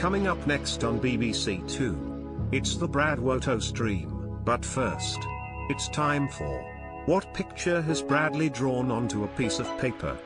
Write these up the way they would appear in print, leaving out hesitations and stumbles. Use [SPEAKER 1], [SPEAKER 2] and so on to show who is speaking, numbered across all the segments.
[SPEAKER 1] Coming up next on BBC Two, it's the Brad Woto stream, but first, it's time for What Picture Has Bradley Drawn Onto a Piece of Paper?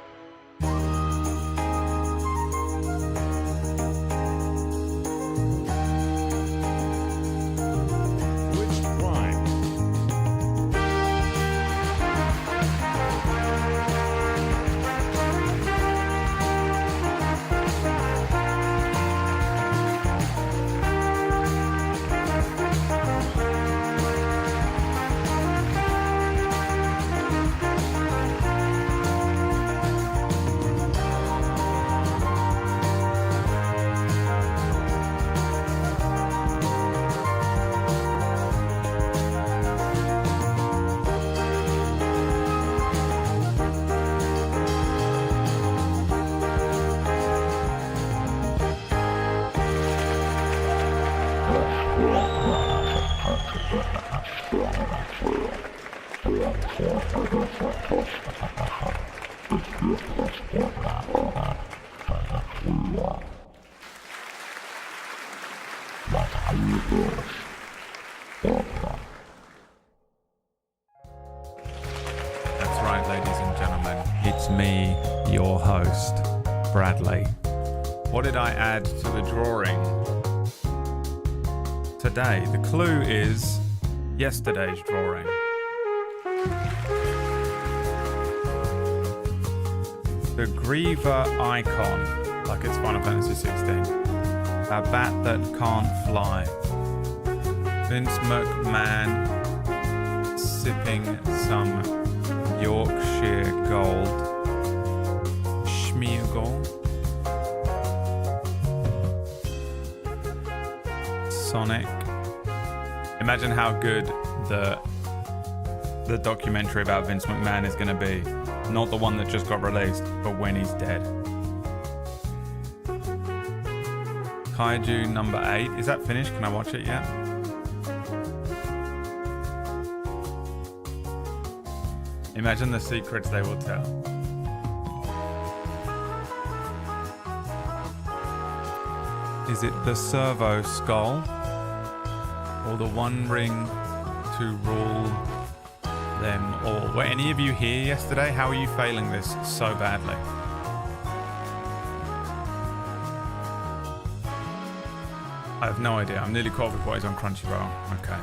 [SPEAKER 2] That's right, ladies and gentlemen. It's me, your host, Bradley. What did I add to the drawing today? The clue is yesterday's drawing. The Griever icon, like it's Final Fantasy 16. A bat that can't fly. Vince McMahon sipping some Yorkshire Gold. Schmiergel. Sonic. Imagine how good the documentary about Vince McMahon is going to be. Not the one that just got released, but when he's dead. Kaiju number 8. Is that finished? Can I watch it yet? Imagine the secrets they will tell. Is it the servo skull? Or the one ring to rule them all? Were any of you here yesterday? How are you failing this so badly? I have no idea. I'm nearly caught up with what is on Crunchyroll. Okay.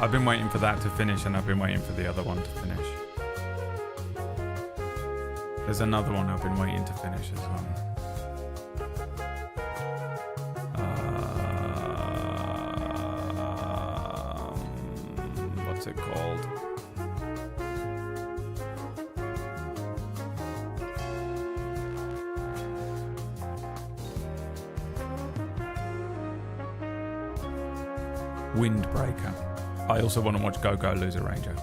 [SPEAKER 2] I've been waiting for that to finish, and I've been waiting for the other one to finish. There's another one I've been waiting to finish as well. What's it called? Windbreaker. I also want to watch Go Go Loser Ranger.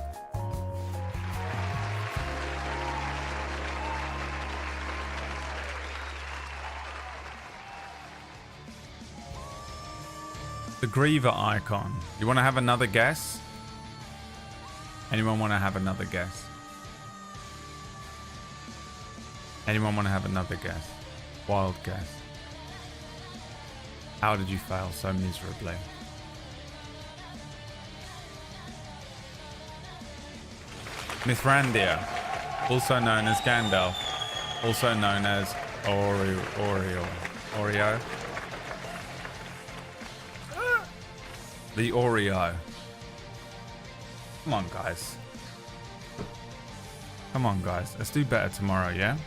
[SPEAKER 2] The Griever icon. You want to have another guess? Anyone want to have another guess? Anyone want to have another guess? Wild guess. How did you fail so miserably? Mithrandir, also known as Gandalf, also known as Oreo. The Oreo. Come on, guys. Come on, guys. Let's do better tomorrow, yeah?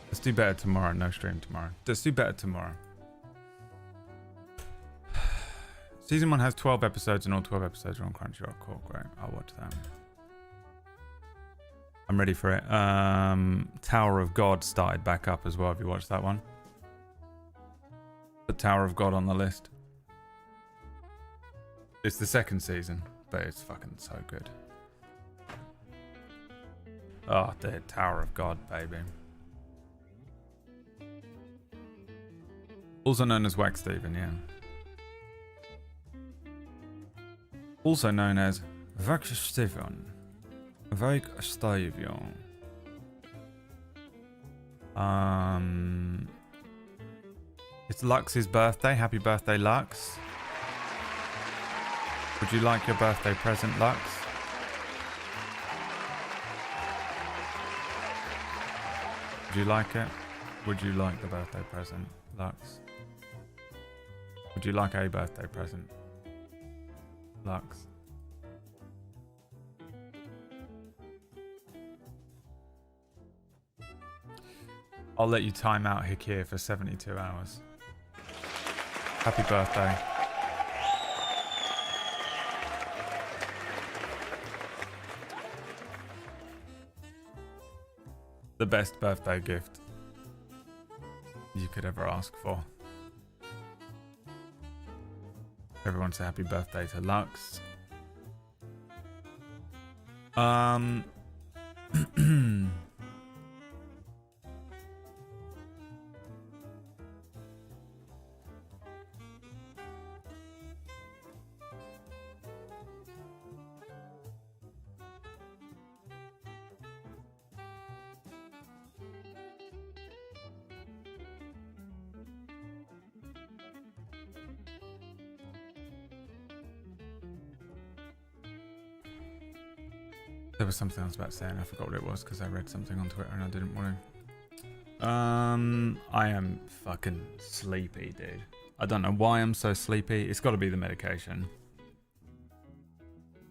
[SPEAKER 2] Let's do better tomorrow. No stream tomorrow. Let's do better tomorrow. Season 1 has 12 episodes and all 12 episodes are on Crunchyroll. Cool, great. I'll watch that. I'm ready for it. Tower of God started back up as well. Have you watched that one? Put Tower of God on the list. It's the second season, but it's fucking so good. Oh, the Tower of God, baby. Also known as Wax Steven, yeah. Also known as Wax Steven. Wax Steven. It's Lux's birthday. Happy birthday, Lux. Would you like your birthday present, Lux? Would you like it? Would you like the birthday present, Lux? Would you like a birthday present, Lux? I'll let you time out Hikir for 72 hours. Happy birthday. The best birthday gift you could ever ask for. Everyone say happy birthday to Lux. There was something I was about to say and I forgot what it was because I read something on Twitter and I didn't want to. I am fucking sleepy, dude. I don't know why I'm so sleepy. It's got to be the medication.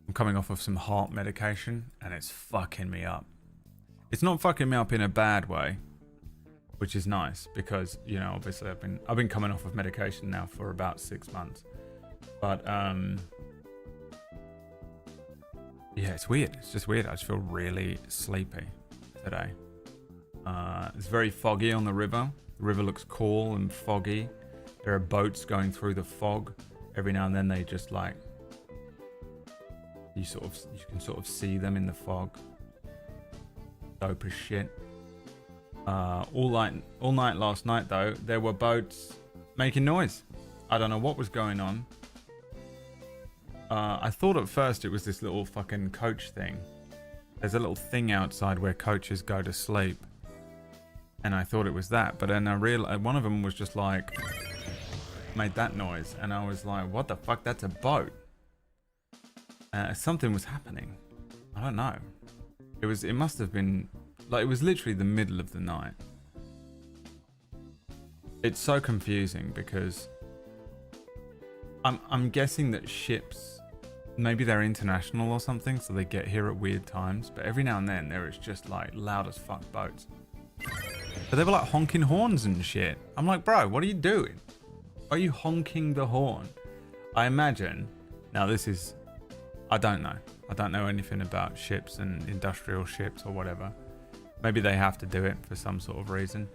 [SPEAKER 2] I'm coming off of some heart medication and it's fucking me up. It's not fucking me up in a bad way, which is nice because, you know, obviously I've been coming off of medication now for about 6 months. But yeah, it's weird. It's just weird. I just feel really sleepy today. It's very foggy on the river. The river looks cool and foggy. There are boats going through the fog. Every now and then they just like you can sort of see them in the fog. Dope as shit. All night last night though, there were boats making noise. I don't know what was going on. I thought at first it was this little fucking coach thing. There's a little thing outside where coaches go to sleep. And I thought it was that. But then I realized one of them was just like, made that noise. And I was like, what the fuck? That's a boat. Something was happening. I don't know. It must have been, like, it was literally the middle of the night. It's so confusing because I'm guessing that ships, maybe they're international or something, so they get here at weird times. But every now and then there is just like loud as fuck boats. But they were like honking horns and shit. I'm like, bro, what are you doing? Are you honking the horn? I imagine, now this is, I don't know. I don't know anything about ships and industrial ships or whatever. Maybe they have to do it for some sort of reason.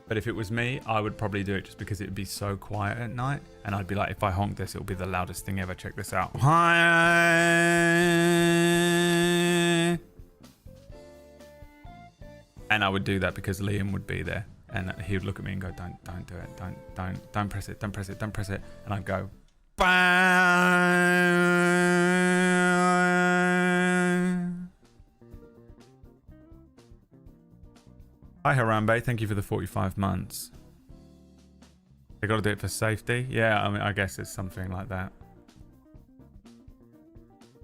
[SPEAKER 2] But if it was me, I would probably do it just because it would be so quiet at night. And I'd be like, if I honk this, it'll be the loudest thing ever. Check this out. And I would do that because Liam would be there. And he would look at me and go, don't do it. Don't press it. Don't press it. Don't press it. And I'd go, bang. Hi Harambe, thank you for the 45 months. They got to do it for safety. Yeah, I mean, I guess it's something like that.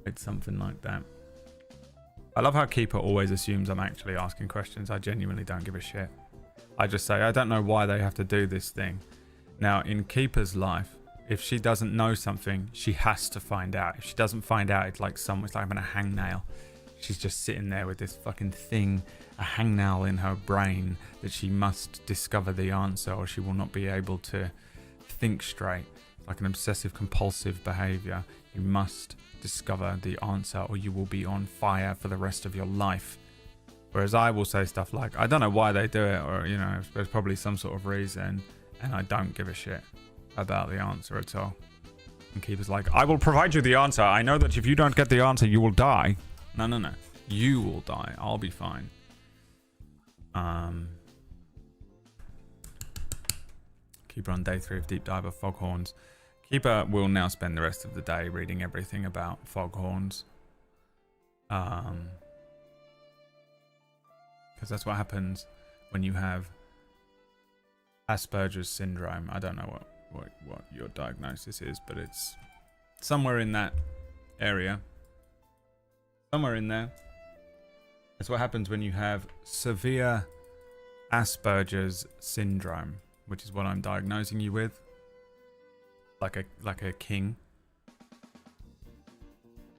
[SPEAKER 2] It's something like that. I love how Keeper always assumes I'm actually asking questions. I genuinely don't give a shit. I just say, I don't know why they have to do this thing. Now, in Keeper's life, if she doesn't know something, she has to find out. If she doesn't find out, it's like having a hangnail. She's just sitting there with this fucking thing, a hangnail in her brain that she must discover the answer or she will not be able to think straight. Like an obsessive compulsive behavior. You must discover the answer or you will be on fire for the rest of your life. Whereas I will say stuff like, I don't know why they do it, or, you know, there's probably some sort of reason, and I don't give a shit about the answer at all. And Keeper's like, I will provide you the answer. I know that if you don't get the answer, you will die. No. You will die. I'll be fine. Keeper on day 3 of Deep Dive of Foghorns. Keeper will now spend the rest of the day reading everything about foghorns. Because that's what happens when you have Asperger's syndrome. I don't know what your diagnosis is, but it's somewhere in that area. Somewhere in there. That's what happens when you have severe Asperger's syndrome, which is what I'm diagnosing you with. Like a king.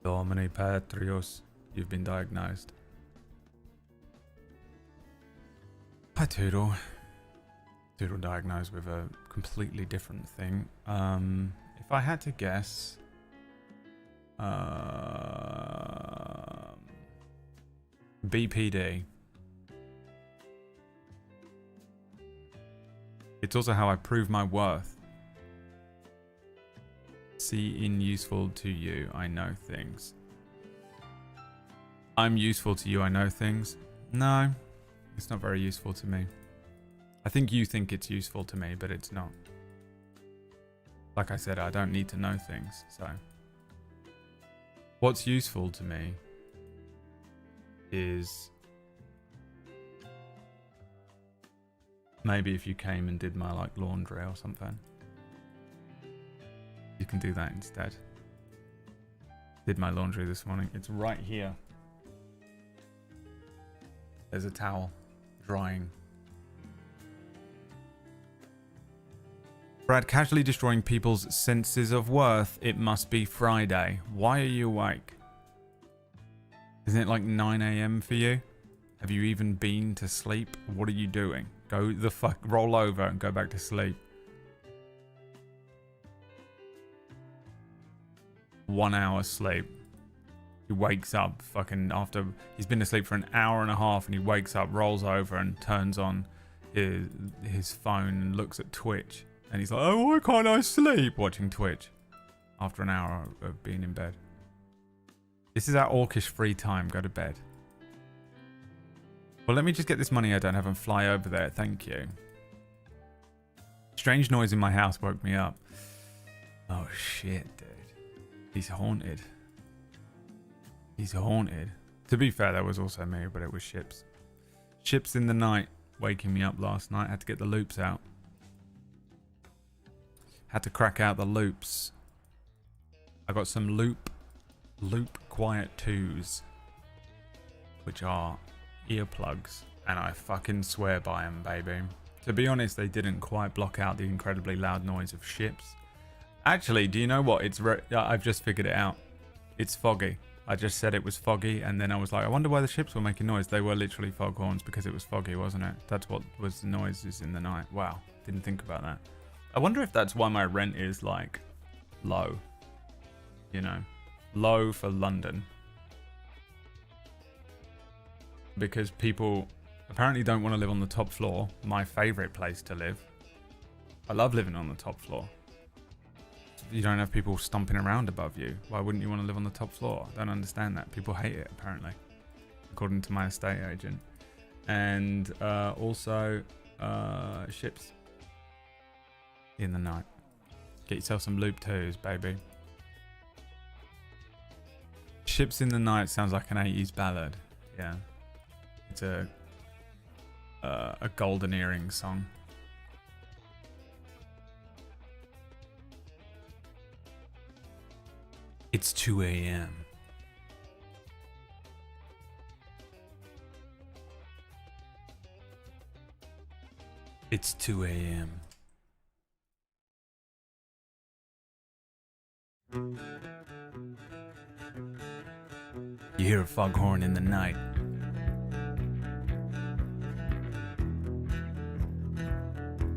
[SPEAKER 2] Domini Patrios. You've been diagnosed. Hi, Toodle. Toodle diagnosed with a completely different thing. If I had to guess... BPD. It's also how I prove my worth. See in useful to you, I know things. I'm useful to you, I know things. No, it's not very useful to me. I think you think it's useful to me, but it's not. Like I said, I don't need to know things, so. What's useful to me is maybe if you came and did my like laundry or something. You can do that instead. Did my laundry this morning. It's right here. There's a towel drying. Brad, casually destroying people's senses of worth. It must be Friday. Why are you awake? Isn't it like 9 a.m. for you? Have you even been to sleep? What are you doing? Go the fuck, roll over and go back to sleep. 1 hour sleep. He wakes up fucking after he's been asleep for an hour and a half, and he wakes up, rolls over and turns on his phone and looks at Twitch, and he's like, oh, why can't I sleep watching Twitch after an hour of being in bed? This is our orcish free time. Go to bed. Well, let me just get this money I don't have and fly over there. Thank you. Strange noise in my house woke me up. Oh shit, dude. He's haunted. He's haunted. To be fair, that was also me, but it was ships. Ships in the night waking me up last night. I had to get the loops out. Had to crack out the loops. I got some loop quiet 2s, which are earplugs, and I fucking swear by them, baby. To be honest, they didn't quite block out the incredibly loud noise of ships. Actually, do you know what? I've just figured it out. It's foggy. I just said it was foggy, and then I was like, I wonder why the ships were making noise. They were literally foghorns because it was foggy, wasn't it? That's what was the noises in the night. Wow, didn't think about that. I wonder if that's why my rent is like low. You know, low for London. Because people apparently don't want to live on the top floor. My favorite place to live. I love living on the top floor. You don't have people stomping around above you. Why wouldn't you want to live on the top floor? I don't understand that. People hate it, apparently, according to my estate agent. And also ships in the night. Get yourself some loop 2s, baby. Ships in the night sounds like an 80s ballad. Yeah. It's a golden earring song. It's 2 a.m. It's 2 a.m. You hear a foghorn in the night.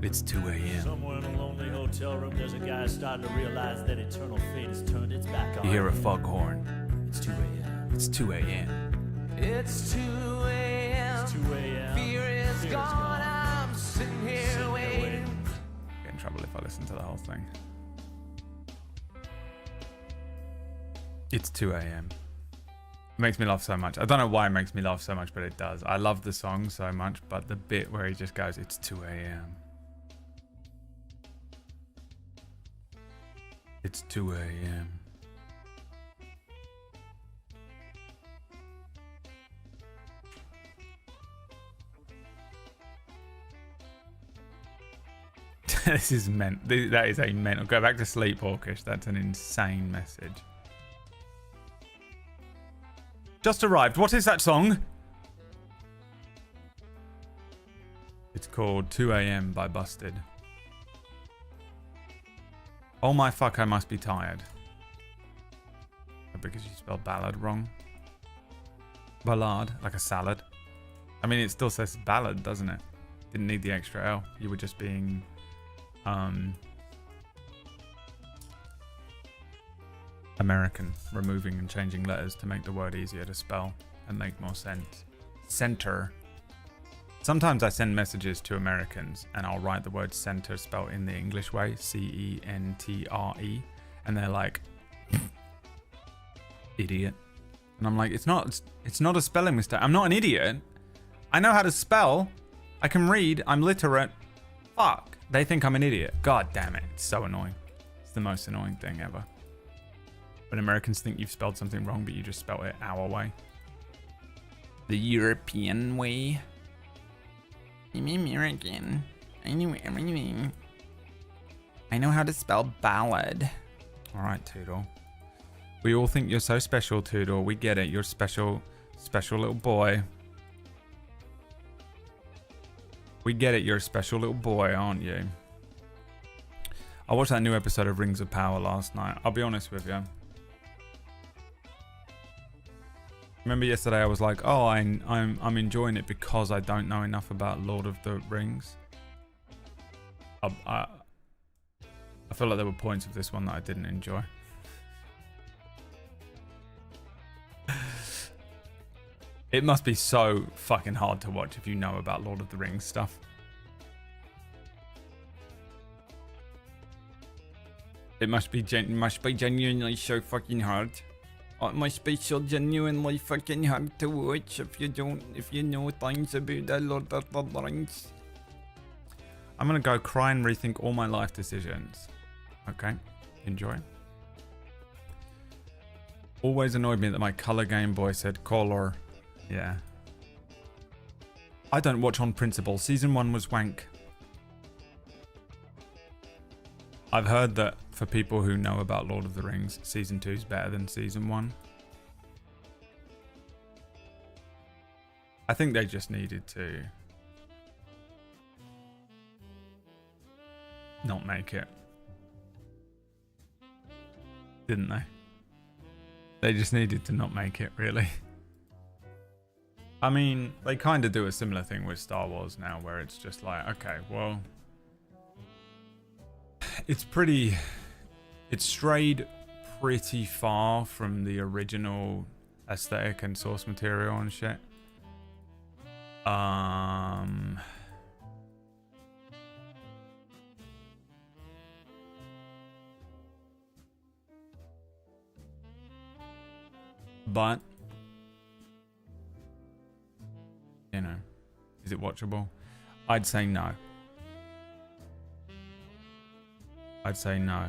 [SPEAKER 2] It's 2 a.m.
[SPEAKER 3] Somewhere in a lonely hotel room, there's a guy starting to realize that eternal fate has turned its back on
[SPEAKER 2] You hear a
[SPEAKER 3] him.
[SPEAKER 2] foghorn.
[SPEAKER 3] It's 2 a.m.
[SPEAKER 2] It's 2 a.m.
[SPEAKER 4] It's 2 a.m.
[SPEAKER 3] It's 2 a.m.
[SPEAKER 4] Fear is gone. I'm sitting here waiting.
[SPEAKER 2] Get in trouble if I listen to the whole thing. It's 2 a.m. It makes me laugh so much. I don't know why it makes me laugh so much, but it does. I love the song so much, but the bit where he just goes, it's 2 a.m. It's 2 a.m. This is meant. That is a mental. Go back to sleep, Hawkish. That's an insane message. Just arrived. What is that song? It's called 2 AM by Busted. Oh my fuck, I must be tired. Because you spelled ballad wrong. Ballad, like a salad. I mean, it still says ballad, doesn't it? Didn't need the extra L. You were just being... American, removing and changing letters to make the word easier to spell and make more sense. Center. Sometimes I send messages to Americans and I'll write the word center spelled in the English way, C-E-N-T-R-E, and they're like, idiot. And I'm like, it's not a spelling mistake. I'm not an idiot. I know how to spell. I can read. I'm literate. Fuck. They think I'm an idiot. God damn it. It's so annoying. It's the most annoying thing ever. When Americans think you've spelled something wrong, but you just spelled it our way. The European way. I'm American. I know everything. I know how to spell ballad. Alright, Toodle. We all think you're so special, Toodle. We get it. You're special, special little boy. We get it. You're a special little boy, aren't you? I watched that new episode of Rings of Power last night. I'll be honest with you. Remember yesterday I was like, oh, I'm enjoying it because I don't know enough about Lord of the Rings. I feel like there were points of this one that I didn't enjoy. It must be so fucking hard to watch if you know about Lord of the Rings stuff. It must be genuinely so fucking hard. It must be so genuinely fucking hard to watch if you know things about the Lord of the Rings. I'm gonna go cry and rethink all my life decisions. Okay, enjoy. Always annoyed me that my color Game Boy said color. Yeah. I don't watch on principle. Season 1 was wank. I've heard that for people who know about Lord of the Rings, Season 2 is better than Season 1. I think they just needed to not make it. Didn't they? They just needed to not make it, really. I mean, they kind of do a similar thing with Star Wars now, where it's just like, okay, well... It's strayed pretty far from the original aesthetic and source material and shit. But, you know, is it watchable? I'd say no. I'd say no.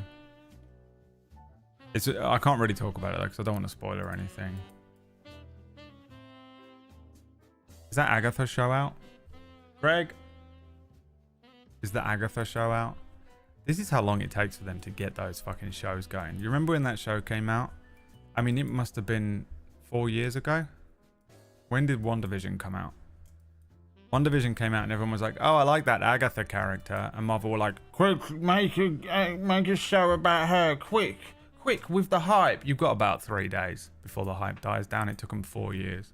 [SPEAKER 2] I can't really talk about it though, because I don't want to spoil or anything. Is that Agatha show out? Greg? Is the Agatha show out? This is how long it takes for them to get those fucking shows going. You remember when that show came out? I mean, it must have been 4 years ago. When did WandaVision come out? WandaVision came out and everyone was like, oh, I like that Agatha character. And Marvel were like, quick, make a show about her, quick, with the hype. You've got about 3 days before the hype dies down. It took them 4 years.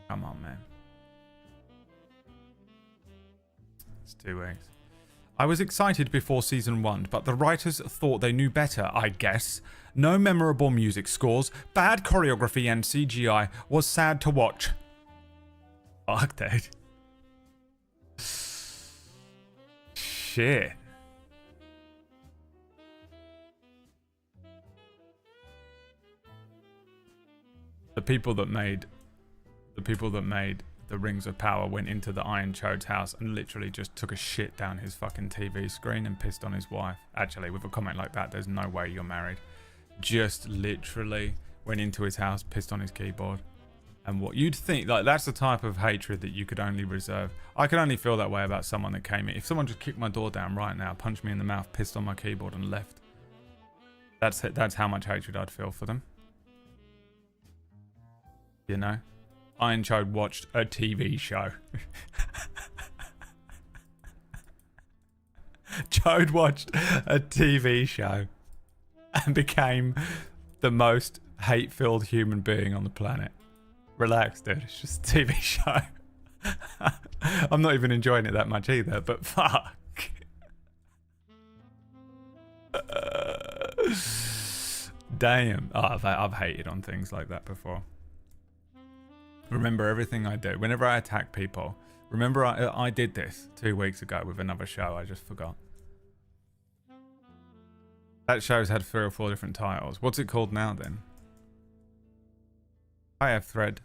[SPEAKER 2] Come on, man. It's 2 weeks. I was excited before season 1, but the writers thought they knew better, I guess. No memorable music scores, bad choreography and CGI was sad to watch. Fuck, dude. Shit. The people that made the Rings of Power went into the Iron Chode's house and literally just took a shit down his fucking TV screen and pissed on his wife. Actually, with a comment like that, there's no way you're married. Just literally went into his house, pissed on his keyboard, And what you'd think, like, that's the type of hatred that you could only reserve. I could only feel that way about someone that came in. If someone just kicked my door down right now, punched me in the mouth, pissed on my keyboard and left, that's how much hatred I'd feel for them. You know? Iron Chode watched a TV show. Chode watched a TV show and became the most hate-filled human being on the planet. Relax, dude. It's just a TV show. I'm not even enjoying it that much either, but fuck. Damn. Oh, I've hated on things like that before. Remember everything I do. Whenever I attack people, remember I did this 2 weeks ago with another show. I just forgot. That show's had 3 or 4 different titles. What's it called now then? I have thread.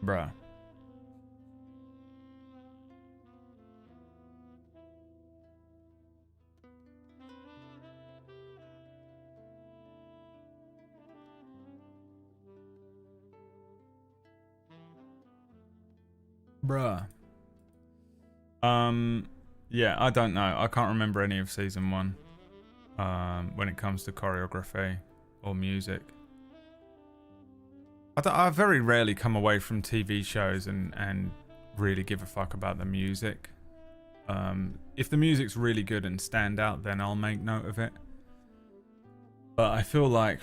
[SPEAKER 2] Bruh. Yeah, I don't know. I can't remember any of season 1 when it comes to choreography or music. I very rarely come away from TV shows and really give a fuck about the music. If the music's really good and stand out, then I'll make note of it. But I feel like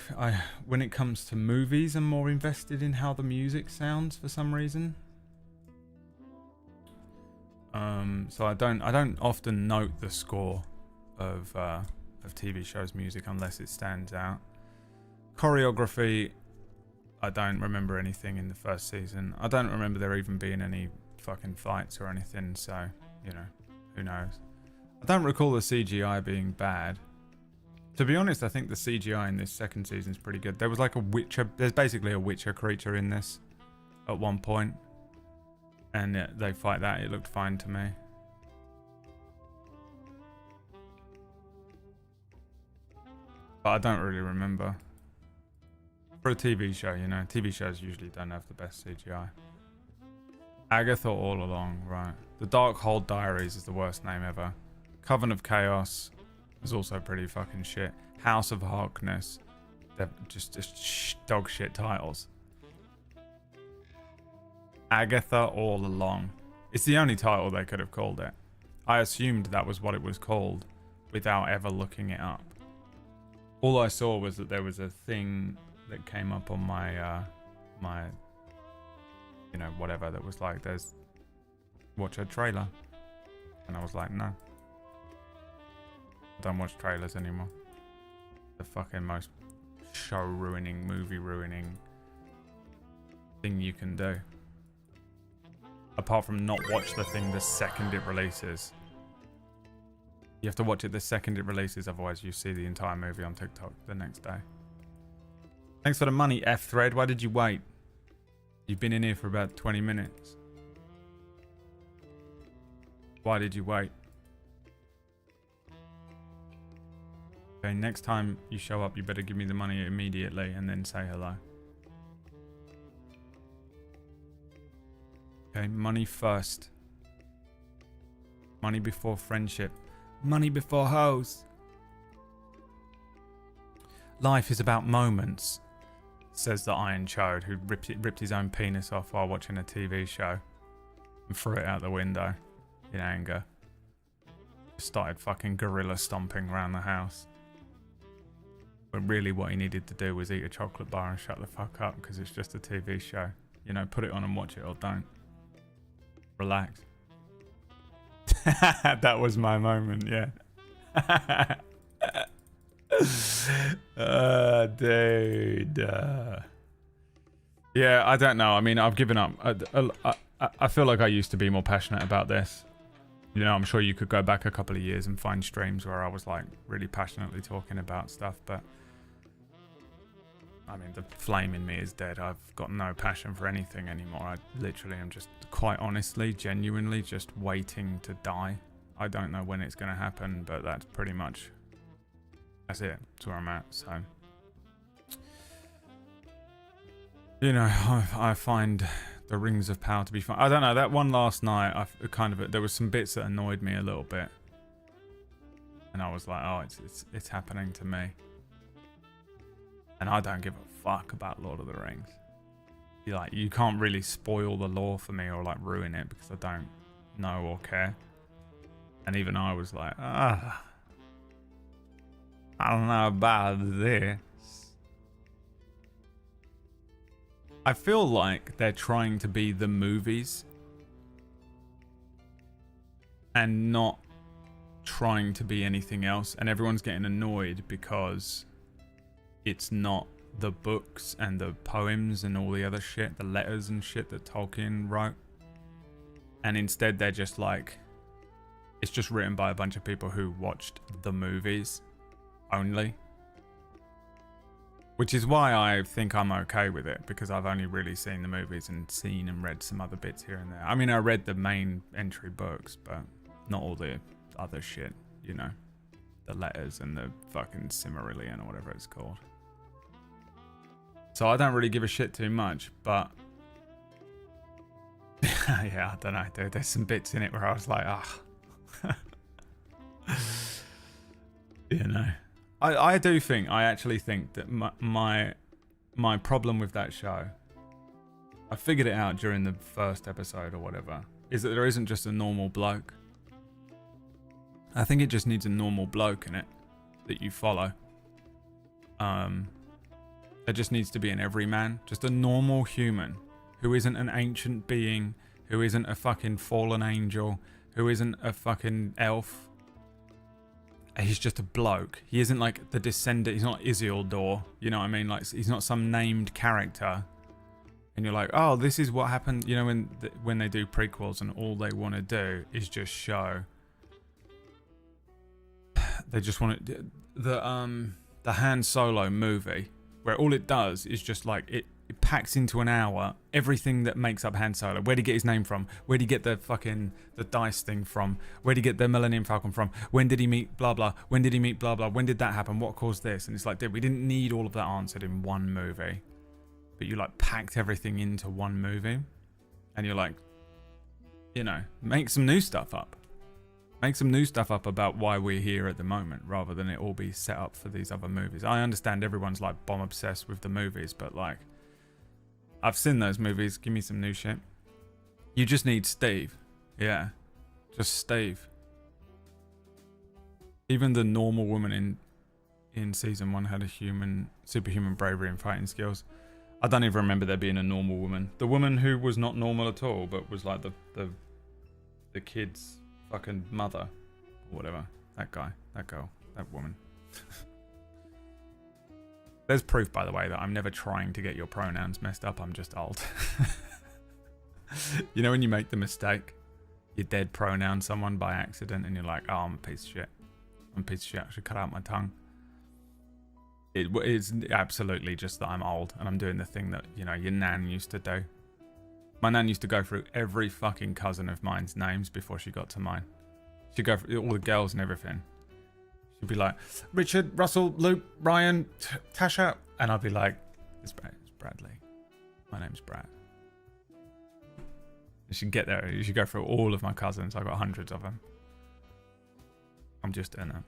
[SPEAKER 2] when it comes to movies, I'm more invested in how the music sounds for some reason. So I don't often note the score of TV shows' music unless it stands out. Choreography, I don't remember anything in the first season. I don't remember there even being any fucking fights or anything, so, you know, who knows. I don't recall the CGI being bad. To be honest, I think the CGI in this second season is pretty good. There was like a Witcher, there's basically a Witcher creature in this at one point. And they fight that, it looked fine to me. But I don't really remember. For a TV show, you know, TV shows usually don't have the best CGI. Agatha all along, right. The Darkhold Diaries is the worst name ever. Coven of Chaos is also pretty fucking shit. House of Harkness, they're just dog shit titles. Agatha all along. It's the only title they could have called it. I assumed that was what it was called without ever looking it up. All I saw was that there was a thing that came up on my my, you know, whatever, that was like, there's, watch a trailer. And I was like, no. I don't watch trailers anymore. The fucking most show ruining, movie ruining thing you can do. Apart from not watch the thing the second it releases. You have to watch it the second it releases, otherwise you see the entire movie on TikTok the next day. Thanks for the money, F-Thread. Why did you wait? You've been in here for about 20 minutes. Why did you wait? Okay, next time you show up, you better give me the money immediately and then say hello. Okay, money first. Money before friendship. Money before hoes. Life is about moments, says the Iron Chode, who ripped his own penis off while watching a TV show and threw it out the window in anger. Started fucking gorilla stomping around the house. But really what he needed to do was eat a chocolate bar and shut the fuck up, because it's just a TV show. You know, put it on and watch it or don't. Relax. That was my moment, yeah. Dude. Yeah, I don't know. I mean, I've given up. I feel like I used to be more passionate about this. You know, I'm sure you could go back a couple of years and find streams where I was like really passionately talking about stuff, but I mean, the flame in me is dead. I've got no passion for anything anymore. I literally am just, quite honestly, genuinely just waiting to die. I don't know when it's going to happen, but that's pretty much, that's it. That's where I'm at. So, you know, I find the Rings of Power to be fun. I don't know, that one last night, there was some bits that annoyed me a little bit. And I was like, oh, it's happening to me. And I don't give a fuck about Lord of the Rings. You can't really spoil the lore for me or like ruin it because I don't know or care. And even I was like, I don't know about this. I feel like they're trying to be the movies and not trying to be anything else. And everyone's getting annoyed because it's not the books and the poems and all the other shit, the letters and shit that Tolkien wrote. And instead they're just like, it's just written by a bunch of people who watched the movies only. Which is why I think I'm okay with it, because I've only really seen the movies and seen and read some other bits here and there. I mean, I read the main entry books, but not all the other shit, you know. The letters and the fucking Cimmerillion or whatever it's called. So I don't really give a shit too much, but yeah, I don't know, dude. There's some bits in it where I was like, ah. You know. I actually think that my problem with that show, I figured it out during the first episode or whatever, is that there isn't just a normal bloke. I think it just needs a normal bloke in it that you follow. There just needs to be an everyman, just a normal human who isn't an ancient being, who isn't a fucking fallen angel, who isn't a fucking elf. He's just a bloke. He isn't like the descendant. He's not Isildur. You know what I mean? Like, he's not some named character. And you're like, oh, this is what happened. You know, when they do prequels and all they want to do is just show. They just want to the Han Solo movie, where all it does is just like it packs into an hour everything that makes up Han Solo. Where'd he get his name from? Where'd he get the dice thing from? Where'd he get the Millennium Falcon from? When did he meet blah blah? When did he meet blah blah? When did that happen? What caused this? And it's like, dude, we didn't need all of that answered in one movie. But you like packed everything into one movie. And you're like, you know, make some new stuff up. Make some new stuff up about why we're here at the moment, rather than it all be set up for these other movies. I understand everyone's like bomb obsessed with the movies, but like, I've seen those movies. Give me some new shit. You just need Steve. Yeah. Just Steve. Even the normal woman in season 1 had a superhuman bravery and fighting skills. I don't even remember there being a normal woman. The woman who was not normal at all, but was like the kid's fucking mother. Or whatever. That guy. That girl. That woman. There's proof, by the way, that I'm never trying to get your pronouns messed up. I'm just old. You know when you make the mistake? You dead pronoun someone by accident and you're like, oh, I'm a piece of shit. I'm a piece of shit. I should cut out my tongue. It's absolutely just that I'm old and I'm doing the thing that, you know, your nan used to do. My nan used to go through every fucking cousin of mine's names before she got to mine. She'd go through all the girls and everything. She'd be like, Richard, Russell, Luke, Ryan, Tasha. And I'd be like, it's Bradley. My name's Brad. You should get there. You should go through all of my cousins. I've got hundreds of them. I'm just doing that.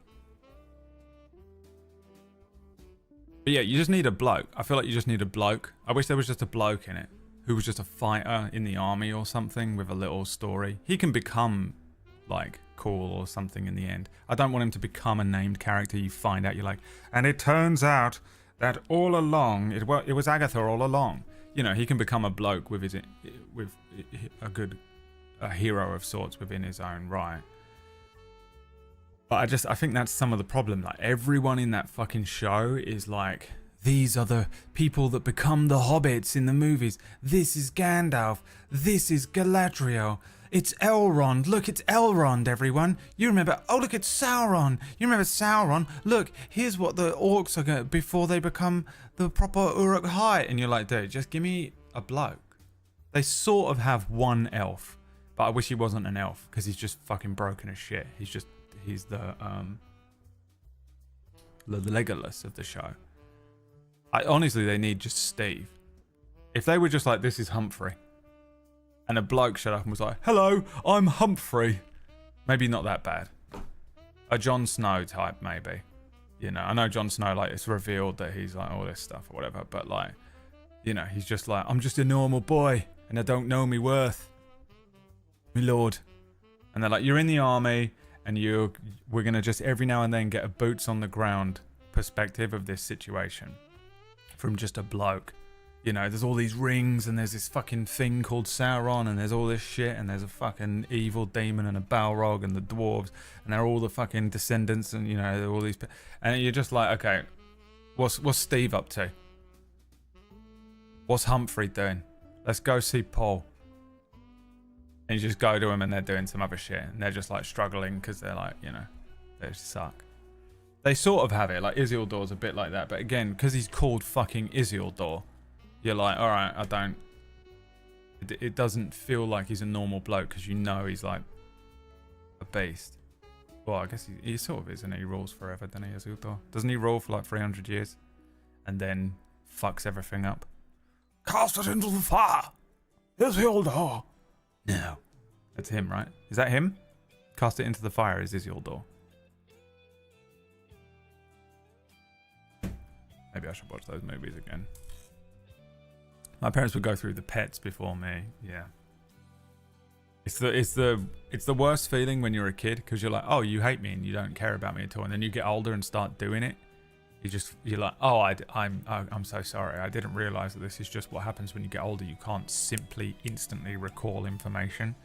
[SPEAKER 2] But yeah, you just need a bloke. I feel like you just need a bloke. I wish there was just a bloke in it who was just a fighter in the army or something with a little story. He can become like cool or something in the end. I don't want him to become a named character. You find out, you're like, and it turns out that all along it was Agatha all along. You know, he can become a bloke with a hero of sorts within his own right. But I think that's some of the problem. Like, everyone in that fucking show is like, these are the people that become the hobbits in the movies. This is Gandalf. This is Galadriel. It's Elrond. Look, it's Elrond, everyone. You remember, oh, look, it's Sauron. You remember Sauron? Look, here's what the orcs are going to, before they become the proper Uruk-hai. And you're like, dude, just give me a bloke. They sort of have one elf. But I wish he wasn't an elf, because he's just fucking broken as shit. He's the Legolas of the show. Honestly, they need just Steve. If they were just like, this is Humphrey, and a bloke showed up and was like, hello, I'm Humphrey. Maybe not that bad. A Jon Snow type, maybe. You know, I know Jon Snow, like, it's revealed that he's like all this stuff or whatever, but like, you know, he's just like, I'm just a normal boy, and I don't know me worth. Me lord. And they're like, you're in the army, and we're gonna just every now and then get a boots on the ground perspective of this situation from just a bloke. You know, there's all these rings, and there's this fucking thing called Sauron, and there's all this shit, and there's a fucking evil demon and a Balrog and the dwarves, and they're all the fucking descendants, and you know, they're all these, and you're just like, okay, what's Steve up to? What's Humphrey doing? Let's go see Paul. And you just go to them, and they're doing some other shit, and they're just like struggling because they're like, you know, they just suck. They sort of have it, like Isildur's a bit like that, but again, because he's called fucking Isildur, you're like, all right, it doesn't feel like he's a normal bloke, because you know he's like a beast. Well, I guess he sort of is, and he rules forever, doesn't he, Isildur? Doesn't he rule for like 300 years and then fucks everything up? Cast it into the fire, Isildur. No. That's him, right? Is that him? Cast it into the fire is Isildur. Maybe I should watch those movies again. My parents would go through the pets before me. Yeah. It's the worst feeling when you're a kid, because you're like, oh, you hate me and you don't care about me at all, and then you get older and start doing it. You're like, oh, I'm so sorry. I didn't realize that this is just what happens when you get older. You can't simply instantly recall information,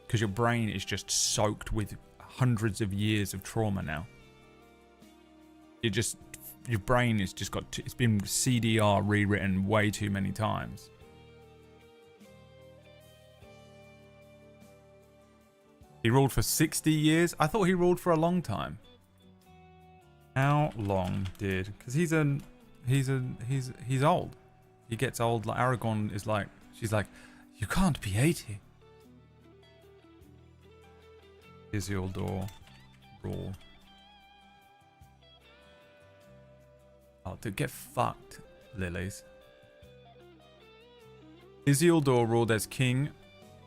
[SPEAKER 2] because your brain is just soaked with hundreds of years of trauma now. Your brain has just it's been CDR rewritten way too many times. He ruled for 60 years? I thought he ruled for a long time. How long did? Because he's old. He gets old. Like Aragorn is like, she's like, you can't be 80. Isildur rule. Oh, dude, get fucked, lilies. Isildur ruled as king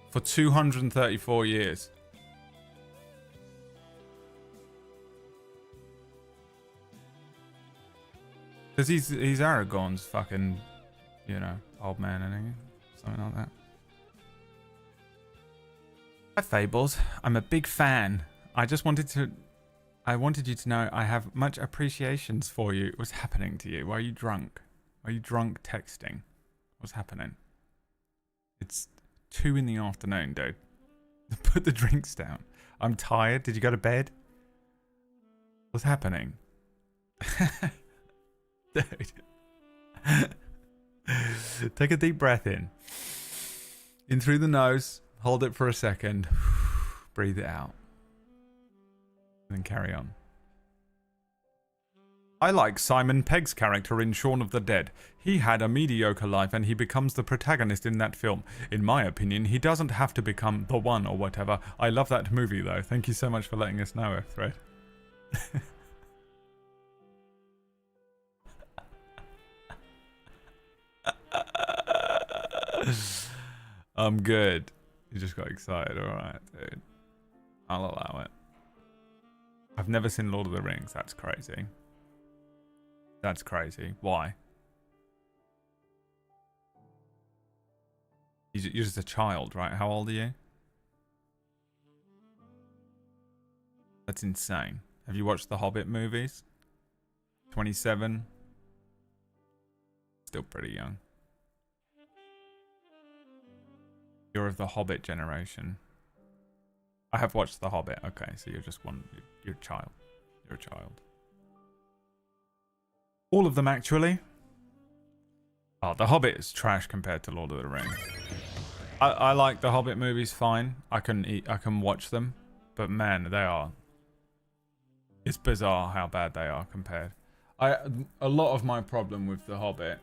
[SPEAKER 2] for 234 years. Because he's Aragorn's fucking, you know, old man, isn't he? Something like that. Hi, Fables. I'm a big fan. I wanted you to know I have much appreciations for you. What's happening to you? Why are you drunk? Why are you drunk texting? What's happening? It's 2 in the afternoon, dude. Put the drinks down. I'm tired. Did you go to bed? What's happening? Dude. Take a deep breath in. In through the nose. Hold it for a second. Breathe it out. And then carry on. I like Simon Pegg's character in Shaun of the Dead. He had a mediocre life and he becomes the protagonist in that film. In my opinion, he doesn't have to become the one or whatever. I love that movie though. Thank you so much for letting us know, Thread. I'm good. You just got excited. Alright, dude. I'll allow it. I've never seen Lord of the Rings. That's crazy. That's crazy. Why? You're just a child, right? How old are you? That's insane. Have you watched the Hobbit movies? 27? Still pretty young. You're of the Hobbit generation. I have watched the Hobbit. Okay, so you're just one. You're a child. You're a child. All of them, actually. Oh, the Hobbit is trash compared to Lord of the Rings. I like the Hobbit movies fine. I can watch them, but man, they are. It's bizarre how bad they are compared. A lot of my problem with the Hobbit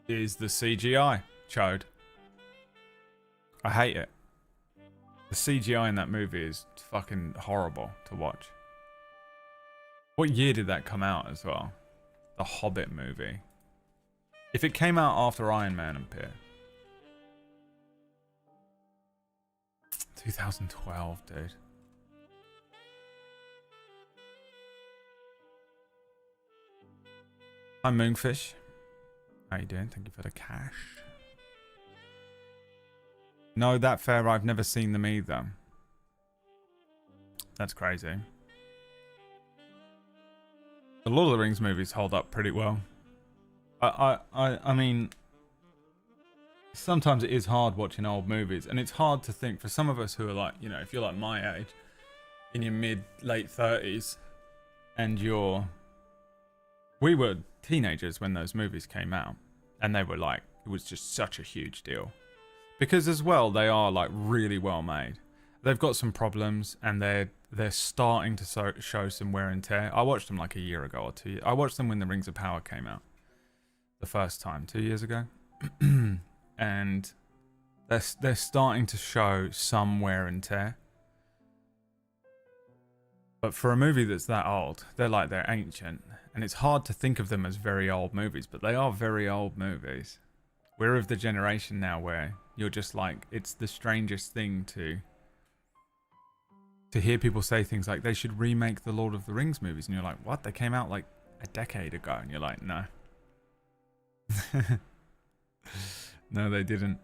[SPEAKER 2] is the CGI, chode. I hate it. The CGI in that movie is fucking horrible to watch. What year did that come out as well? The Hobbit movie. If it came out after Iron Man appeared. 2012, dude. Hi Moonfish. How you doing? Thank you for the cash. No, that fair. I've never seen them either. That's crazy. The Lord of the Rings movies hold up pretty well. I mean, sometimes it is hard watching old movies, and it's hard to think for some of us who are like, you know, if you're like my age, in your late 30s, and we were teenagers when those movies came out, and they were like, it was just such a huge deal. Because as well, they are like really well made. They've got some problems, and they're starting to show some wear and tear. I watched them like a year ago or 2 years. I watched them when the Rings of Power came out the first time, 2 years ago. And they're starting to show some wear and tear. But for a movie that's that old, they're ancient. And it's hard to think of them as very old movies, but they are very old movies. We're of the generation now where you're just like, it's the strangest thing to hear people say things like they should remake the Lord of the Rings movies, and you're like, what? They came out like a decade ago, and you're like, no. No, they didn't.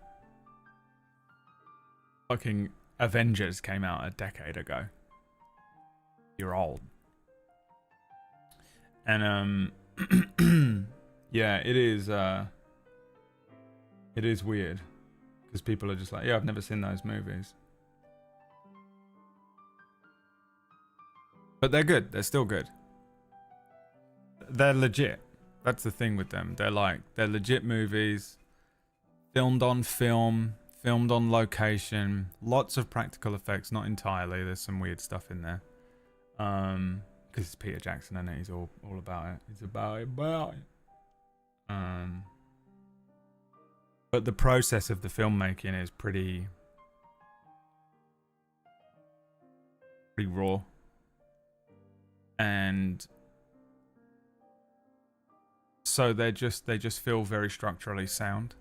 [SPEAKER 2] Fucking Avengers came out a decade ago. You're old. And yeah, it is weird because people are just like, yeah, I've never seen those movies. But they're good. They're still good. They're legit. That's the thing with them. They're legit movies, filmed on film, filmed on location, lots of practical effects, not entirely. There's some weird stuff in there. Because it's Peter Jackson, and he's all about it. He's about it. But the process of the filmmaking is pretty raw. And so they just feel very structurally sound.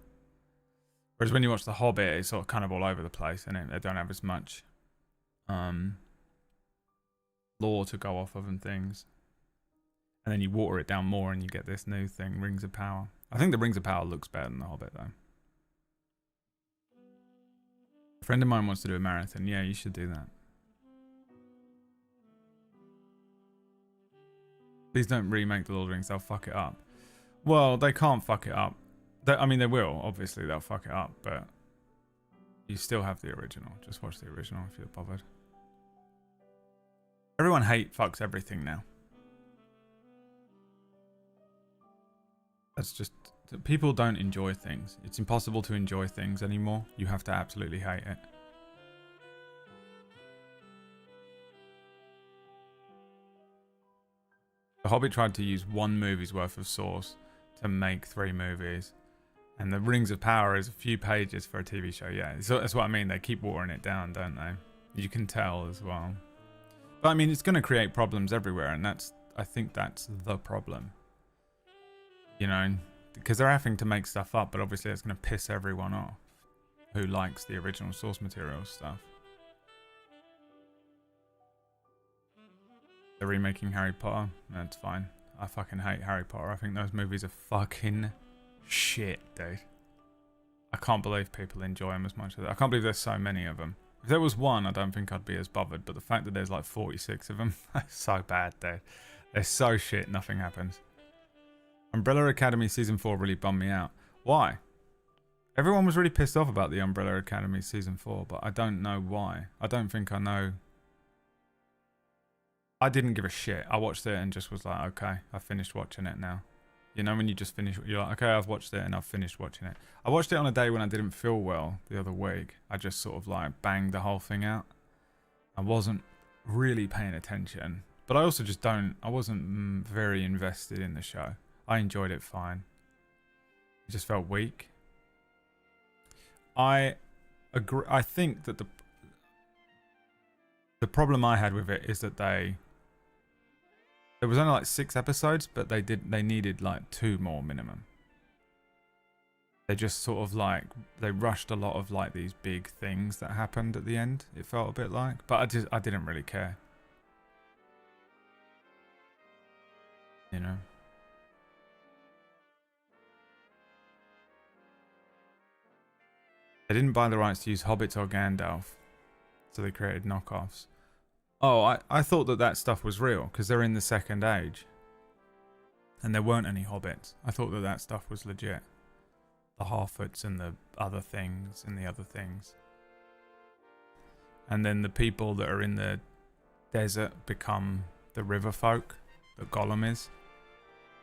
[SPEAKER 2] Whereas when you watch The Hobbit, it's sort of kind of all over the place, and they don't have as much lore to go off of and things. And then you water it down more, and you get this new thing, Rings of Power. I think the Rings of Power looks better than The Hobbit, though. A friend of mine wants to do a marathon. Yeah, you should do that. Please don't remake The Lord of the Rings, they'll fuck it up. Well, they can't fuck it up. I mean, they will. Obviously, they'll fuck it up, but you still have the original. Just watch the original if you're bothered. Everyone fucks everything now. That's just... People don't enjoy things. It's impossible to enjoy things anymore. You have to absolutely hate it. The Hobbit tried to use one movie's worth of source to make 3 movies. And the Rings of Power is a few pages for a TV show. Yeah, that's what I mean. They keep watering it down, don't they? You can tell as well. But I mean, it's going to create problems everywhere. And I think that's the problem. You know, because they're having to make stuff up. But obviously it's going to piss everyone off who likes the original source material stuff. They're remaking Harry Potter. That's fine. I fucking hate Harry Potter. I think those movies are fucking shit, dude. I can't believe people enjoy them as much as I can't believe there's so many of them. If there was one, I don't think I'd be as bothered. But the fact that there's like 46 of them, that's so bad, dude. They're so shit, nothing happens. Umbrella Academy Season 4 really bummed me out. Why? Everyone was really pissed off about the Umbrella Academy Season 4, but I don't know why. I don't think I know. I didn't give a shit. I watched it and just was like, okay, I finished watching it now. You know, when you just finish, you're like, okay, I've watched it and I've finished watching it. I watched it on a day when I didn't feel well the other week. I just sort of like banged the whole thing out. I wasn't really paying attention. But I also just I wasn't very invested in the show. I enjoyed it fine. It just felt weak. I agree. I think that The problem I had with it is that there was only like 6 episodes, but they needed like 2 more minimum. They just sort of like, they rushed a lot of like these big things that happened at the end. It felt a bit like, but I didn't really care. You know. They didn't buy the rights to use hobbits or Gandalf, so they created knockoffs. Oh, I thought that stuff was real because they're in the Second Age, and there weren't any hobbits. I thought that stuff was legit. The Harfoots and the other things and the other things. And then the people that are in the desert become the river folk that Gollum is,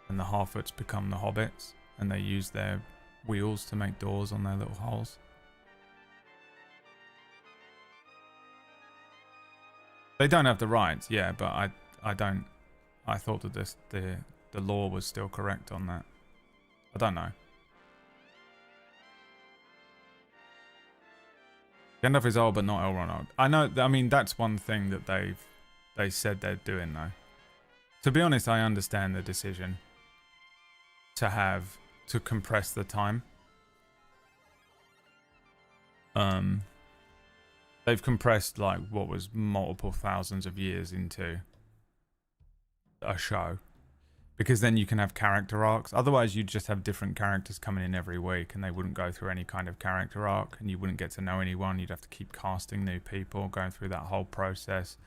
[SPEAKER 2] and the Harfoots become the hobbits, and they use their wheels to make doors on their little holes. They don't have the rights, yeah, but I don't. I thought that the law was still correct on that. I don't know. Gandalf is old, but not Elrond. I know. I mean, that's one thing that they said they're doing though. To be honest, I understand the decision to compress the time. They've compressed like what was multiple thousands of years into a show, because then you can have character arcs. Otherwise, you'd just have different characters coming in every week, and they wouldn't go through any kind of character arc, and you wouldn't get to know anyone. You'd have to keep casting new people, going through that whole process.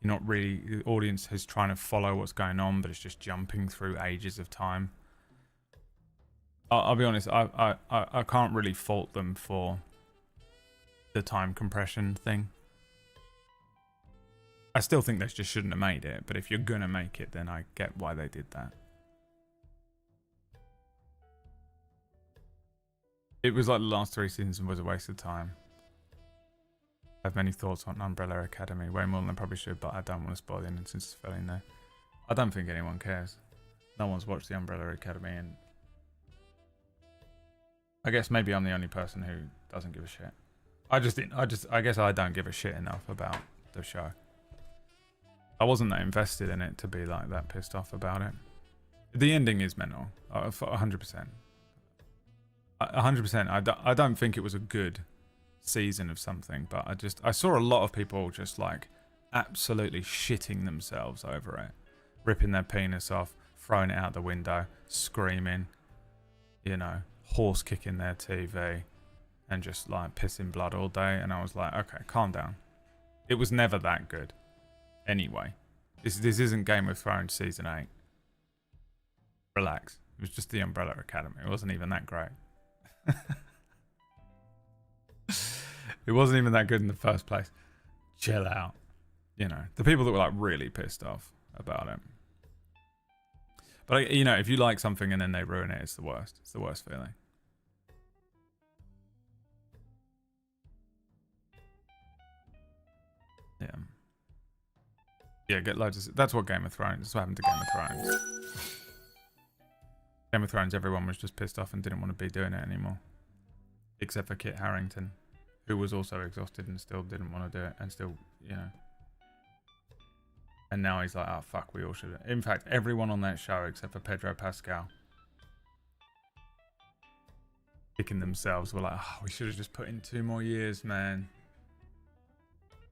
[SPEAKER 2] You're not really, the audience is trying to follow what's going on, but it's just jumping through ages of time. I'll be honest, I can't really fault them for the time compression thing. I still think they just shouldn't have made it, but if you're gonna make it, then I get why they did that. It was like the last 3 seasons was a waste of time. I have many thoughts on Umbrella Academy, way more than I probably should, but I don't want to spoil the ending since it's fell in there. I don't think anyone cares. No one's watched the Umbrella Academy, and I guess maybe I'm the only person who doesn't give a shit. I guess I don't give a shit enough about the show. I wasn't that invested in it to be like that pissed off about it. The ending is mental, 100%. 100%. I don't think it was a good season of something, but I saw a lot of people just like absolutely shitting themselves over it, ripping their penis off, throwing it out the window, screaming, you know, horse kicking their TV, and just like pissing blood all day. And I was like, okay, calm down. It was never that good. Anyway, this isn't Game of Thrones season 8. Relax. It was just the Umbrella Academy. It wasn't even that great. It wasn't even that good in the first place. Chill out. You know, the people that were like really pissed off about it. But you know, if you like something and then they ruin it, it's the worst. It's the worst feeling. Yeah. Yeah, get loads of... That's what Game of Thrones... That's what happened to Game of Thrones. Game of Thrones, everyone was just pissed off and didn't want to be doing it anymore. Except for Kit Harington, who was also exhausted and still didn't want to do it. And still, you know... And now he's like, oh, fuck, we all should... In fact, everyone on that show, except for Pedro Pascal, kicking themselves, were like, oh, we should have just put in 2 more years, man.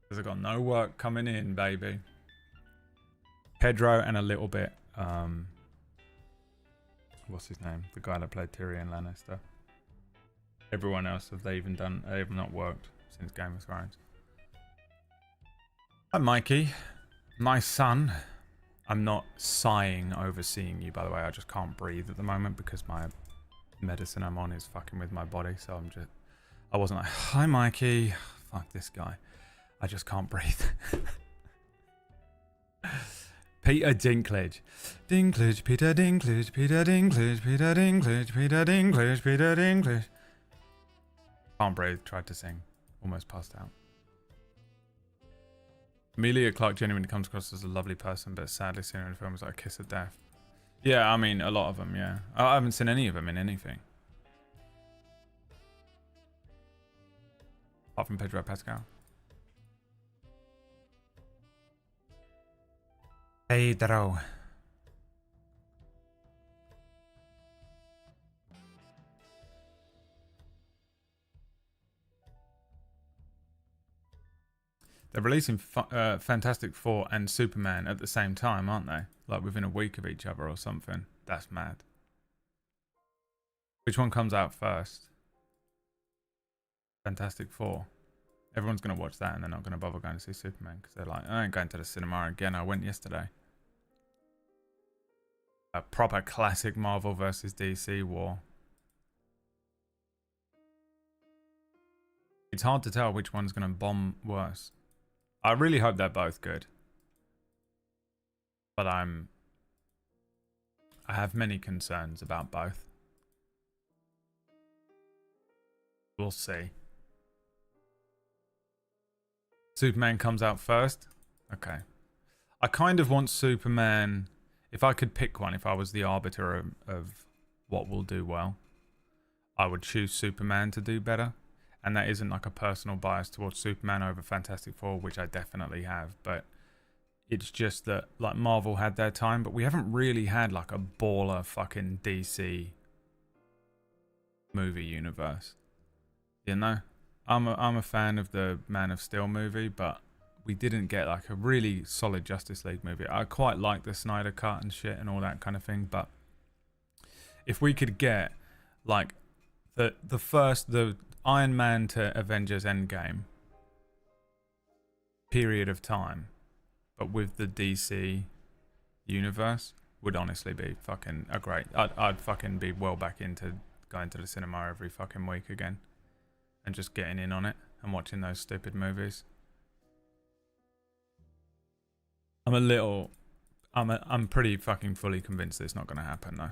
[SPEAKER 2] Because I've got no work coming in, baby. Pedro and a little bit, what's his name? The guy that played Tyrion Lannister. Everyone else, they have not worked since Game of Thrones. Hi, Mikey. My son. I'm not sighing over seeing you, by the way. I just can't breathe at the moment because my medicine I'm on is fucking with my body. So I wasn't like, hi, Mikey. Fuck this guy. I just can't breathe. Peter Dinklage. Dinklage, Peter Dinklage, Peter Dinklage, Peter Dinklage, Peter Dinklage, Peter Dinklage. Can't breathe, tried to sing. Almost passed out. Emilia Clarke genuinely comes across as a lovely person, but sadly seen her in films like A Kiss of Death. Yeah, I mean, a lot of them, yeah. I haven't seen any of them in anything. Apart from Pedro Pascal. Pedro. They're releasing Fantastic Four and Superman at the same time, aren't they? Like within a week of each other or something. That's mad. Which one comes out first? Fantastic Four. Everyone's going to watch that and they're not going to bother going to see Superman because they're like, I ain't going to the cinema again. I went yesterday. A proper classic Marvel versus DC war. It's hard to tell which one's going to bomb worse. I really hope they're both good. But I have many concerns about both. We'll see. Superman comes out first? Okay. I kind of want Superman... If I could pick one, if I was the arbiter of what will do well, I would choose Superman to do better. And that isn't like a personal bias towards Superman over Fantastic Four, which I definitely have. But it's just that like Marvel had their time, but we haven't really had like a baller fucking DC movie universe. You know? I'm a fan of the Man of Steel movie, but we didn't get like a really solid Justice League movie. I quite like the Snyder Cut and shit and all that kind of thing, but if we could get like the Iron Man to Avengers Endgame period of time, but with the DC universe, would honestly be fucking a great... I'd fucking be well back into going to the cinema every fucking week again and just getting in on it and watching those stupid movies. I'm pretty fucking fully convinced that it's not going to happen though.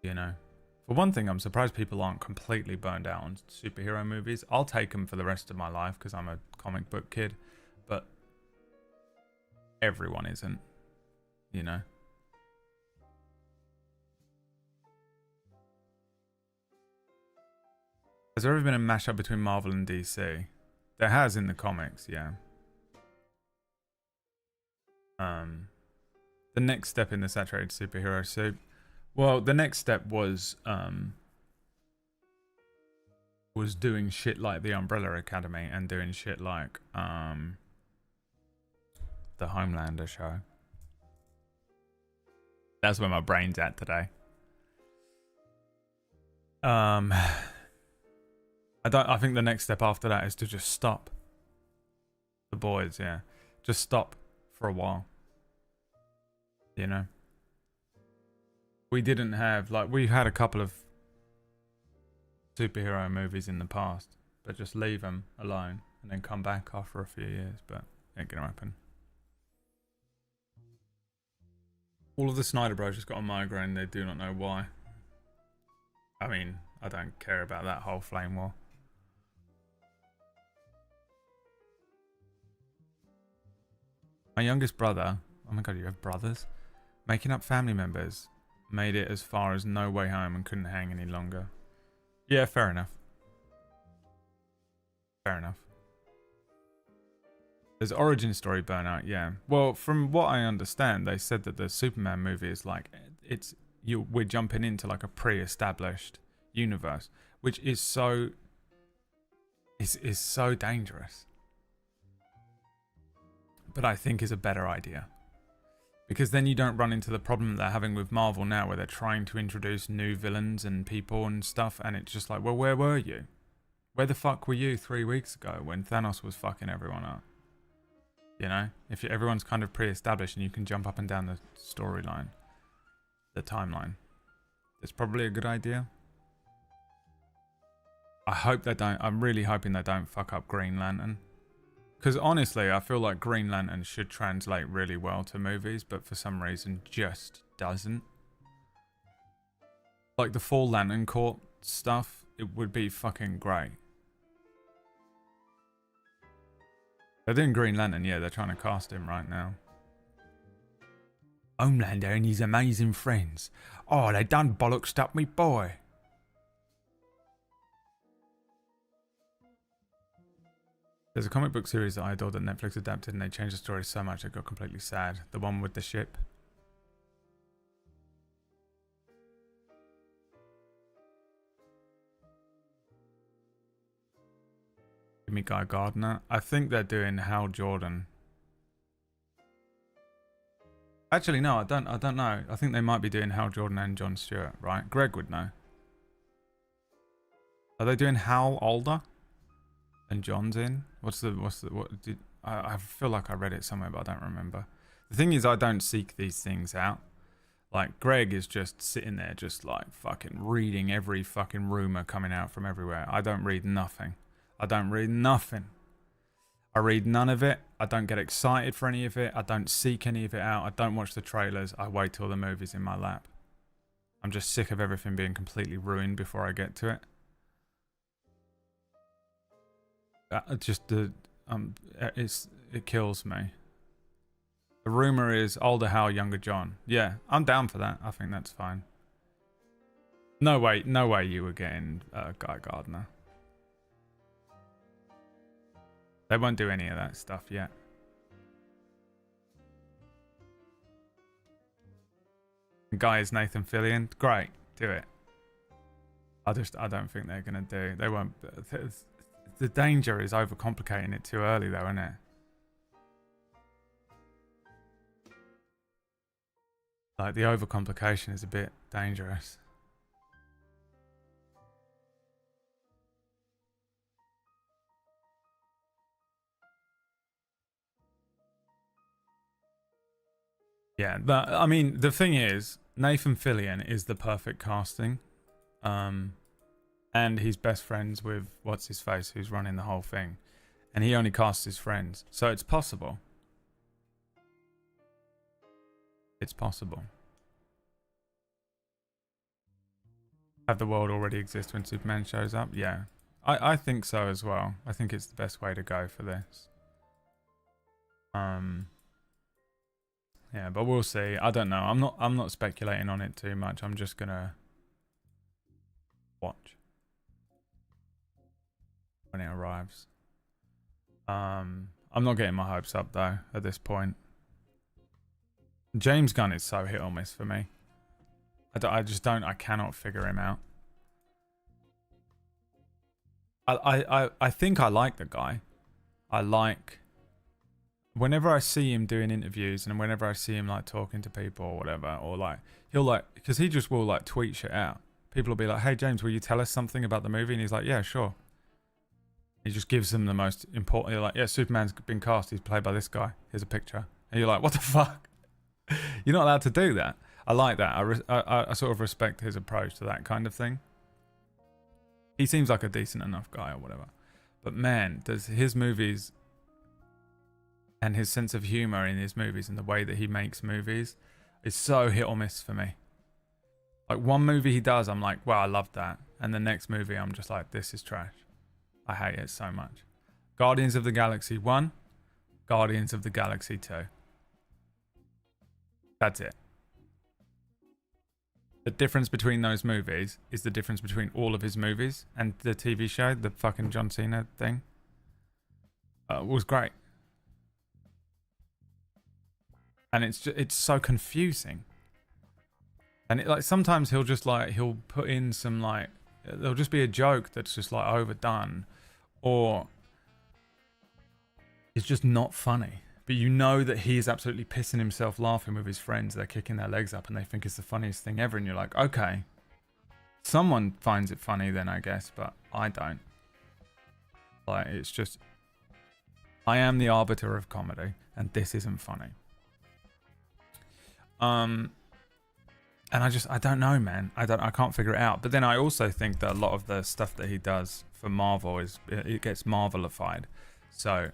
[SPEAKER 2] You know, for one thing, I'm surprised people aren't completely burned out on superhero movies. I'll take them for the rest of my life because I'm a comic book kid, but everyone isn't, you know. Has there ever been a mashup between Marvel and DC? There has in the comics, yeah. The next step in the saturated superhero soup. Well, the next step was doing shit like the Umbrella Academy and doing shit like the Homelander show. That's where my brain's at today. I think the next step after that is to just stop. The boys, yeah. Just stop for a while. You know? We didn't have, like, we had a couple of superhero movies in the past, but just leave them alone and then come back after a few years, but it ain't gonna happen. All of the Snyder Bros just got a migraine, they do not know why. I mean, I don't care about that whole flame war. My youngest brother, oh my god, you have brothers? Making up family members. Made it as far as No Way Home and couldn't hang any longer. Yeah, fair enough. Fair enough. There's origin story burnout, yeah. Well, from what I understand, they said that the Superman movie is like, we're jumping into like a pre-established universe, which is so dangerous. But I think is a better idea. Because then you don't run into the problem they're having with Marvel now, where they're trying to introduce new villains and people and stuff, and it's just like, well, where were you? Where the fuck were you 3 weeks ago when Thanos was fucking everyone up? You know? If everyone's kind of pre-established and you can jump up and down the storyline, the timeline, it's probably a good idea. I'm really hoping they don't fuck up Green Lantern. Because honestly, I feel like Green Lantern should translate really well to movies, but for some reason just doesn't. Like the Fall Lantern Corps stuff, it would be fucking great. They're doing Green Lantern, yeah, they're trying to cast him right now. Homelander and his amazing friends. Oh, they done bollocksed up me boy. There's a comic book series that I adored that Netflix adapted, and they changed the story so much it got completely sad. The one with the ship. Give me Guy Gardner. I think they're doing Hal Jordan. Actually, no, I don't know. I think they might be doing Hal Jordan and Jon Stewart, right? Greg would know. Are they doing Hal older? And John's in? I feel like I read it somewhere, but I don't remember. The thing is, I don't seek these things out. Like, Greg is just sitting there, just like fucking reading every fucking rumor coming out from everywhere. I don't read nothing. I don't read nothing. I read none of it. I don't get excited for any of it. I don't seek any of it out. I don't watch the trailers. I wait till the movie's in my lap. I'm just sick of everything being completely ruined before I get to it. It kills me. The rumor is older Hal, younger John. Yeah, I'm down for that. I think that's fine. No way you were getting Guy Gardner. They won't do any of that stuff yet. Guy is Nathan Fillion. Great, do it. I don't think they're gonna do. They won't. The danger is overcomplicating it too early, though, isn't it? Like, the overcomplication is a bit dangerous. Yeah, I mean, the thing is, Nathan Fillion is the perfect casting. And he's best friends with what's-his-face, who's running the whole thing. And he only casts his friends. So it's possible. It's possible. Have the world already exist when Superman shows up? Yeah. I think so as well. I think it's the best way to go for this. Yeah, but we'll see. I don't know. I'm not speculating on it too much. I'm just gonna watch when it arrives. I'm not getting my hopes up though at this point. James Gunn is so hit or miss for me. I cannot figure him out. I think I like the guy. Whenever I see him doing interviews and whenever I see him like talking to people or whatever, or like he'll like, because he just will like tweet shit out. People will be like, "Hey James, will you tell us something about the movie?" And he's like, "Yeah, sure." He just gives them the most important. You're like, "Yeah, Superman's been cast. He's played by this guy. Here's a picture." And you're like, "What the fuck?" You're not allowed to do that. I like that. I sort of respect his approach to that kind of thing. He seems like a decent enough guy or whatever. But man, does his movies and his sense of humor in his movies and the way that he makes movies is so hit or miss for me. Like, one movie he does, I'm like, wow, I love that. And the next movie, I'm just like, this is trash. I hate it so much. Guardians of the Galaxy 1, Guardians of the Galaxy 2. That's it. The difference between those movies is the difference between all of his movies and the TV show, the fucking John Cena thing. Was great. And it's so confusing. And like sometimes he'll put in some like, there'll just be a joke that's just like overdone, or it's just not funny. But you know that he is absolutely pissing himself laughing with his friends. They're kicking their legs up and they think it's the funniest thing ever. And you're like, okay, someone finds it funny then, I guess, but I don't. Like, it's just, I am the arbiter of comedy and this isn't funny. And I don't know, man. I can't figure it out. But then I also think that a lot of the stuff that he does for Marvel it gets Marvelified. So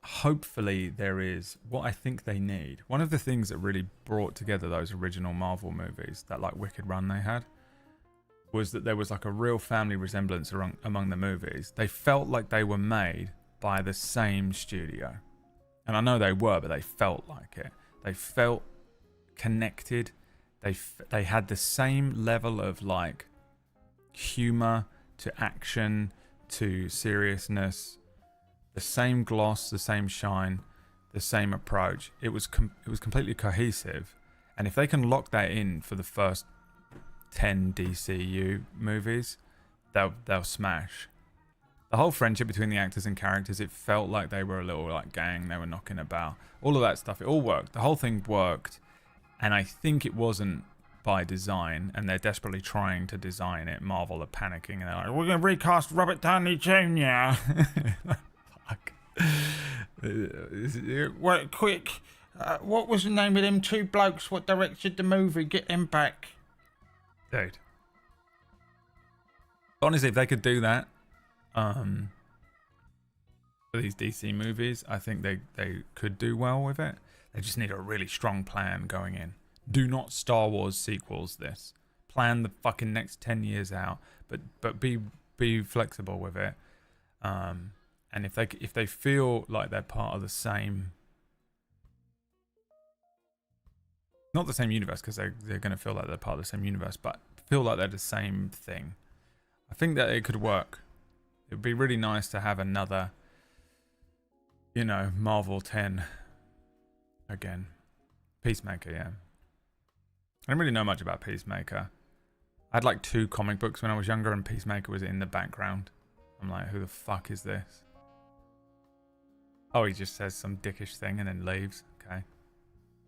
[SPEAKER 2] hopefully there is what I think they need. One of the things that really brought together those original Marvel movies, that like wicked run they had, was that there was like a real family resemblance among the movies. They felt like they were made by the same studio. And I know they were, but they felt like it. They felt connected. They had the same level of like humor to action to seriousness The same gloss, the same shine, the same approach. It was completely cohesive. And if they can lock that in for the first 10 DCU movies, they'll smash. The whole friendship between the actors and characters, it felt like they were a little like gang. They were knocking about. All of that stuff, it all worked. The whole thing worked. And I think it wasn't by design, and they're desperately trying to design it. Marvel are panicking, and they're like, we're going to recast Robert Downey Jr. Fuck.
[SPEAKER 5] Wait, quick. What was the name of them two blokes what directed the movie? Get them back.
[SPEAKER 2] Dude. Honestly, if they could do that, for these DC movies, I think they could do well with it. They just need a really strong plan going in. Do not Star Wars sequels this. Plan the fucking next 10 years out, but be flexible with it. And if they feel like they're part of the same, not the same universe, because they're going to feel like they're part of the same universe, but feel like they're the same thing, I think that it could work. It would be really nice to have another, Marvel 10 again. Peacemaker, yeah. I don't really know much about Peacemaker. I had like 2 comic books when I was younger, and Peacemaker was in the background. I'm like, who the fuck is this? Oh, he just says some dickish thing and then leaves. Okay.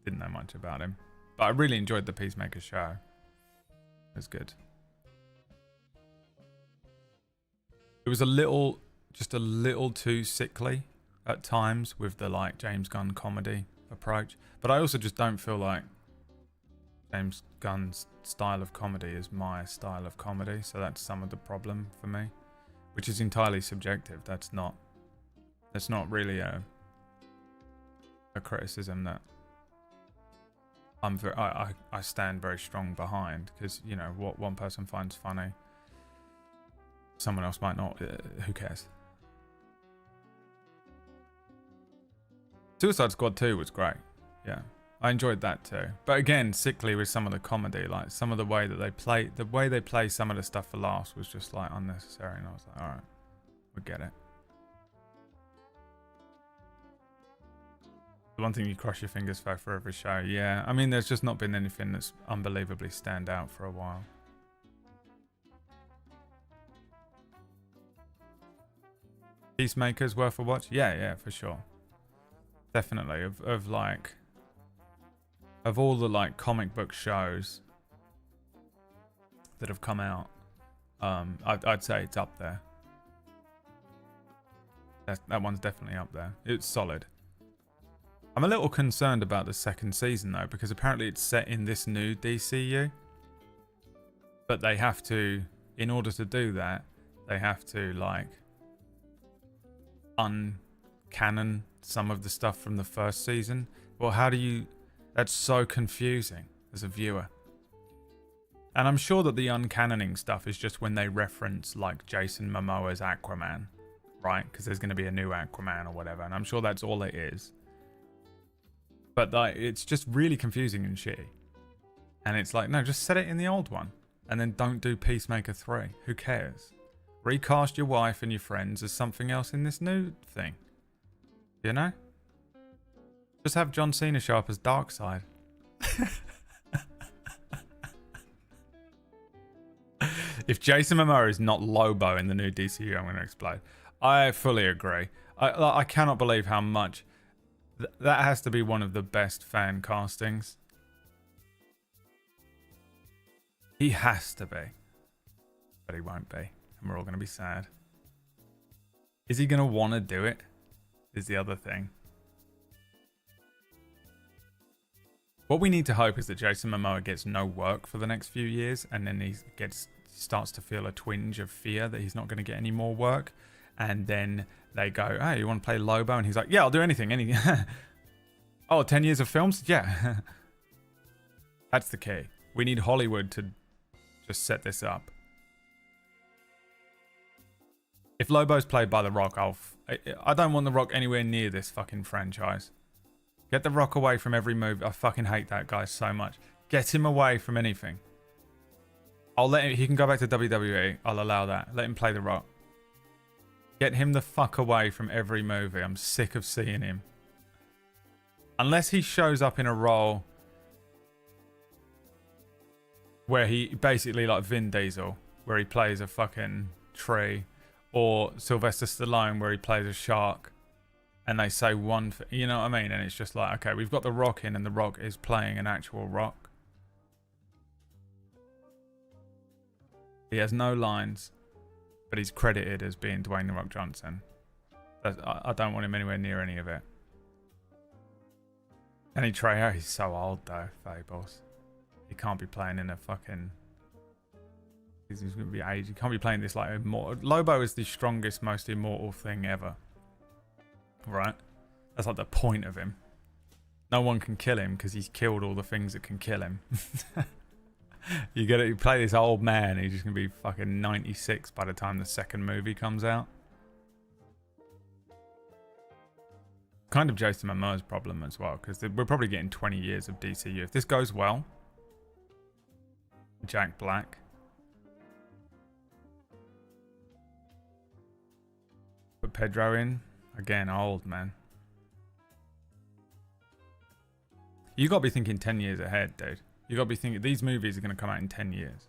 [SPEAKER 2] Didn't know much about him. But I really enjoyed the Peacemaker show. It was good. It was just a little too sickly at times with the like James Gunn comedy approach. But I also just don't feel like James Gunn's style of comedy is my style of comedy. So that's some of the problem for me, which is entirely subjective. That's not really a criticism that I stand very strong behind, because what one person finds funny, someone else might not. Who cares? Suicide Squad 2 was great. Yeah, I enjoyed that too. But again, sickly with some of the comedy, like some of the way that they play some of the stuff for laughs was just like unnecessary, and I was like, all right, we get it. The one thing you cross your fingers for every show. Yeah, I mean, there's just not been anything that's unbelievably stand out for a while. Peacemaker's worth a watch? Yeah, for sure. Definitely. Of all the like comic book shows that have come out, I'd say it's up there. That one's definitely up there. It's solid. I'm a little concerned about the second season though, because apparently it's set in this new DCU. But they have to, in order to do that, they have to like uncanon some of the stuff from the first season. Well, how do you... That's so confusing as a viewer. And I'm sure that the uncanoning stuff is just when they reference like Jason Momoa's Aquaman, right? Because there's going to be a new Aquaman or whatever, and I'm sure that's all it is. But like, it's just really confusing and shitty. And it's like, no, just set it in the old one, and then don't do Peacemaker 3. Who cares? Recast your wife and your friends as something else in this new thing. You know? Just have John Cena show up as Darkseid. If Jason Momoa is not Lobo in the new DCU, I'm going to explode. I fully agree. I cannot believe how much... that has to be one of the best fan castings. He has to be. But he won't be. And we're all going to be sad. Is he going to want to do it? Is the other thing. What we need to hope is that Jason Momoa gets no work for the next few years, and then he starts to feel a twinge of fear that he's not going to get any more work, and then they go, hey, you want to play Lobo? And he's like, yeah, I'll do anything. Oh, 10 years of films? Yeah. That's the key. We need Hollywood to just set this up. If Lobo's played by The Rock, I don't want The Rock anywhere near this fucking franchise. Get The Rock away from every movie. I fucking hate that guy so much. Get him away from anything. I'll let him, he can go back to WWE. I'll allow that. Let him play The Rock. Get him the fuck away from every movie. I'm sick of seeing him. Unless he shows up in a role where he basically like Vin Diesel, where he plays a fucking tree, or Sylvester Stallone, where he plays a shark, and they say one, you know what I mean? And it's just like, okay, we've got The Rock in, and The Rock is playing an actual rock. He has no lines, but he's credited as being Dwayne The Rock Johnson. I don't want him anywhere near any of it. Danny Trejo, he's so old though, Fables. He can't be playing in a fucking... He's going to be aged. He can't be playing this like immortal... Lobo is the strongest, most immortal thing ever. Right? That's like the point of him. No one can kill him because he's killed all the things that can kill him. You play this old man, he's just going to be fucking 96 by the time the second movie comes out. Kind of Jason Momoa's problem as well, because we're probably getting 20 years of DCU. If this goes well, Jack Black. Put Pedro in. Again, old man. You got to be thinking 10 years ahead, dude. You got to be thinking these movies are going to come out in 10 years.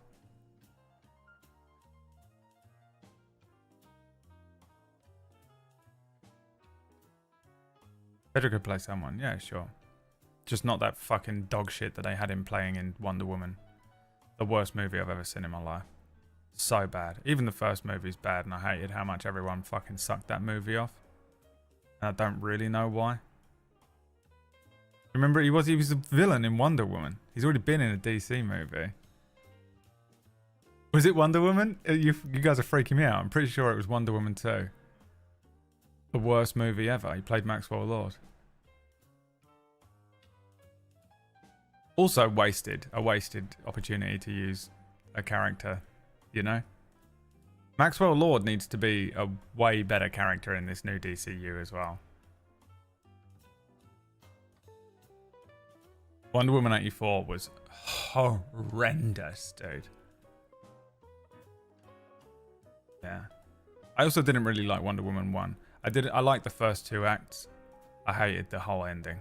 [SPEAKER 2] Pedro could play someone. Yeah, sure. Just not that fucking dog shit that they had him playing in Wonder Woman. The worst movie I've ever seen in my life. So bad. Even the first movie's bad, and I hated how much everyone fucking sucked that movie off. And I don't really know why. Remember, he was a villain in Wonder Woman. He's already been in a DC movie. Was it Wonder Woman? You guys are freaking me out. I'm pretty sure it was Wonder Woman 2. The worst movie ever. He played Maxwell Lord. Also wasted. A wasted opportunity to use a character, you know? Maxwell Lord needs to be a way better character in this new DCU as well. Wonder Woman 84 was horrendous, dude. Yeah. I also didn't really like Wonder Woman 1. I liked the first 2 acts. I hated the whole ending.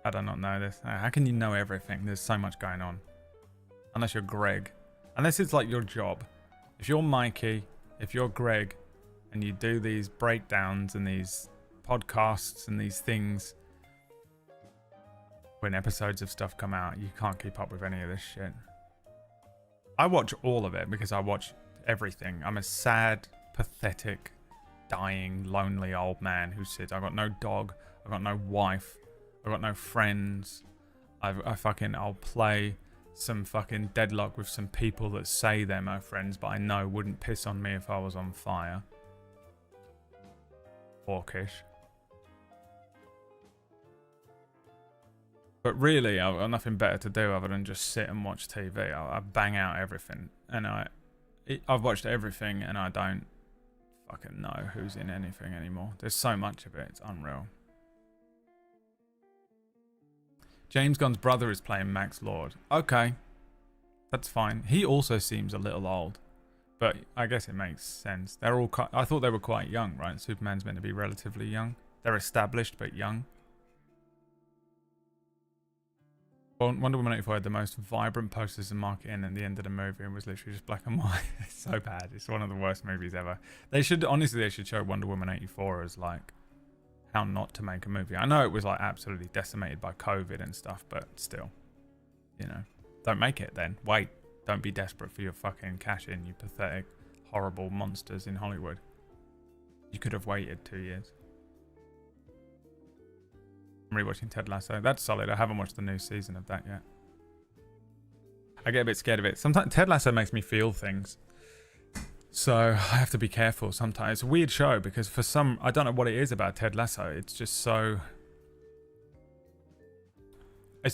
[SPEAKER 2] I do not know this. How can you know everything? There's so much going on. Unless you're Greg. Unless it's like your job. If you're Mikey, if you're Greg, and you do these breakdowns and these podcasts and these things, when episodes of stuff come out, you can't keep up with any of this shit. I watch all of it because I watch everything. I'm a sad, pathetic, dying, lonely old man who sits. I've got no dog. I've got no wife. I've got no friends. I'll play some fucking Deadlock with some people that say they're my friends, but I know wouldn't piss on me if I was on fire. Orcish. But really, I've got nothing better to do other than just sit and watch TV. I bang out everything. And I've watched everything and I don't fucking know who's in anything anymore. There's so much of it, it's unreal. James Gunn's brother is playing Max Lord. Okay, that's fine. He also seems a little old, but I guess it makes sense. They're all. I thought they were quite young, right? Superman's meant to be relatively young. They're established but young. Wonder Woman 84 had the most vibrant posters and marketing at the end of the movie and was literally just black and white. It's so bad. It's one of the worst movies ever. They should show Wonder Woman 84 as like how not to make a movie. I know it was like absolutely decimated by COVID and stuff, but still, you know, don't make it then. Wait, don't be desperate for your fucking cash in, you pathetic, horrible monsters in Hollywood. You could have waited 2 years. I'm rewatching Ted Lasso. That's solid. I haven't watched the new season of that yet. I get a bit scared of it. Sometimes Ted Lasso makes me feel things. So I have to be careful sometimes. It's a weird show because I don't know what it is about Ted Lasso. It's just so...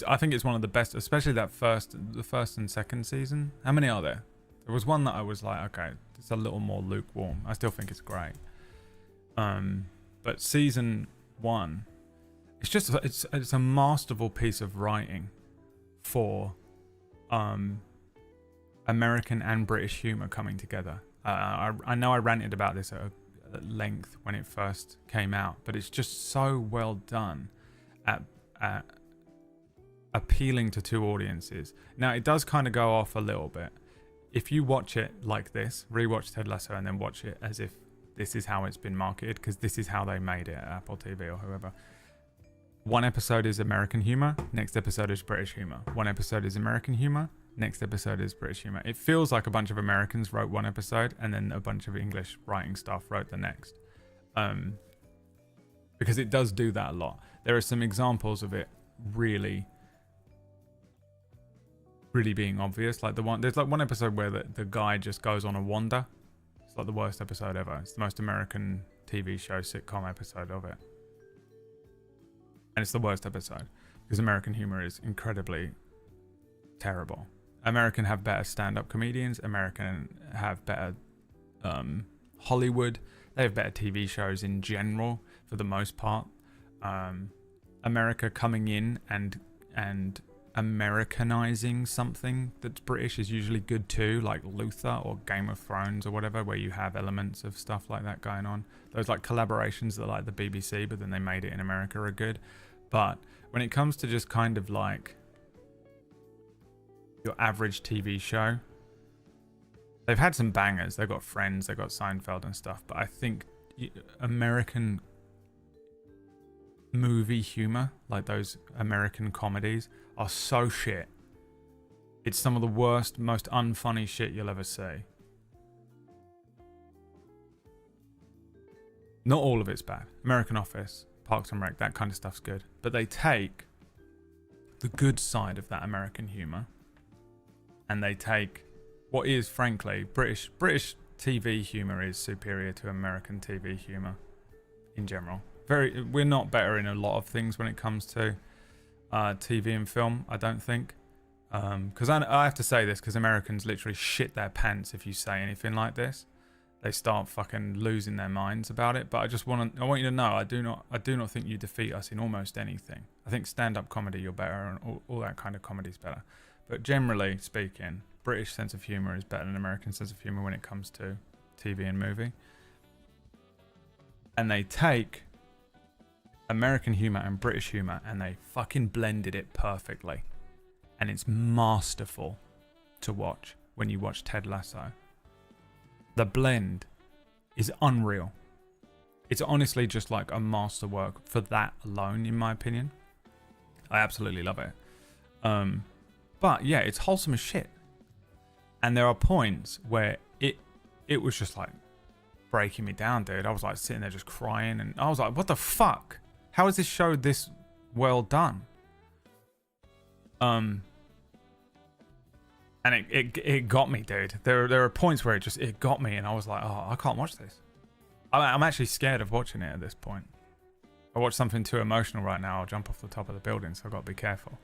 [SPEAKER 2] I think it's one of the best, especially the first and second season. How many are there? There was one that I was like, okay, it's a little more lukewarm. I still think it's great. But season 1... It's a masterful piece of writing for American and British humor coming together. I know I ranted about this at length when it first came out, but it's just so well done at appealing to two audiences. Now, it does kind of go off a little bit. If you watch it like this, rewatch Ted Lasso and then watch it as if this is how it's been marketed, because this is how they made it at Apple TV or whoever. One episode is American humor, next episode is British humor. One episode is American humor, next episode is British humor. It feels like a bunch of Americans wrote one episode and then a bunch of English writing staff wrote the next. Because it does do that a lot. There are some examples of it really being obvious. Like there's like one episode where the guy just goes on a wander. It's like the worst episode ever. It's the most American TV show sitcom episode of it. And it's the worst episode because American humor is incredibly terrible. American have better stand-up comedians. American have better Hollywood. They have better TV shows in general for the most part. America coming in and Americanizing something that's British is usually good too, like Luther or Game of Thrones or whatever, where you have elements of stuff like that going on. Those like collaborations that like the BBC, but then they made it in America are good. But when it comes to just kind of like your average TV show, they've had some bangers. They've got Friends, they've got Seinfeld and stuff, but I think American movie humor, like those American comedies, are so shit. It's some of the worst, most unfunny shit you'll ever see. Not all of it's bad. American Office, Parks and Rec, that kind of stuff's good. But they take the good side of that American humor and they take what is, frankly, British TV humor is superior to American TV humor in general. We're not better in a lot of things when it comes to TV and film, I don't think. Because I have to say this, because Americans literally shit their pants if you say anything like this. They start fucking losing their minds about it. But I want you to know, I do not think you defeat us in almost anything. I think stand-up comedy, you're better, and all that kind of comedy is better. But generally speaking, British sense of humor is better than American sense of humor when it comes to TV and movie. And they take American humor and British humor and they fucking blended it perfectly. And it's masterful to watch when you watch Ted Lasso. The blend is unreal. It's honestly just like a masterwork for that alone, in my opinion. I absolutely love it. But yeah, it's wholesome as shit. And there are points where it was just like breaking me down, dude. I was like sitting there just crying and I was like, what the fuck? How is this show this well done? And it got me, dude. There are points where it got me and I was like, oh, I can't watch this. I'm actually scared of watching it at this point. I watch something too emotional right now, I'll jump off the top of the building, so I've got to be careful.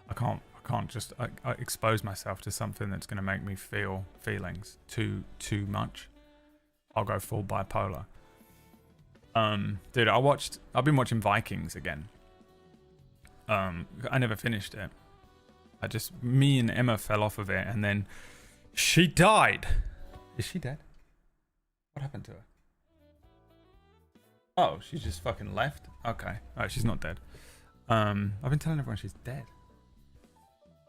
[SPEAKER 2] I can't just expose myself to something that's going to make me feel feelings too much. I'll go full bipolar. Dude, I've been watching Vikings again. I never finished it. Me and Emma fell off of it and then she died. Is she dead? What happened to her? Oh, she just fucking left? Okay. Oh, she's not dead. I've been telling everyone she's dead.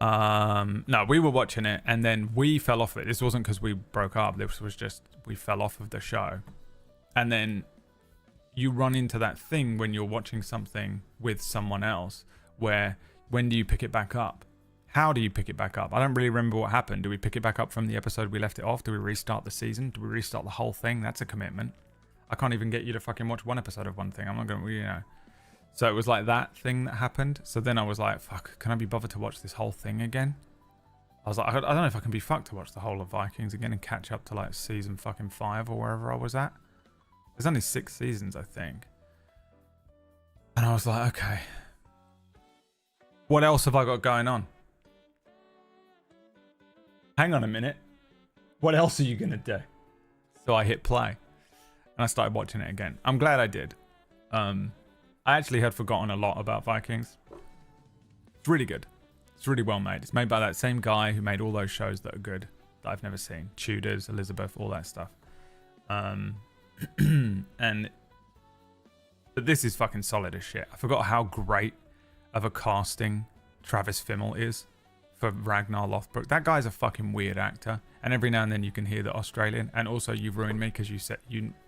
[SPEAKER 2] No, we were watching it and then we fell off of it. This wasn't because we broke up. This was just we fell off of the show. And then you run into that thing when you're watching something with someone else where when do you pick it back up? How do you pick it back up? I don't really remember what happened. Do we pick it back up from the episode we left it off? Do we restart the season? Do we restart the whole thing? That's a commitment. I can't even get you to fucking watch one episode of one thing. I'm not going to, So it was like that thing that happened. So then I was like, fuck, can I be bothered to watch this whole thing again? I was like, I don't know if I can be fucked to watch the whole of Vikings again and catch up to like season fucking 5 or wherever I was at. There's only 6 seasons, I think. And I was like, okay. What else have I got going on? Hang on a minute. What else are you going to do? So I hit play. And I started watching it again. I'm glad I did. I actually had forgotten a lot about Vikings. It's really good. It's really well made. It's made by that same guy who made all those shows that are good. that I've never seen. Tudors, Elizabeth, all that stuff. But this is fucking solid as shit. I forgot how great of a casting Travis Fimmel is for Ragnar Lothbrok. That guy's a fucking weird actor, and every now and then you can hear the Australian. And also, you've ruined me because you said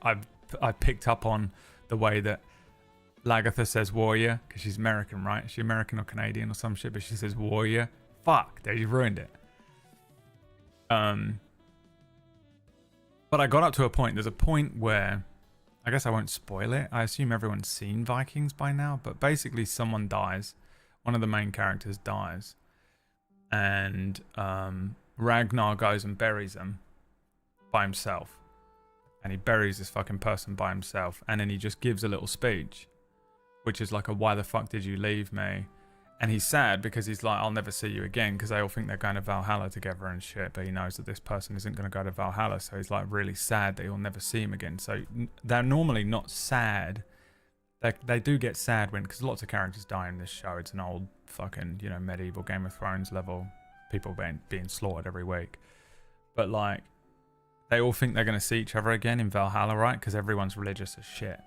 [SPEAKER 2] I picked up on the way that Lagatha says warrior, because she's American, right? Is she American or Canadian or some shit? But she says warrior. Fuck, there, you've ruined it. But I got up to a point. There's a point where, I guess I won't spoil it. I assume everyone's seen Vikings by now, but basically someone dies. One of the main characters dies. And Ragnar goes and buries him by himself. And he buries this fucking person by himself. And then he just gives a little speech, which is like a, why the fuck did you leave me? And he's sad because he's like, I'll never see you again, because they all think they're going to Valhalla together and shit, but he knows that this person isn't going to go to Valhalla, so he's like really sad that he'll never see him again. So they're normally not sad. They do get sad when, because lots of characters die in this show. It's an old fucking, you know, medieval Game of Thrones level, people being slaughtered every week. But like, they all think they're going to see each other again in Valhalla, right? Because everyone's religious as shit.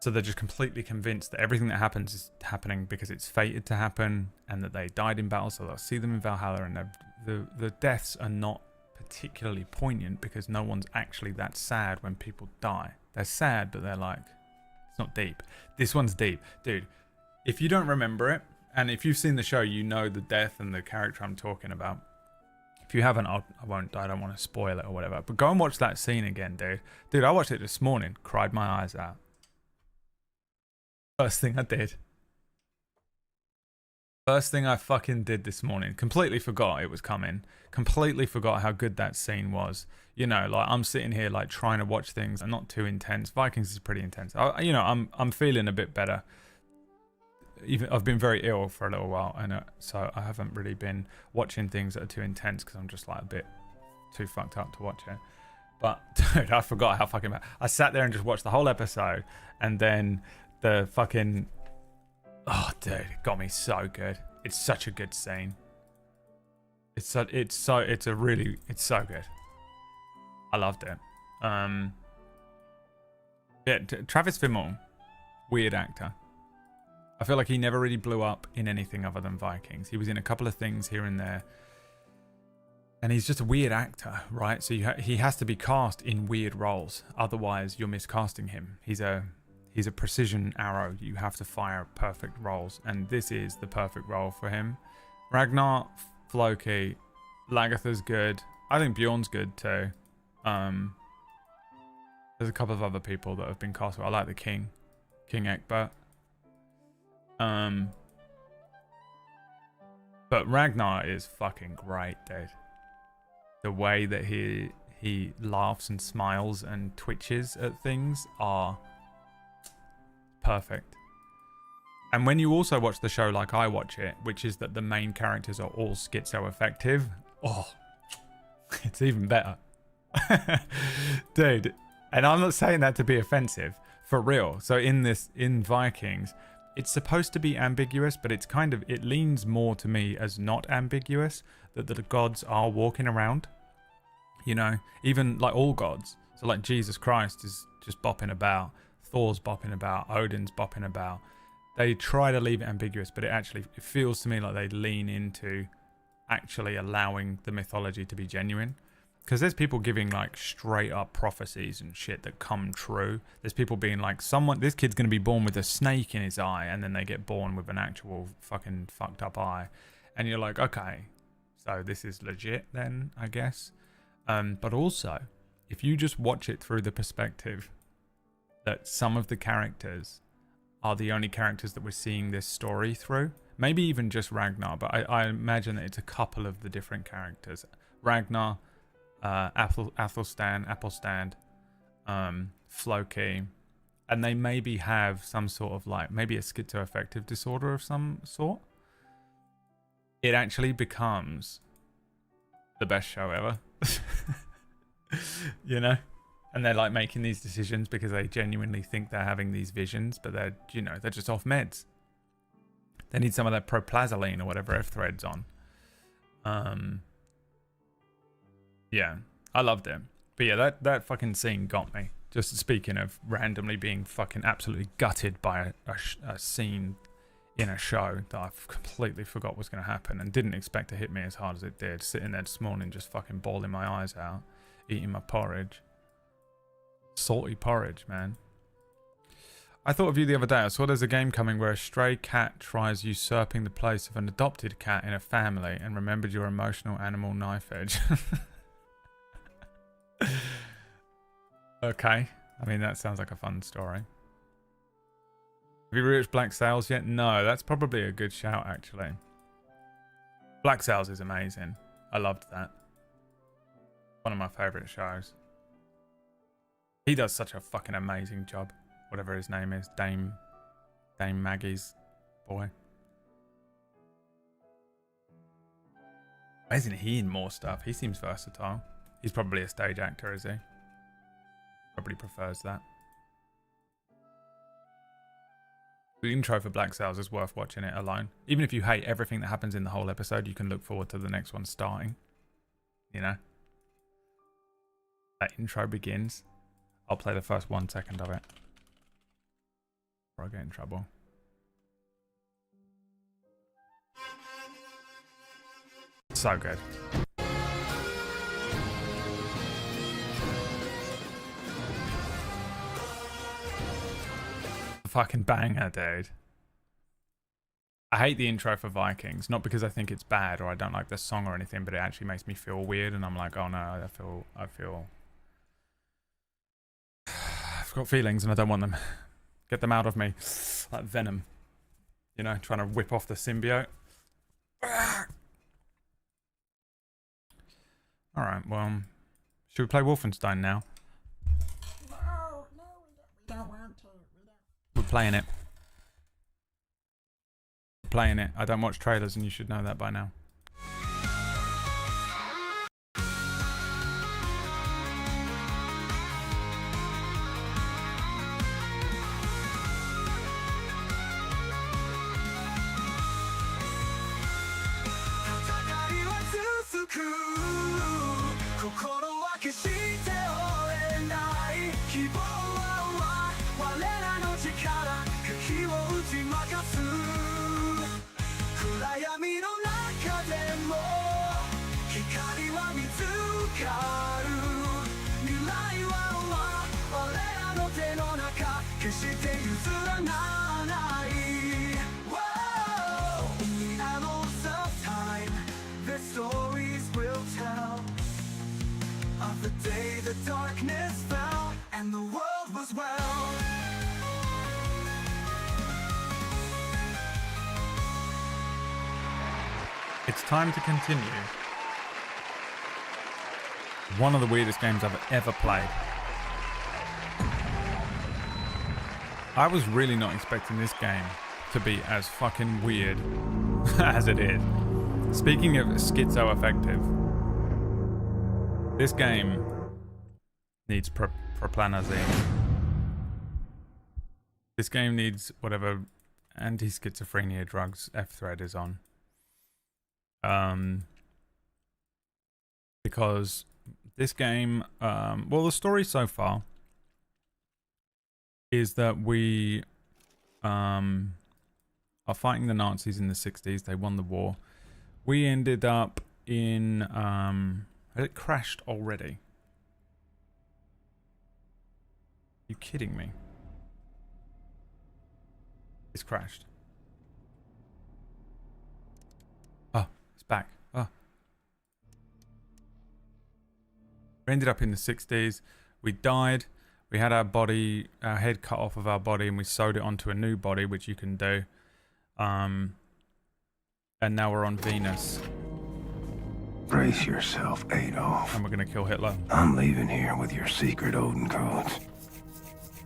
[SPEAKER 2] So they're just completely convinced that everything that happens is happening because it's fated to happen, and that they died in battle, so they'll see them in Valhalla. And the deaths are not particularly poignant because no one's actually that sad when people die. They're sad, but they're like, it's not deep. This one's deep. Dude, if you don't remember it, and if you've seen the show, you know the death and the character I'm talking about. If you haven't, I don't want to spoil it or whatever. But go and watch that scene again, dude. Dude, I watched it this morning. Cried my eyes out. First thing I did. First thing I fucking did this morning. Completely forgot it was coming. Completely forgot how good that scene was. You know, like, I'm sitting here like trying to watch things and not too intense. Vikings is pretty intense. You know, I'm feeling a bit better. Even I've been very ill for a little while, and so I haven't really been watching things that are too intense because I'm just like a bit too fucked up to watch it. But dude, I forgot how fucking bad. I sat there and just watched the whole episode, and then the fucking, oh dude, it got me so good. It's such a good scene. It's so good. I loved it. Yeah, Travis Fimmel, weird actor. I feel like he never really blew up in anything other than Vikings. He was in a couple of things here and there. And he's just a weird actor, right? So he has to be cast in weird roles. Otherwise, you're miscasting him. He's a precision arrow. You have to fire perfect roles. And this is the perfect role for him. Ragnar, Floki, Lagatha's good. I think Bjorn's good too. There's a couple of other people that have been cast. I like the King Egbert. But Ragnar is fucking great, dude. The way that he laughs and smiles and twitches at things are perfect. And when you also watch the show like I watch it, which is that the main characters are all schizoaffective, oh, it's even better. Dude, and I'm not saying that to be offensive, for real. So in Vikings, it's supposed to be ambiguous, but it leans more to me as not ambiguous, that the gods are walking around, you know, even like all gods. So like Jesus Christ is just bopping about, Thor's bopping about, Odin's bopping about. They try to leave it ambiguous, but it feels to me like they lean into actually allowing the mythology to be genuine. Because there's people giving like straight up prophecies and shit that come true. There's people being like, this kid's going to be born with a snake in his eye, and then they get born with an actual fucking fucked up eye. And you're like, okay, so this is legit then, I guess. But also, if you just watch it through the perspective that some of the characters are the only characters that we're seeing this story through, maybe even just Ragnar, but I imagine that it's a couple of the different characters. Ragnar, Athelstan, Floki, and they maybe have some sort of like, maybe a schizoaffective disorder of some sort. It actually becomes the best show ever. You know? And they're like making these decisions because they genuinely think they're having these visions, but they're just off meds. They need some of that proplazoline or whatever F-thread's on. Yeah, I loved it. But yeah, that fucking scene got me. Just speaking of randomly being fucking absolutely gutted by a scene in a show that I completely forgot was going to happen and didn't expect to hit me as hard as it did. Sitting there this morning just fucking bawling my eyes out, eating my porridge. Salty porridge, man. I thought of you the other day. I saw there's a game coming where a stray cat tries usurping the place of an adopted cat in a family and remembered your emotional animal knife edge. Okay. I mean, that sounds like a fun story. Have you reached Black Sails yet? No, that's probably a good shout, actually. Black Sails is amazing. I loved that. One of my favourite shows. He does such a fucking amazing job. Whatever his name is. Dame Maggie's boy. Why isn't he in more stuff? He seems versatile. He's probably a stage actor, is he? Probably prefers that. The intro for Black Sails is worth watching it alone. Even if you hate everything that happens in the whole episode, you can look forward to the next one starting. You know? That intro begins. I'll play the first 1 second of it before I get in trouble. So good. Fucking banger, dude. I hate the intro for Vikings, not because I think it's bad or I don't like the song or anything, but it actually makes me feel weird and I'm like, oh no, I've got feelings and I don't want them. Get them out of me. Like Venom. You know, trying to whip off the symbiote. Alright, well, should we play Wolfenstein now?
[SPEAKER 5] No, we don't want to.
[SPEAKER 2] We're playing it. We're playing it. I don't watch trailers and you should know that by now. It's time to continue. One of the weirdest games I've ever played. I was really not expecting this game to be as fucking weird as it is. Speaking of schizo-affective, this game needs proplanazine. This game needs whatever anti-schizophrenia drugs F-Thread is on. Because this game, well, the story so far is that we are fighting the Nazis in the 60s. They won the war. We ended up in, had it crashed already? Are you kidding me? It's crashed. Oh, it's back. Oh. We ended up in the 60s. We died. We had our head cut off of our body, and we sewed it onto a new body, which you can do. And now we're on Venus.
[SPEAKER 6] Brace yourself, Adolf.
[SPEAKER 2] And we're going to kill Hitler.
[SPEAKER 6] I'm leaving here with your secret Odin codes.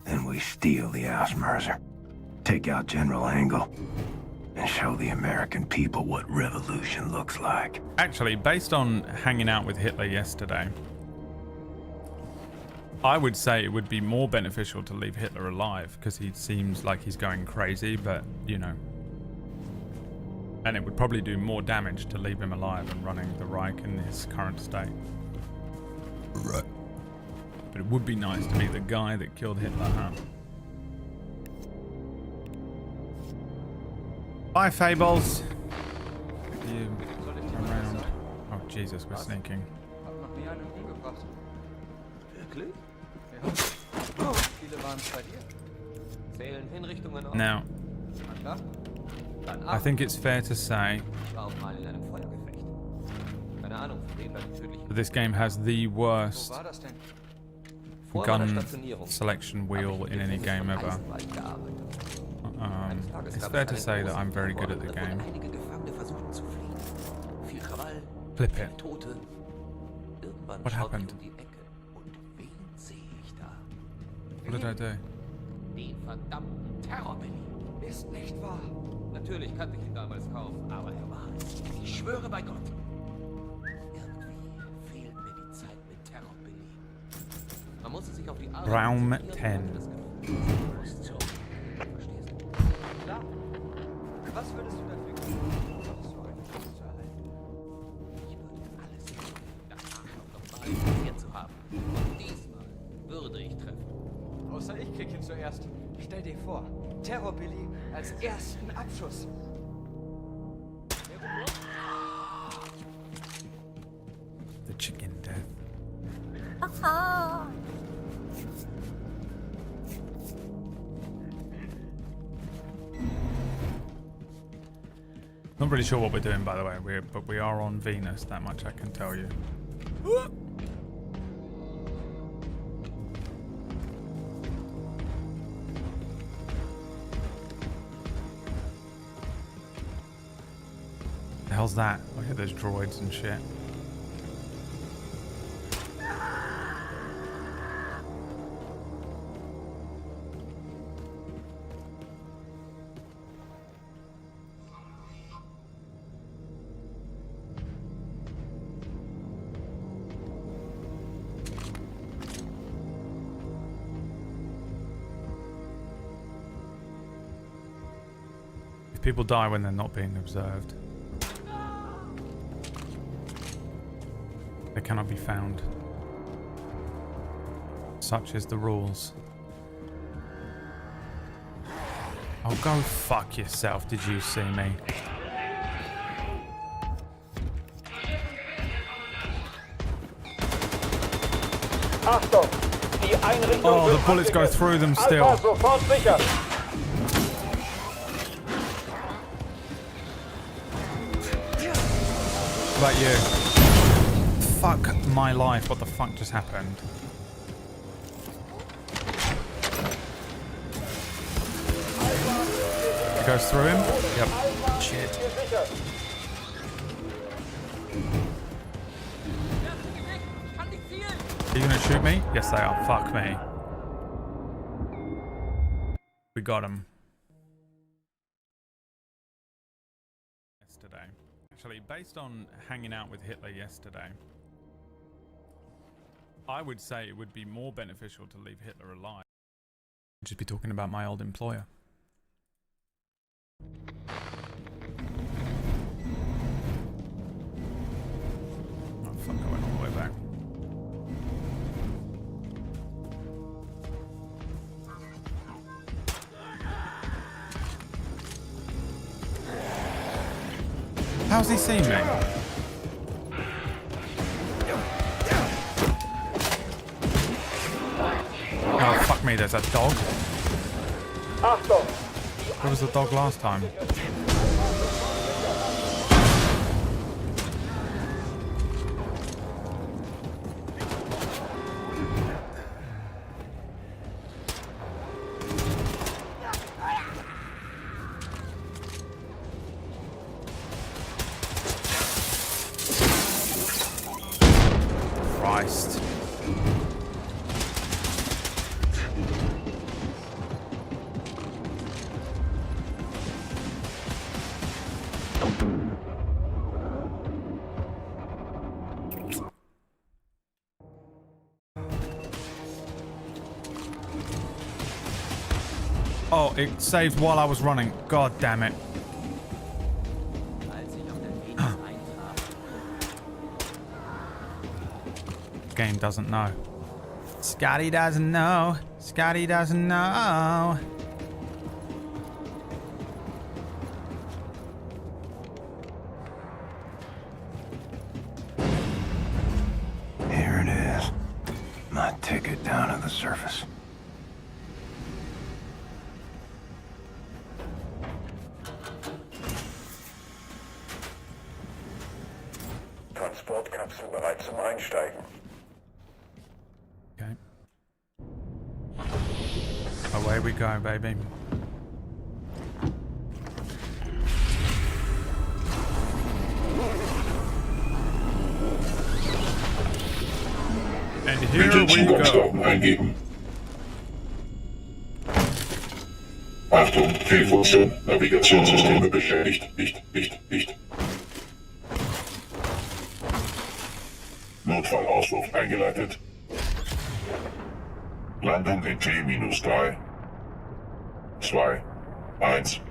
[SPEAKER 6] Then we steal the Ausmerzer, take out General Angle, and show the American people what revolution looks like.
[SPEAKER 2] Actually, based on hanging out with Hitler yesterday, I would say it would be more beneficial to leave Hitler alive, because he seems like he's going crazy, but, you know. And it would probably do more damage to leave him alive and running the Reich in his current state. But it would be nice to be the guy that killed Hitler, huh? Bye, Fables. You around. Oh, Jesus, we're sneaking.
[SPEAKER 7] Hab noch nie einen umgebracht. Wirklich? Ja. Oh, viele waren es bei dir. Zählen Hinrichtungen auf.
[SPEAKER 2] Now,
[SPEAKER 7] Na klar. Dann
[SPEAKER 2] I think it's fair to say
[SPEAKER 7] Ich war auch mal in einem Feuergefecht. Keine Ahnung, von wem da die tödlichen...
[SPEAKER 2] that this game has the
[SPEAKER 7] Wo
[SPEAKER 2] worst
[SPEAKER 7] war das denn?
[SPEAKER 2] gun selection wheel in any game ever. It's fair to say that I'm very good at the game. Flip it. What happened? What did I do?
[SPEAKER 7] Die verdammten Terrorbilly. Ist nicht wahr. Natürlich kannte ich ihn damals kaum, aber er war es. Ich schwöre bei Gott. Irgendwie fehlt mir die Zeit mit Terrorbilly. Man musste sich auf die Arbeit
[SPEAKER 2] Raum
[SPEAKER 7] konzentrieren,
[SPEAKER 2] 10.
[SPEAKER 7] das Gefühl, verstehst du? Klar. Was würdest du dafür geben, noch so eine Chance zu erhalten? Ich würde alles tun, das Arschloch noch mal informiert zu haben. Und diesmal würde ich treffen. Außer ich krieg ihn zuerst. Stell dir vor, Terrorbilly als ersten Abschuss.
[SPEAKER 2] The chicken death. Not really sure what we're doing, by the way. But we are on Venus. That much I can tell you. The hell's that? Look at those droids and shit. If people die when they're not being observed, they cannot be found. Such is the rules. Oh, go fuck yourself, did you see me? Oh, the bullets go through them still. What about you? Fuck my life, what the fuck just happened? It goes through him? Yep. Shit. Are you gonna shoot me? Yes, they are. Fuck me. We got him. Yesterday. Actually, based on hanging out with Hitler yesterday, I would say it would be more beneficial to leave Hitler alive. I'd just be talking about my old employer. Oh fuck, I went all the way back. How's he seen me? Oh, fuck me, there's a dog. Where was the dog last time? Christ. Oh, it saved while I was running. God damn it. Game doesn't know. Scotty doesn't know. Scotty doesn't know.
[SPEAKER 6] Here it is. My ticket down to the surface.
[SPEAKER 8] Transportkapsel bereit zum Einsteigen.
[SPEAKER 2] Okay. Away we go, baby. And here
[SPEAKER 9] Bitte
[SPEAKER 2] we go.
[SPEAKER 9] Zugangsdaten eingeben. Achtung, Fehlfunktion, Navigationssysteme beschädigt. Nicht. Notfallauswurf eingeleitet. Landung in T-3, 2, 1.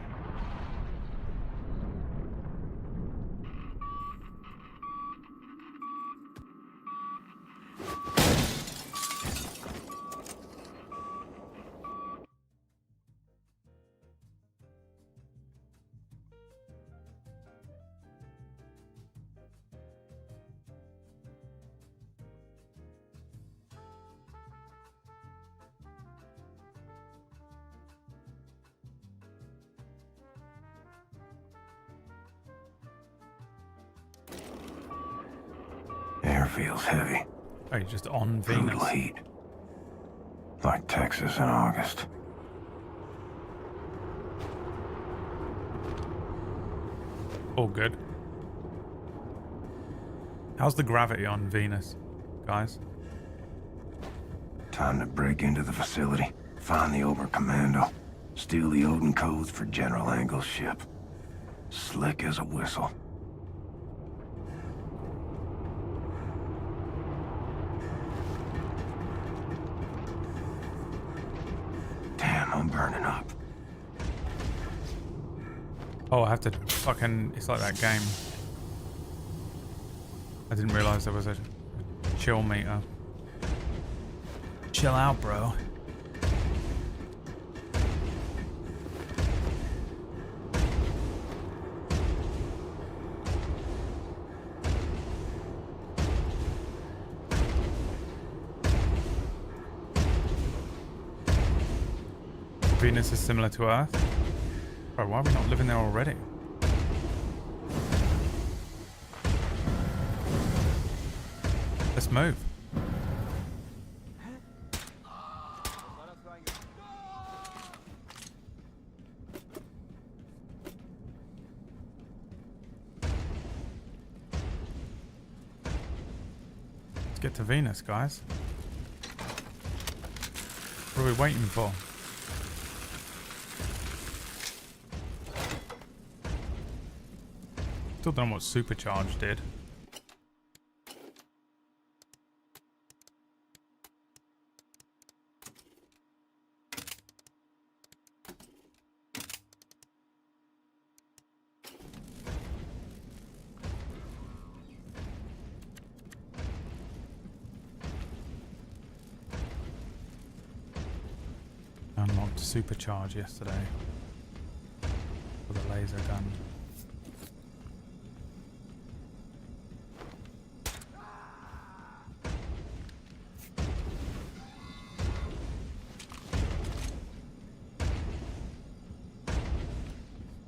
[SPEAKER 6] Air feels heavy.
[SPEAKER 2] Oh, you're just on
[SPEAKER 6] Brutal
[SPEAKER 2] Venus.
[SPEAKER 6] heat. Like Texas in August.
[SPEAKER 2] All good. How's the gravity on Venus, guys?
[SPEAKER 6] Time to break into the facility. Find the Oberkommando. Steal the Odin codes for General Angle's ship. Slick as a whistle. Damn, I'm burning up.
[SPEAKER 2] Oh, I have to fucking... It's like that game. I didn't realize there was a chill meter. Chill out, bro. Venus is similar to Earth. Bro, why are we not living there already? Let's move. Let's get to Venus, guys. What are we waiting for? Still don't know what Supercharge did. Unlocked Supercharge yesterday for the laser gun.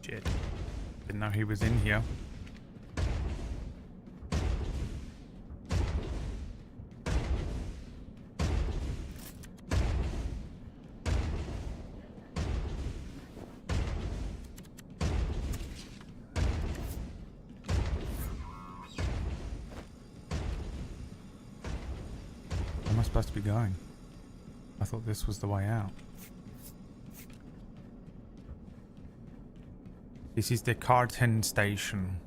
[SPEAKER 2] Shit. Didn't know he was in here. Where am I supposed to be going? I thought this was the way out. This is the Carton station.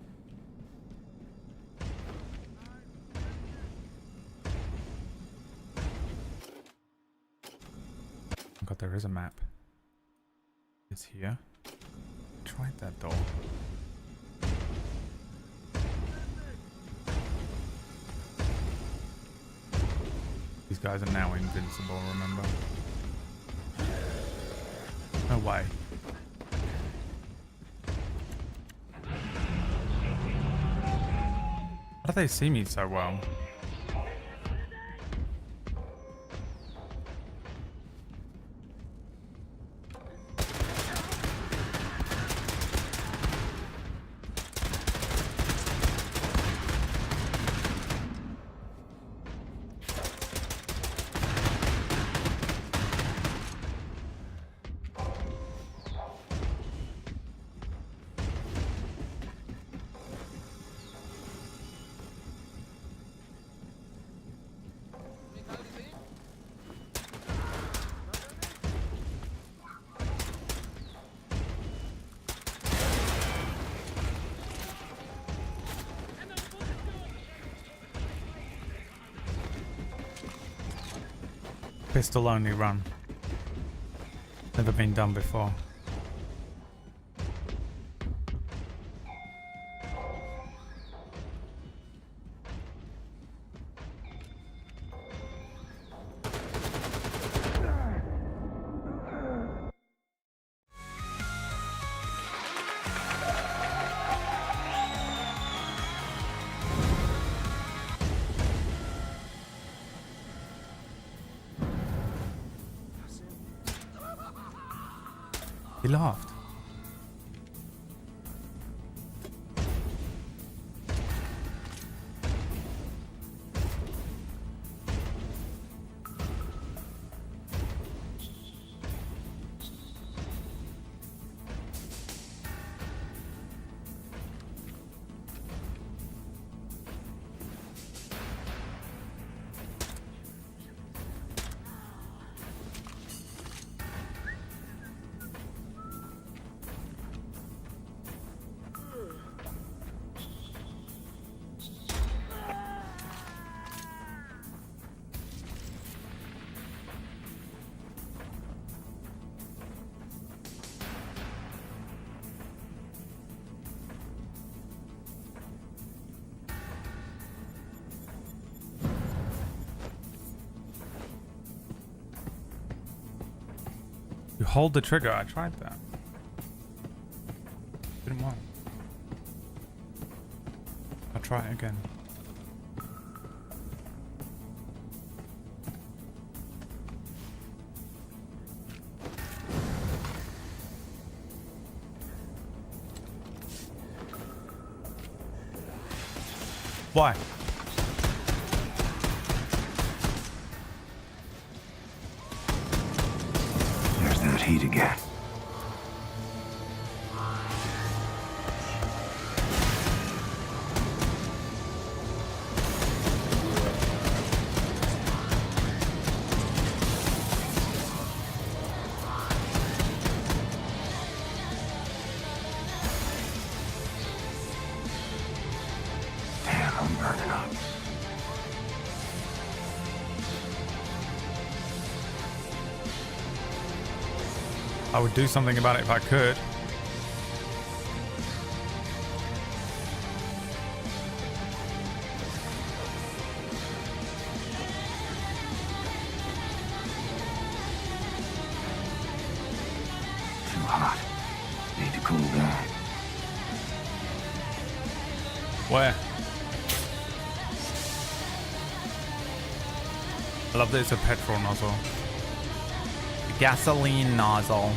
[SPEAKER 2] Oh god, there is a map. It's here. Tried that door. These guys are now invincible, remember? No way. How do they see me so well? Pistol only run. Never been done before. He laughed. You hold the trigger. I tried that. Didn't work. I'll try it again. Why?
[SPEAKER 6] There's that heat again. Damn, I'm burning up.
[SPEAKER 2] I would do something about it if I could.
[SPEAKER 6] Too hot. Need to cool down.
[SPEAKER 2] Where? I love that it's a petrol nozzle. A gasoline nozzle.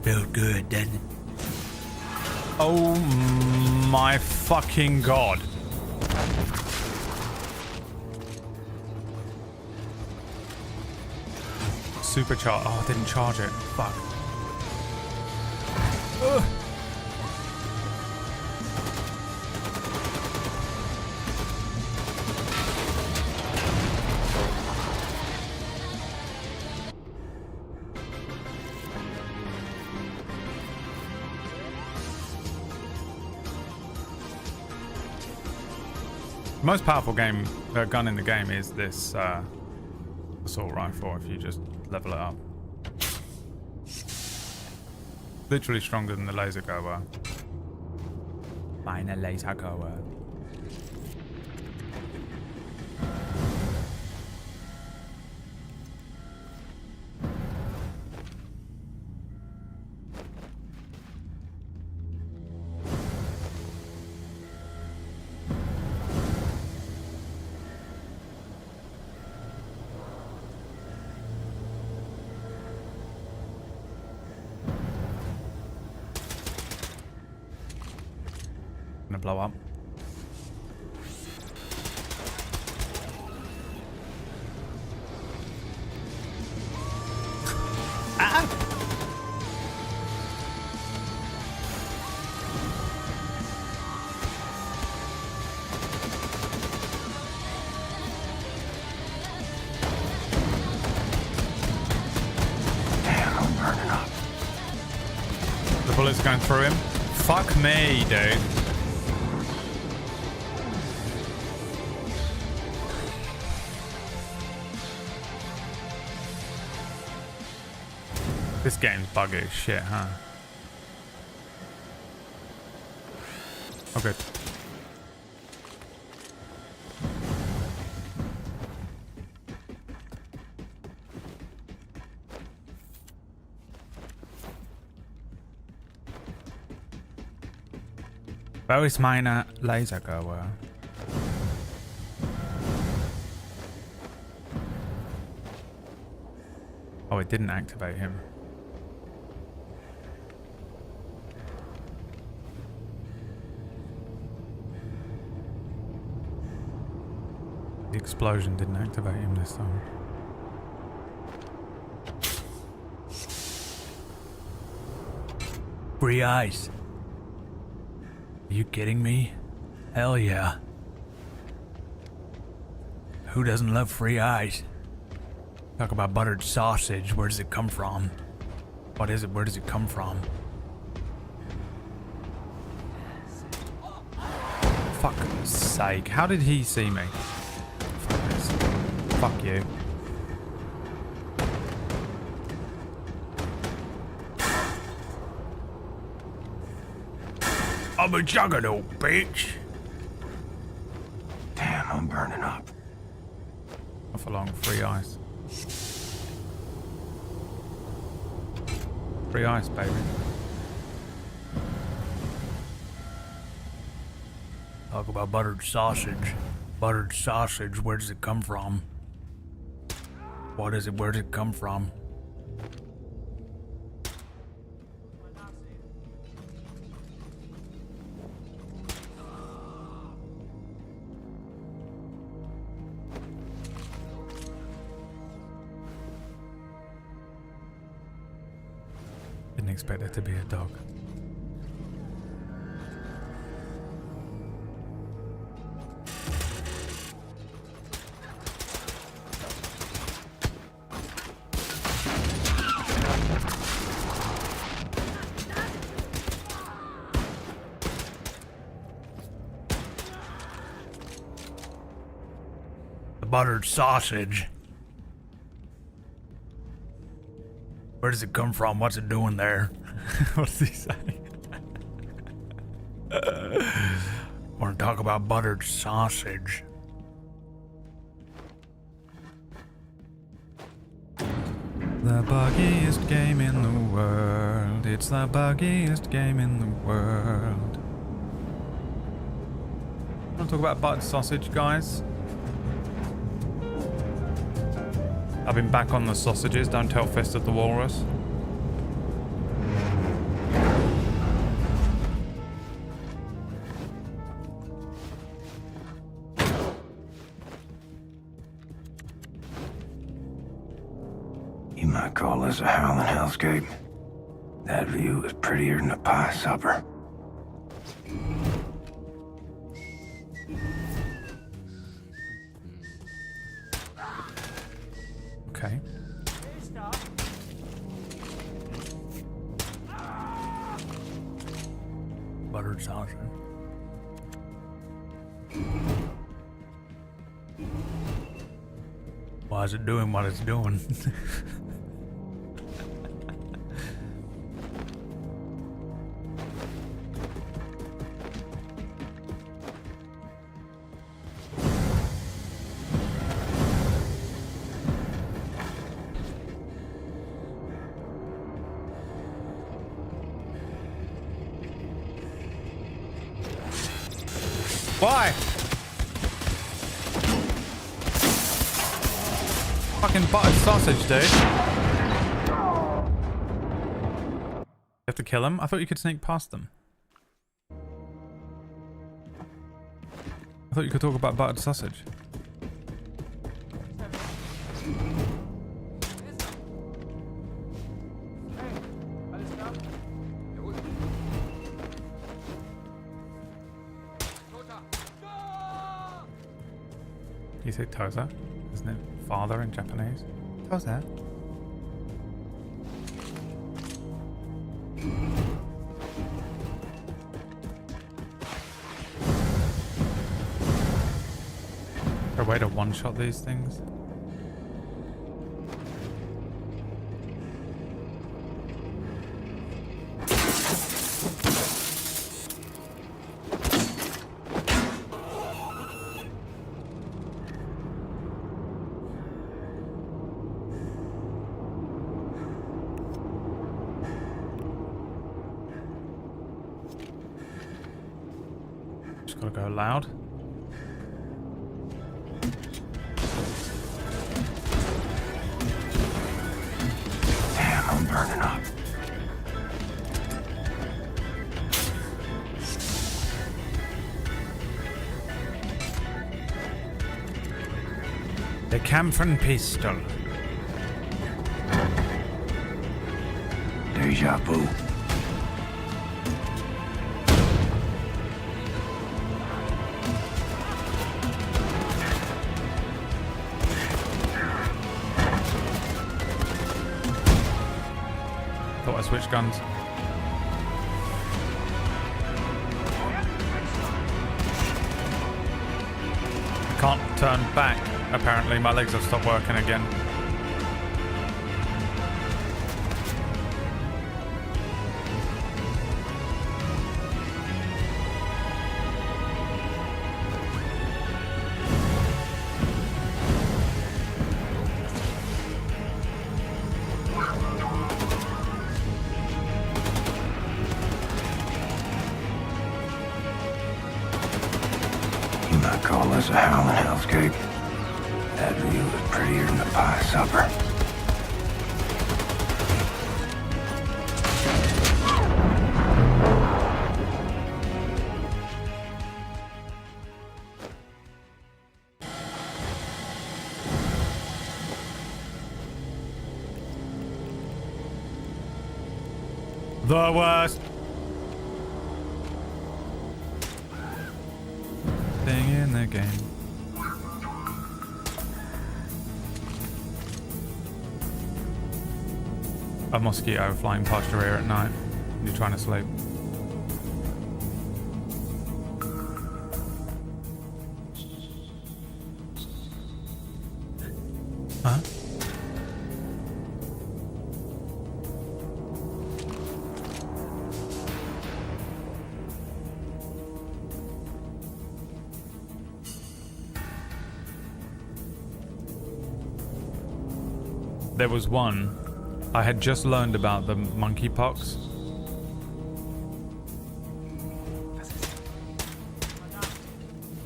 [SPEAKER 5] Felt good, didn't it?
[SPEAKER 2] Oh my fucking god. Supercharge. Oh, I didn't charge it. Fuck. The most powerful gun in the game is this assault rifle if you just level it up. Literally stronger than the laser goer. Meine laser goer. Gonna blow up.
[SPEAKER 6] Damn, I'm burning up.
[SPEAKER 2] The bullet's going through him. Fuck me, dude. This game's buggy as shit, huh? Oh, good. Wo ist meine Lasergoer? Oh, it didn't activate him. The explosion didn't activate him this time. Free ice. Are you kidding me? Hell yeah. Who doesn't love free ice? Talk about buttered sausage. Where does it come from? What is it? Where does it come from? Fuck's sake. How did he see me? Fuck this. Fuck you. I'm a juggernaut, bitch.
[SPEAKER 6] Damn, I'm burning up.
[SPEAKER 2] Off along free ice. Free ice, baby. Talk about buttered sausage. Buttered sausage, where does it come from? What is it? Where does it come from? Didn't expect it to be a dog. The buttered sausage. Where does it come from? What's it doing there? What does he say? Want to talk about buttered sausage? The buggiest game in the world. It's the buggiest game in the world. Want to talk about buttered sausage, guys? I've been back on the sausages, don't tell Fist of the Walrus.
[SPEAKER 6] You might call this a howling hellscape. That view is prettier than a pie supper.
[SPEAKER 2] Okay. Buttered sausage. Why is it doing what it's doing? Why? Fucking buttered sausage, dude. You have to kill him? I thought you could sneak past them. I thought you could talk about buttered sausage. You say Toza, isn't it? Father in Japanese. Toza. Is there a way to one-shot these things? Gotta go loud.
[SPEAKER 6] Damn, I'm burning up.
[SPEAKER 2] The Camphor pistol.
[SPEAKER 6] Deja vu.
[SPEAKER 2] Thought I switched guns. I can't turn back. Apparently, my legs have stopped working again.
[SPEAKER 6] You might call this a howling hellscape. That view is prettier than a pie supper.
[SPEAKER 2] The worst thing in the game. A mosquito flying past your ear at night when you're trying to sleep. Huh? There was one. I had just learned about the monkeypox.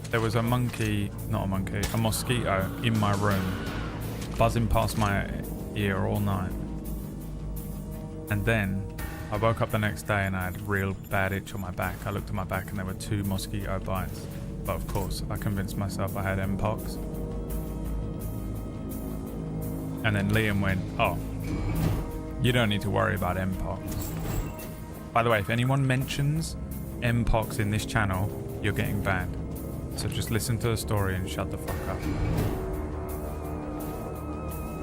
[SPEAKER 2] There was a monkey, not a monkey, a mosquito in my room, buzzing past my ear all night. And then I woke up the next day and I had a real bad itch on my back. I looked at my back and there were 2 mosquito bites. But of course, I convinced myself I had mpox. And then Liam went, "Oh, you don't need to worry about mpox. By the way, if anyone mentions Mpox in this channel, you're getting banned. So just listen to the story and shut the fuck up.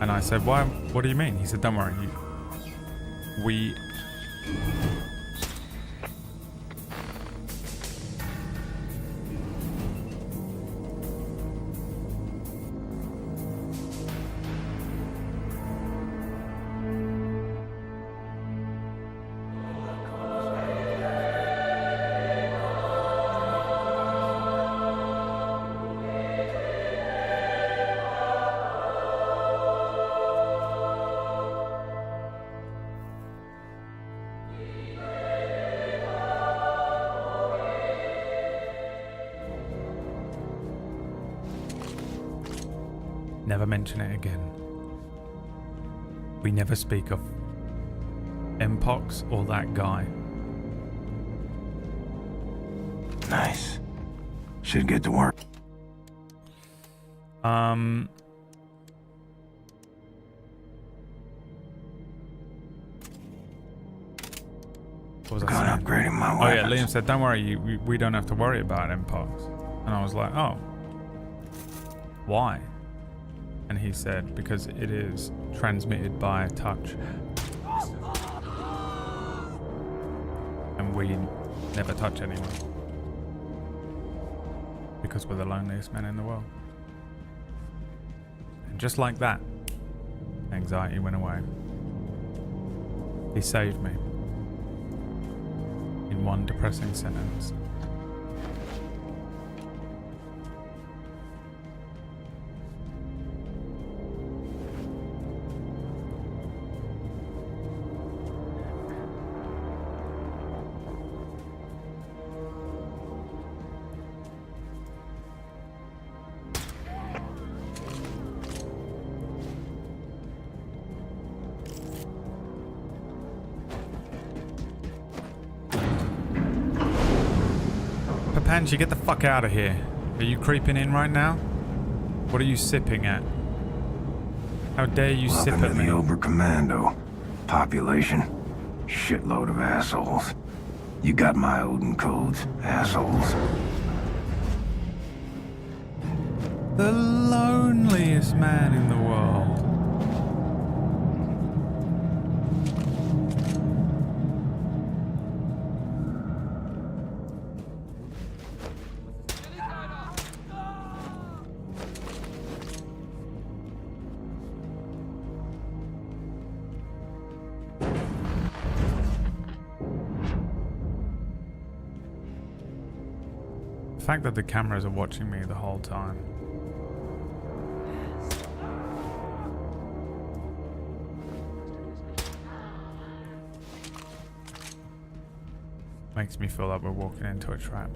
[SPEAKER 2] And I said, "Why? What do you mean?" He said, "Don't worry. We." Never mention it again. We never speak of Mpox or that guy.
[SPEAKER 6] Nice. Should get to work.
[SPEAKER 2] What was I
[SPEAKER 6] Gone
[SPEAKER 2] saying?
[SPEAKER 6] upgrading my
[SPEAKER 2] Oh yeah,
[SPEAKER 6] weapons.
[SPEAKER 2] Liam said, "Don't worry, we don't have to worry about Mpox." And I was like, "Oh, why?" And he said, "Because it is transmitted by touch, and we never touch anyone because we're the loneliest men in the world." And just like that, anxiety went away. He saved me in one depressing sentence. Papanchi, get the fuck out of here. Are you creeping in right now? What are you sipping at? How dare you sip
[SPEAKER 6] Welcome
[SPEAKER 2] at
[SPEAKER 6] to the
[SPEAKER 2] me?
[SPEAKER 6] Oberkommando. Population. Shitload of assholes. You got my Odin codes, assholes.
[SPEAKER 2] The loneliest man in the world. The fact that the cameras are watching me the whole time. Makes me feel like we're walking into a trap.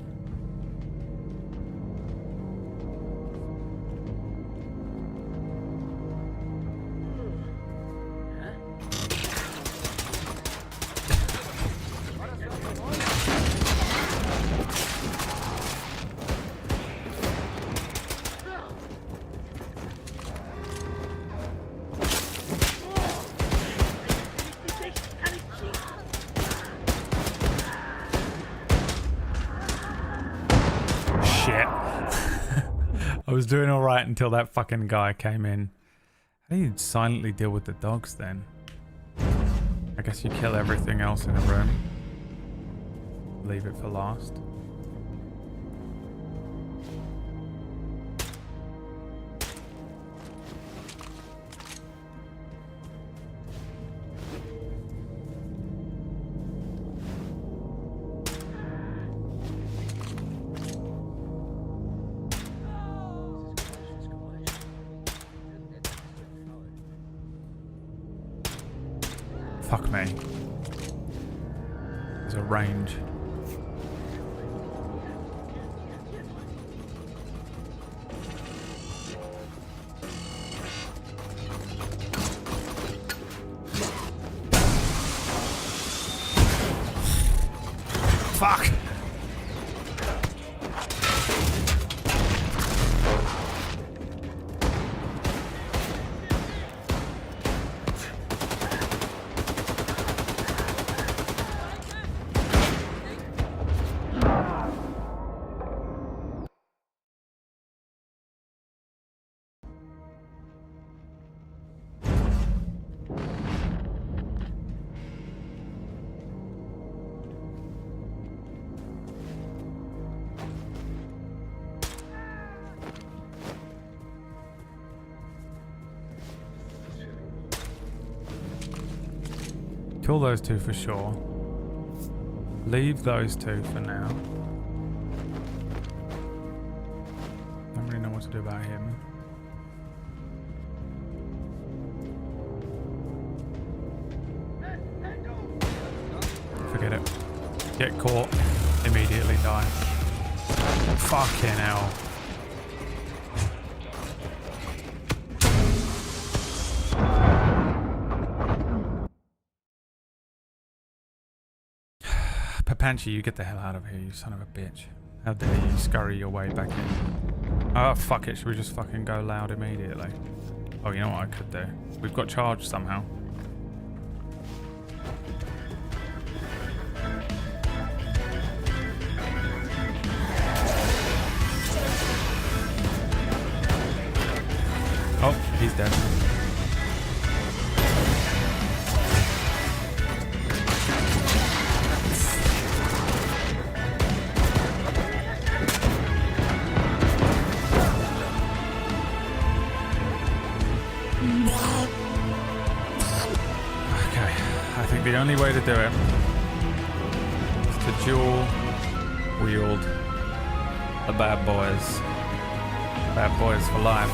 [SPEAKER 2] Shit. I was doing alright until that fucking guy came in. I need to silently deal with the dogs then. I guess you kill everything else in a room. Leave it for last. Fuck me. There's a range. Fuck! Kill those two for sure. Leave those two for now. Don't really know what to do about him. Forget it. Get caught. Immediately die. Fucking hell. Papanchi, you get the hell out of here, you son of a bitch. How dare you scurry your way back in. Oh, fuck it. Should we just fucking go loud immediately? Oh, you know what I could do? We've got charged somehow. Oh, he's dead. The only way to do it is to dual wield the bad boys. Bad boys for life.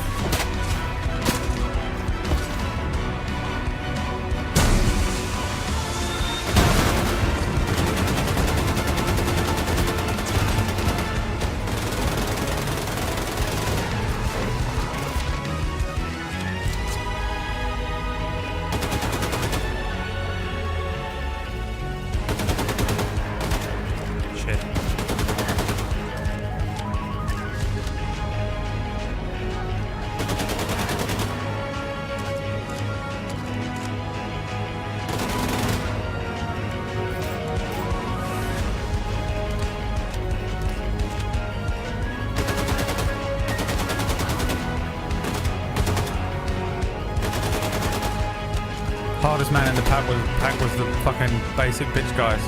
[SPEAKER 2] Hardest man in the pack was the fucking basic bitch guys.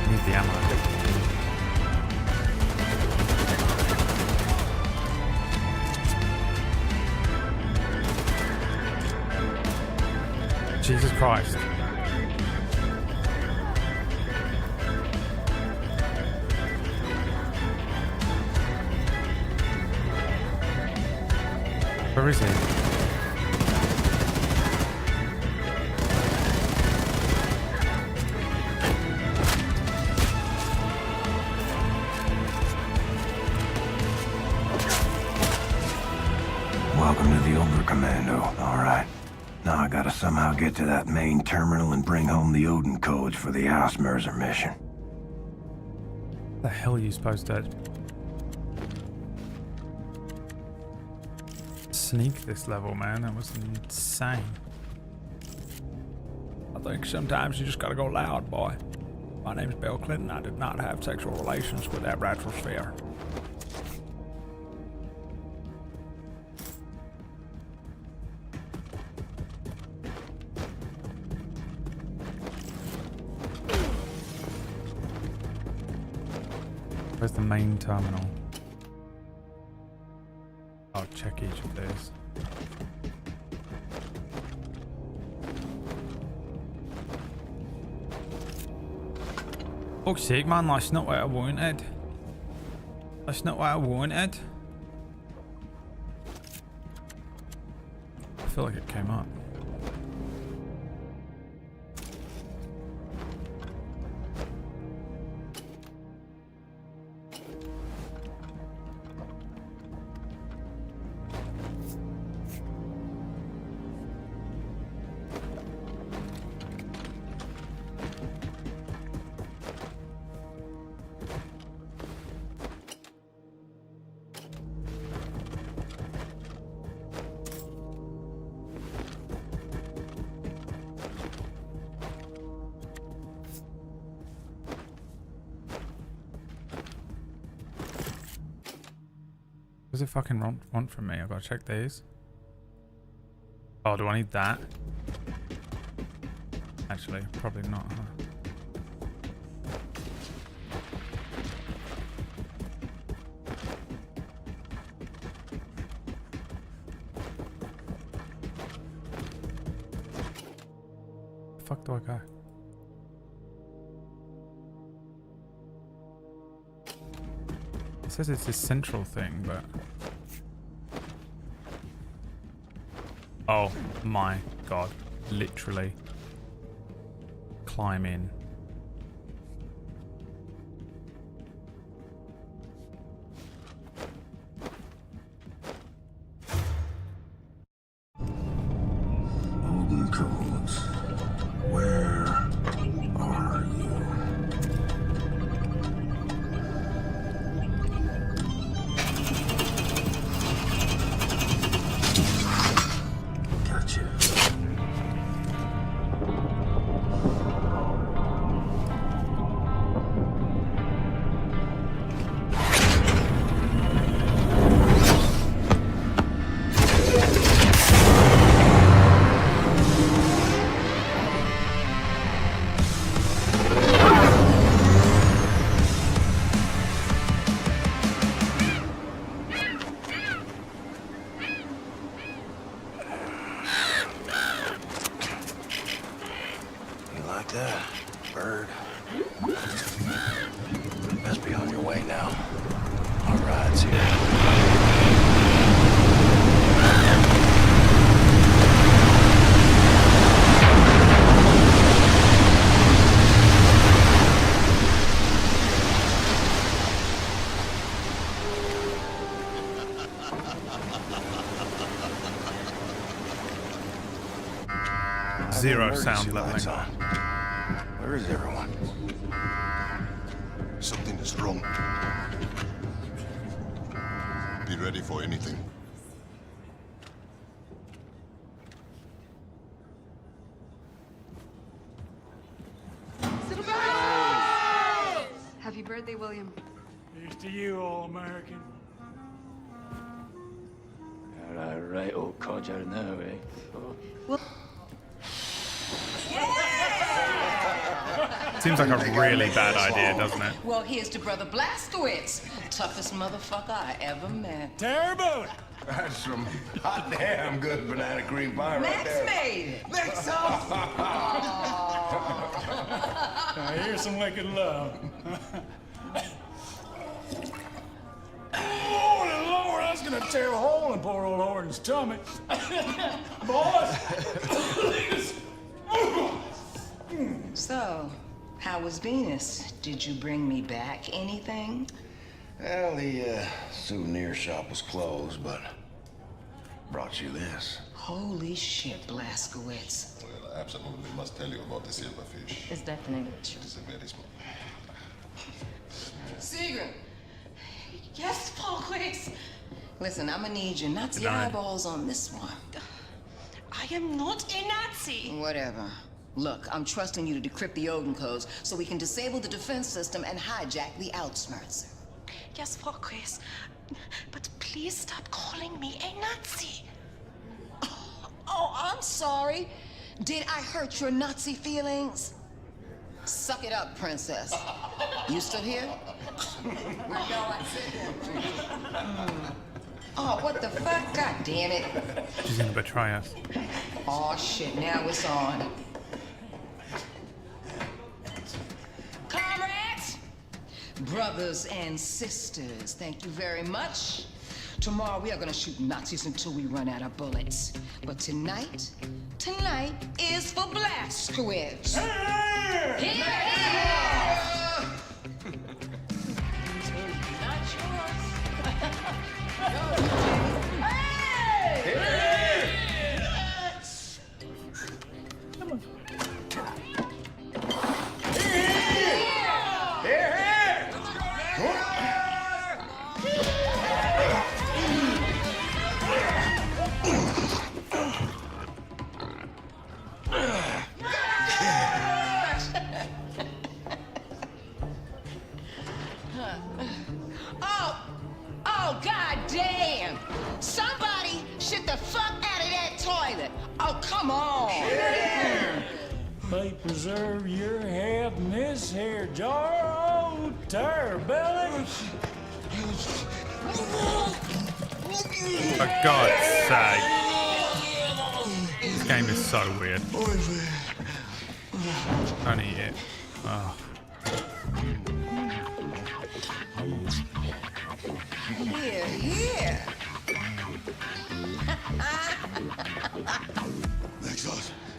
[SPEAKER 2] Need the ammo. Jesus Christ. Where is he?
[SPEAKER 6] Welcome to the Ogre Commando. All right. Now I gotta somehow get to that main terminal and bring home the Odin codes for the Ausmerzer mission.
[SPEAKER 2] The hell are you supposed to sneak this level, man? That was insane. I think sometimes you just gotta go loud, boy. My name's Bill Clinton. I did not have sexual relations with that Rattlesphere. Where's the main terminal? I'll check each of these. Fuck's sake, man, that's not what I wanted. That's not what I wanted. I feel like it came up. What does it fucking want from me? I've got to check these. Oh, do I need that? Actually, probably not, huh? fuck do I go? It says it's this central thing, but... Oh my god. Literally. Climb in.
[SPEAKER 6] Golden codes. Where are you? Gotcha.
[SPEAKER 2] 0 sound leveling.
[SPEAKER 6] Where is everyone?
[SPEAKER 10] Something is wrong. Be ready for anything.
[SPEAKER 11] Happy birthday, William.
[SPEAKER 3] Here's to you, All-American.
[SPEAKER 12] Right, old codger now, eh?
[SPEAKER 11] Well,
[SPEAKER 2] Seems like a really bad idea, doesn't it?
[SPEAKER 13] Well, here's to Brother Blazkowicz, toughest motherfucker I ever met.
[SPEAKER 3] Terrible!
[SPEAKER 6] That's some hot damn good banana cream pie right there.
[SPEAKER 13] Max made it.
[SPEAKER 6] Next some.
[SPEAKER 3] Now, here's some wicked love. Oh, Lord, that's gonna tear a hole in poor old Horton's tummy. Boys!
[SPEAKER 13] So, how was Venus? Did you bring me back anything?
[SPEAKER 6] Well, the souvenir shop was closed, but brought you this.
[SPEAKER 13] Holy shit, Blazkowicz.
[SPEAKER 10] Well, I absolutely must tell you about the silverfish.
[SPEAKER 11] it's definitely true.
[SPEAKER 10] It is a very small.
[SPEAKER 13] Sigrid!
[SPEAKER 11] Yes, Blazkowicz.
[SPEAKER 13] Listen, I'm gonna need your Nazi
[SPEAKER 2] Denied.
[SPEAKER 13] eyeballs on this one.
[SPEAKER 11] I am not a Nazi.
[SPEAKER 13] Whatever. Look, I'm trusting you to decrypt the Odin codes so we can disable the defense system and hijack the Outsmerzer.
[SPEAKER 11] Yes, Blazkowicz. But please stop calling me a Nazi.
[SPEAKER 13] Oh, I'm sorry. Did I hurt your Nazi feelings? Suck it up, princess. You still here? Oh, what the fuck? God damn it.
[SPEAKER 2] She's gonna betray us.
[SPEAKER 13] Oh, shit, now it's on. Comrades, brothers and sisters, thank you very much. Tomorrow we are gonna shoot Nazis until we run out of bullets. But tonight is for Blazkowicz. Here! Not yours. Oh, god damn! Somebody shit the fuck out of that toilet! Oh, come on!
[SPEAKER 3] May preserve your head in this here jar, oh, belly.
[SPEAKER 2] For God's sake. This game is so weird. Don't eat it. Oh.
[SPEAKER 13] Here.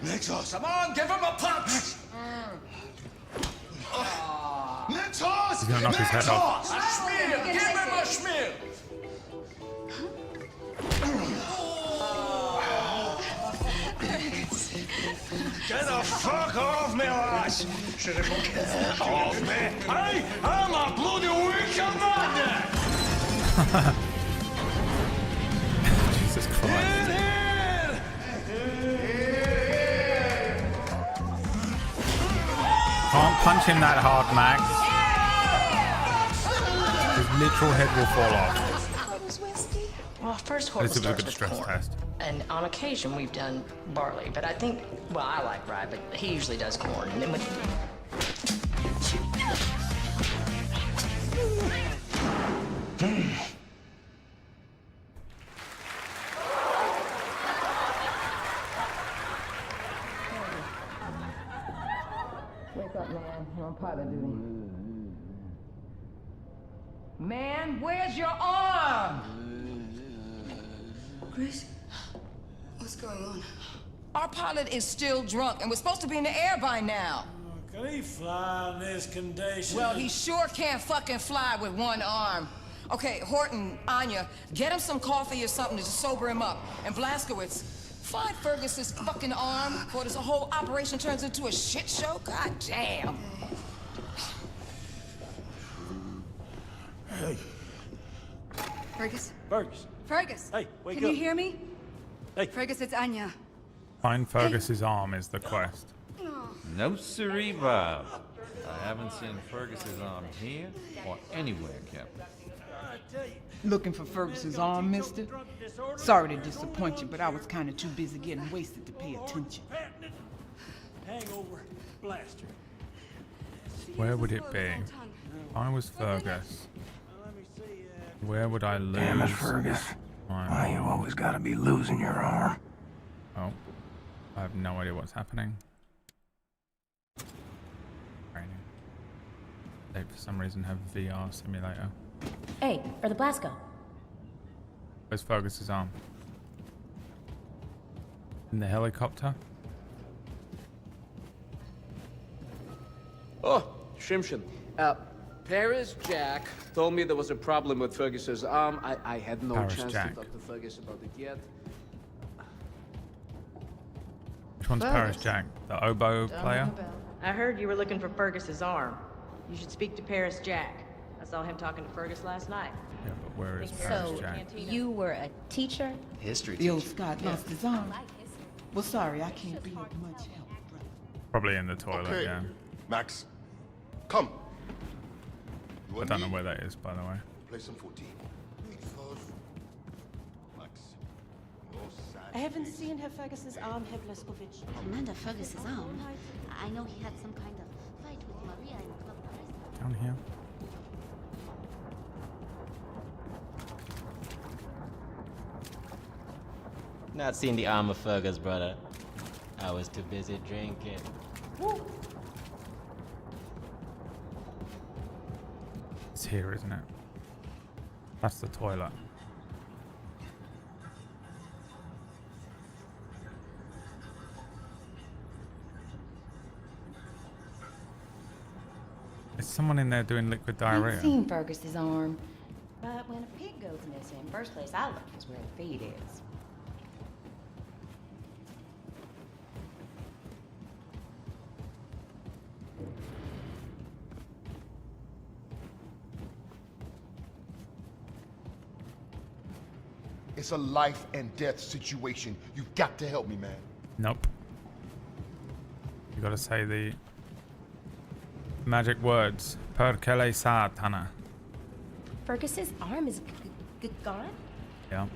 [SPEAKER 10] Nexus!
[SPEAKER 4] Come on, give him a punch!
[SPEAKER 10] Nexus!
[SPEAKER 2] He's gonna knock his head off.
[SPEAKER 4] A schmear! Give him a schmear! Get the fuck off me, lass! Get off me! Hey, I'm a bloody wicked man!
[SPEAKER 2] Jesus Christ. Can't punch him that hard, Max. His literal head will fall off.
[SPEAKER 14] Well, first Horton
[SPEAKER 2] This is a
[SPEAKER 14] starts
[SPEAKER 2] good
[SPEAKER 14] with
[SPEAKER 2] stress
[SPEAKER 14] corn.
[SPEAKER 2] test.
[SPEAKER 14] And on occasion we've done barley, but I think, well, I like rye, but he usually does corn. And then with
[SPEAKER 13] Wake up, man. You're on pilot duty. Man, where's your arm?
[SPEAKER 15] Chris, what's going on?
[SPEAKER 13] Our pilot is still drunk, and we're supposed to be in the air by now.
[SPEAKER 3] Can he fly in this condition?
[SPEAKER 13] Well, he sure can't fucking fly with one arm. Okay, Horton, Anya, get him some coffee or something to just sober him up. And Blaskowitz, find Fergus's fucking arm before this whole operation turns into a shit show. God damn.
[SPEAKER 3] Hey.
[SPEAKER 15] Fergus?
[SPEAKER 3] Fergus.
[SPEAKER 15] Fergus!
[SPEAKER 3] Hey, wake
[SPEAKER 15] Can
[SPEAKER 3] up.
[SPEAKER 15] you hear me?
[SPEAKER 3] Hey.
[SPEAKER 15] Fergus, it's Anya.
[SPEAKER 2] Find Fergus's arm is the quest.
[SPEAKER 16] No siree, Bob. I haven't seen Fergus's arm here or anywhere, Captain.
[SPEAKER 17] Looking for Fergus's arm, mister? Sorry to disappoint you, but I was kind of too busy getting wasted to pay attention.
[SPEAKER 3] Hangover blaster.
[SPEAKER 2] Where would it be? If I was Fergus, where would I lose?
[SPEAKER 6] Damn it, Fergus. Why you always gotta be losing your arm?
[SPEAKER 2] Oh, I have no idea what's happening. Training. They for some reason have VR simulator.
[SPEAKER 18] Hey, for the Blasco.
[SPEAKER 2] Where's Fergus's arm? In the helicopter?
[SPEAKER 19] Oh, Shimshin. Paris Jack told me there was a problem with Fergus's arm. I had no
[SPEAKER 2] Paris
[SPEAKER 19] chance
[SPEAKER 2] Jack.
[SPEAKER 19] to talk to Fergus about it yet.
[SPEAKER 2] Which one's Paris Jack? The oboe player?
[SPEAKER 14] I heard you were looking for Fergus's arm. You should speak to Paris Jack. I saw him talking to Fergus last night.
[SPEAKER 2] Yeah, but where is Paris
[SPEAKER 18] So,
[SPEAKER 2] Jack?
[SPEAKER 18] you were a teacher?
[SPEAKER 16] History
[SPEAKER 17] The old Scott lost his arm. Well, sorry, I can't be of much help.
[SPEAKER 2] Probably in the toilet,
[SPEAKER 10] Okay.
[SPEAKER 2] yeah.
[SPEAKER 10] Max, come.
[SPEAKER 2] I don't know where that is, by the way.
[SPEAKER 10] Play some 14. Max, no sad
[SPEAKER 11] I haven't seen Herr Fergus's arm, Herr Blaskowitz.
[SPEAKER 18] Commander Fergus's arm? I know he had some kind of fight with Maria in Club Paris.
[SPEAKER 2] Down here.
[SPEAKER 20] Not seen the arm of Fergus, brother. I was too busy drinking.
[SPEAKER 2] Woo. It's here, isn't it? That's the toilet. Is someone in there doing liquid diarrhea?
[SPEAKER 18] I've seen Fergus's arm. But when a pig goes missing, first place I look is where the feed is.
[SPEAKER 10] It's a life and death situation. You've got to help me, man.
[SPEAKER 2] Nope. You gotta say the magic words. Perkele Satana.
[SPEAKER 18] Fergus's arm is gone?
[SPEAKER 2] Yeah.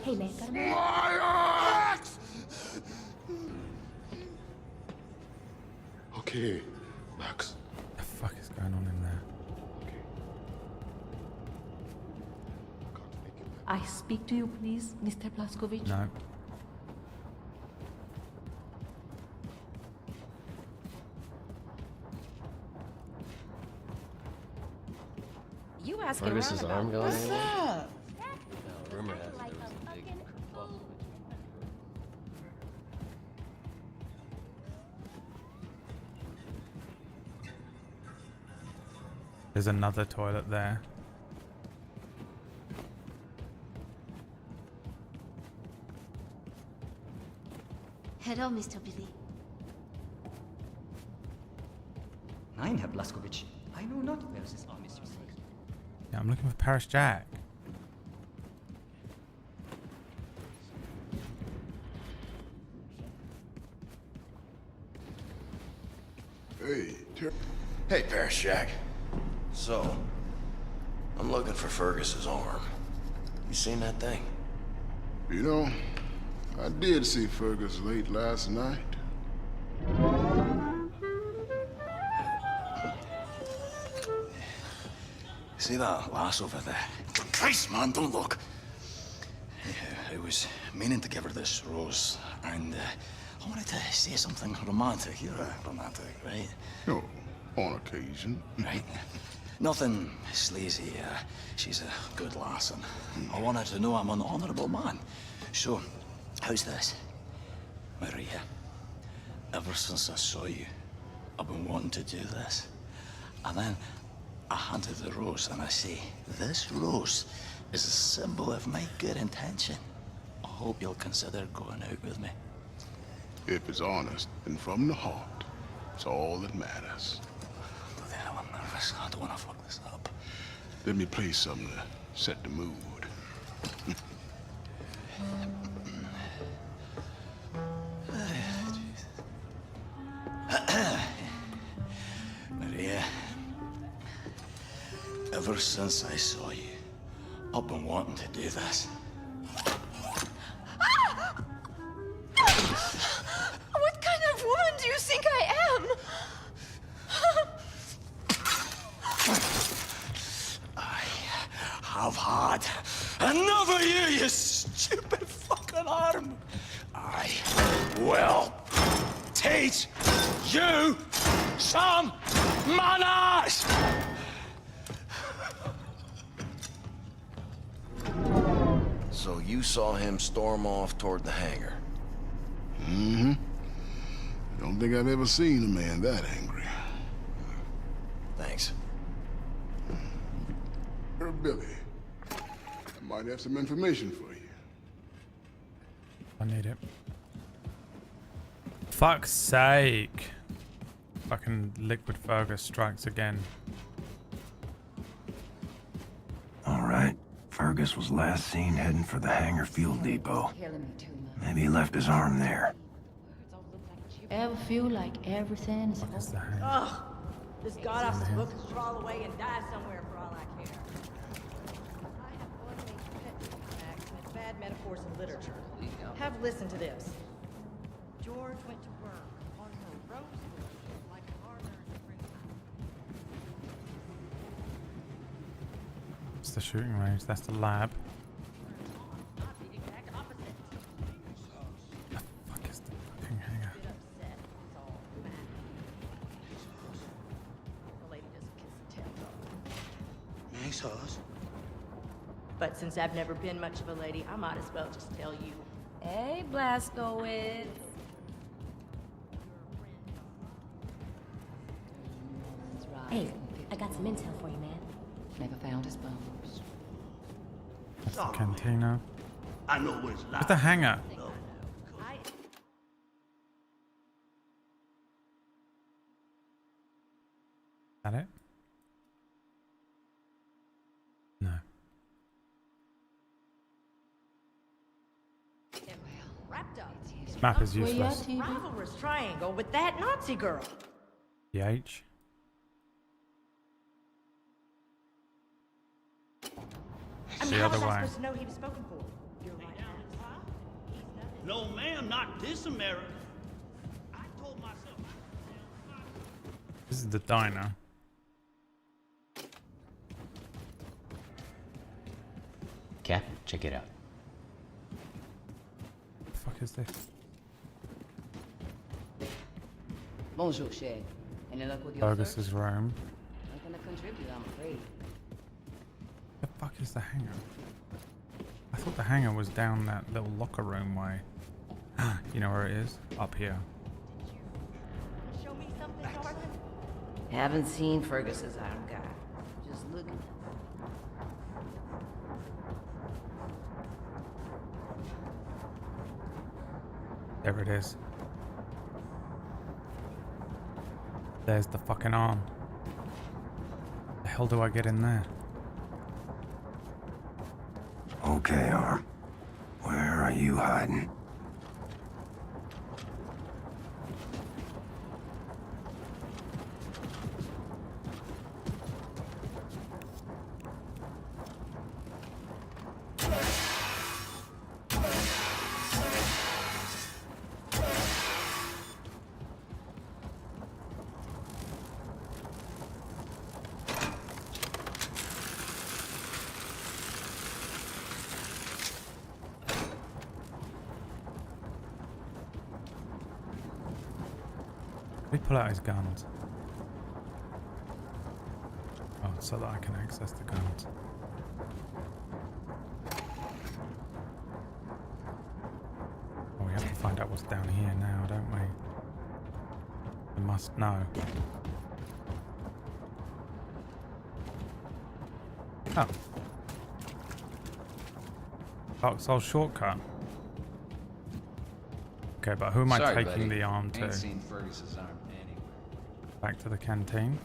[SPEAKER 18] Hey man, got a minute?
[SPEAKER 10] Okay, Max.
[SPEAKER 2] What the fuck is going on in there?
[SPEAKER 18] I speak to you, please, Mr. Blazkowicz?
[SPEAKER 2] No.
[SPEAKER 18] You asking
[SPEAKER 20] Fergus's
[SPEAKER 18] around
[SPEAKER 20] arm
[SPEAKER 18] about
[SPEAKER 20] going
[SPEAKER 18] what's
[SPEAKER 20] anywhere?
[SPEAKER 18] up?
[SPEAKER 20] No, rumor has it there was a big kerfuffle.
[SPEAKER 2] There's another toilet there.
[SPEAKER 11] Hello, Mr. Billy.
[SPEAKER 21] Nein, Herr Blazkowicz. I know not where this arm is, you see.
[SPEAKER 2] Yeah, I'm looking for Paris Jack.
[SPEAKER 6] Hey, Paris Jack. So, I'm looking for Fergus's arm. You seen that thing?
[SPEAKER 10] You know, I did see Fergus late last night.
[SPEAKER 6] See that lass over there? Christ, man, don't look. Yeah, I was meaning to give her this rose, and I wanted to say something romantic. You're a romantic, right?
[SPEAKER 10] Oh, on occasion.
[SPEAKER 6] Right. Nothing sleazy. She's a good lass, and I want her to know I'm an honorable man. So, how's this? Maria, ever since I saw you, I've been wanting to do this. And then I handed the rose, and I say, this rose is a symbol of my good intention. I hope you'll consider going out with me.
[SPEAKER 10] If it's honest and from the heart, it's all that matters.
[SPEAKER 6] I'm nervous. I don't want to fuck this up.
[SPEAKER 10] Let me play something to set the mood.
[SPEAKER 6] Maria, ever since I saw you, I've been wanting to do this.
[SPEAKER 11] What kind of woman do you think I am?
[SPEAKER 6] I've had another you stupid fucking arm. I will teach you some manners! So you saw him storm off toward the hangar?
[SPEAKER 10] Mm-hmm. Don't think I've ever seen a man that angry.
[SPEAKER 6] Thanks.
[SPEAKER 10] Billy, I might have some information for you.
[SPEAKER 2] I need it. Fuck's sake. Fucking Liquid Fergus strikes again.
[SPEAKER 6] All right. Fergus was last seen heading for the hangar fuel depot. Maybe he left his arm there.
[SPEAKER 18] Ever feel like everything is
[SPEAKER 14] Ugh! This god-awful book could crawl away and die somewhere for all I care. I have one major pet peeve in Max, and it's bad metaphors in literature. Have listened to this. George went to work on her rose bush like a gardener in springtime.
[SPEAKER 2] It's the shooting range. That's the lab. The fuck is the fucking hangar?
[SPEAKER 14] Nice house. But since I've never been much of a lady, I might as well just tell you.
[SPEAKER 18] Hey, Blazkowicz.
[SPEAKER 11] Hey, I got some intel for you, man.
[SPEAKER 18] Never found his bones.
[SPEAKER 2] That's the cantina.
[SPEAKER 4] I know where it's
[SPEAKER 2] What's the hangar? Is that it? No.
[SPEAKER 14] Wrapped up.
[SPEAKER 2] This map is useless.
[SPEAKER 14] Rivalrous triangle with that Nazi girl.
[SPEAKER 2] The H.
[SPEAKER 14] I mean,
[SPEAKER 2] The
[SPEAKER 14] how
[SPEAKER 2] other
[SPEAKER 14] was I
[SPEAKER 2] way.
[SPEAKER 14] supposed to know he was spoken for? You're right, Max.
[SPEAKER 4] No, ma'am, not this America. I told myself.
[SPEAKER 2] This is the diner.
[SPEAKER 20] check it out.
[SPEAKER 2] The fuck is this?
[SPEAKER 18] Bonjour, Shay. Any luck with your search?
[SPEAKER 2] Fergus's room.
[SPEAKER 18] Nothing to contribute, I'm afraid.
[SPEAKER 2] The fuck is the hangar? I thought the hangar was down that little locker room way. You know where it is? Up here.
[SPEAKER 14] Show me something, darling.
[SPEAKER 18] Haven't seen Fergus's arm guy. Just looking.
[SPEAKER 2] There it is. There's the fucking arm. The hell do I get in there?
[SPEAKER 6] Okay, Arm. Where are you hiding?
[SPEAKER 2] Let me pull out his guns. Oh, so that I can access the guns. Oh, we have to find out what's down here now, don't we? We must know. Oh. Foxhole shortcut. Okay, but who am I
[SPEAKER 16] Sorry,
[SPEAKER 2] taking
[SPEAKER 16] buddy.
[SPEAKER 2] the arm to?
[SPEAKER 16] Ain't seen Fergus's arm anywhere.
[SPEAKER 2] Back to the canteen.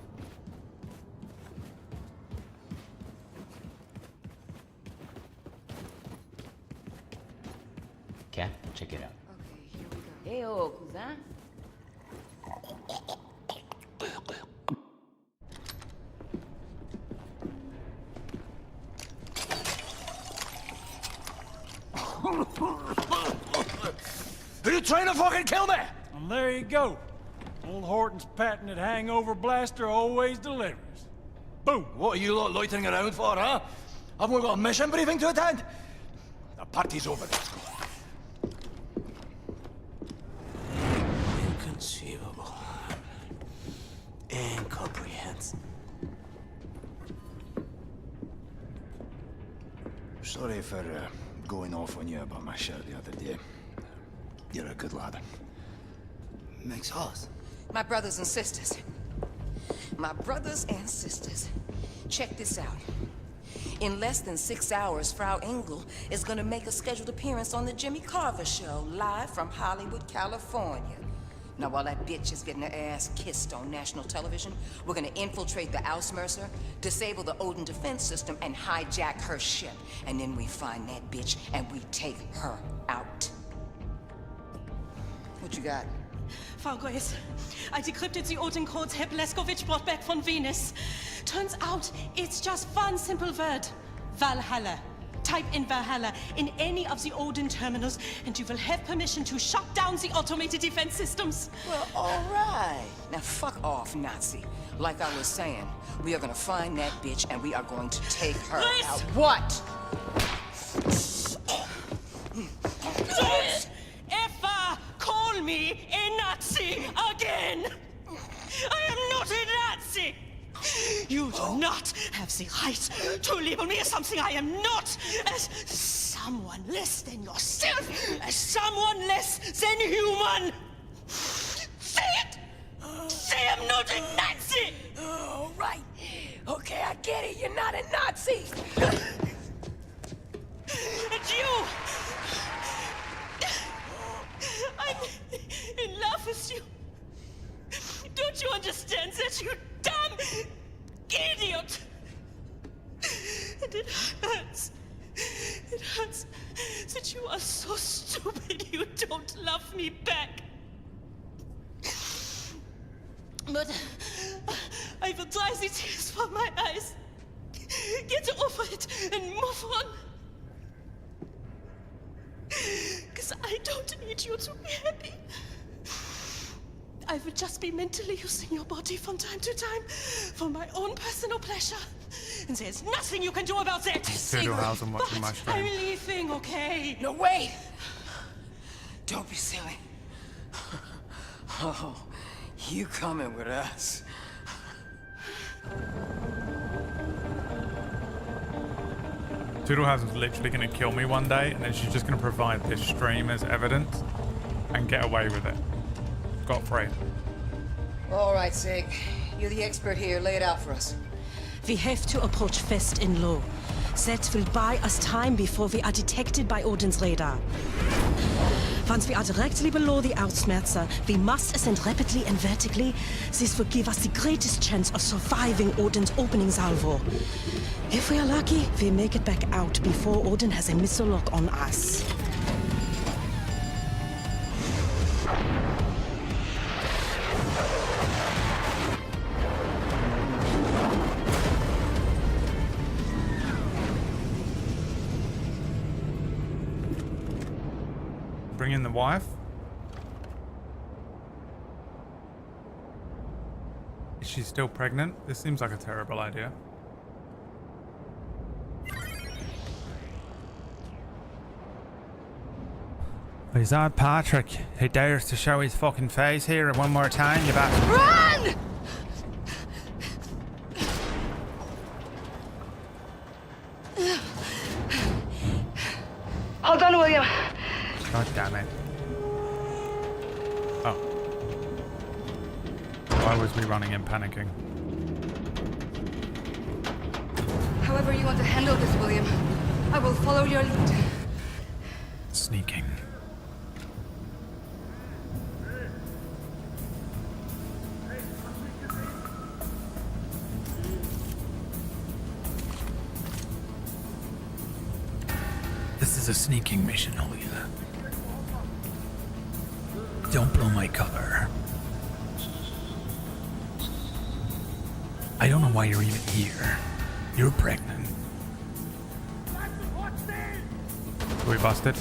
[SPEAKER 20] Cat, check it out.
[SPEAKER 18] Hey, oh, cousin.
[SPEAKER 4] Are you trying to fucking kill me?
[SPEAKER 3] And there you go. Old Horton's patented hangover blaster always delivers. Boom.
[SPEAKER 4] What are you lot loitering around for, huh? Haven't we got a mission briefing to attend? The party's over. Inconceivable. Incomprehensible. Sorry for going off on you about my shirt the other day. You're a good lad. Makes us.
[SPEAKER 13] My brothers and sisters. My brothers and sisters. Check this out. In less than 6 hours, Frau Engel is gonna make a scheduled appearance on the Jimmy Carver Show, live from Hollywood, California. Now, while that bitch is getting her ass kissed on national television, we're gonna infiltrate the Ausmercer, disable the Odin defense system, and hijack her ship. And then we find that bitch, and we take her out. What you got?
[SPEAKER 11] Frau Grace, I decrypted the Odin codes Herr Blazkowicz brought back from Venus. Turns out it's just one simple word. Valhalla. Type in Valhalla in any of the Odin terminals and you will have permission to shut down the automated defense systems.
[SPEAKER 13] Well, all right. Now fuck off, Nazi. Like I was saying, we are gonna find that bitch and we are going to take her
[SPEAKER 11] Grace!
[SPEAKER 13] out. What?
[SPEAKER 11] Don't ever call me a Nazi again! I am not a Nazi! You do not have the right to label me as something I am not, as someone less than yourself, as someone less than human! Say it! Say I'm not a Nazi!
[SPEAKER 13] All right. Okay, I get it. You're not a Nazi.
[SPEAKER 11] And you! I'm in love with you. Don't you understand that, you dumb idiot? And it hurts. It hurts that you are so stupid you don't love me back. But I will dry the tears from my eyes. Get over it and move on. Because I don't need you to be happy. I will just be mentally using your body from time to time for my own personal pleasure. And there's nothing you can do about that.
[SPEAKER 2] Fiddle house and watching my
[SPEAKER 11] I'm
[SPEAKER 2] stream.
[SPEAKER 11] leaving, okay?
[SPEAKER 13] No, wait! Don't be silly. Oh, you coming with us.
[SPEAKER 2] Toodlehausen's literally going to kill me one day, and then she's just going to provide this stream as evidence and get away with it. Godfrey.
[SPEAKER 13] All right, Sig. You're the expert here. Lay it out for us.
[SPEAKER 11] We have to approach fast and low. That will buy us time before we are detected by Odin's radar. Once we are directly below the Ausmerzer, we must ascend rapidly and vertically. This will give us the greatest chance of surviving Odin's opening salvo. If we are lucky, we make it back out before Odin has a missile lock on us.
[SPEAKER 2] Bring in the wife. Is she still pregnant? This seems like a terrible idea. Is that Patrick? He dares to show his fucking face here one more time, you bastard.
[SPEAKER 15] Run! Hold on, William.
[SPEAKER 2] God damn it. Oh. Why was we running and panicking?
[SPEAKER 15] However you want to handle this, William, I will follow your lead.
[SPEAKER 2] Sneaking. This is a sneaking mission, Olga. Don't blow my cover. I don't know why you're even here. You're pregnant. We busted.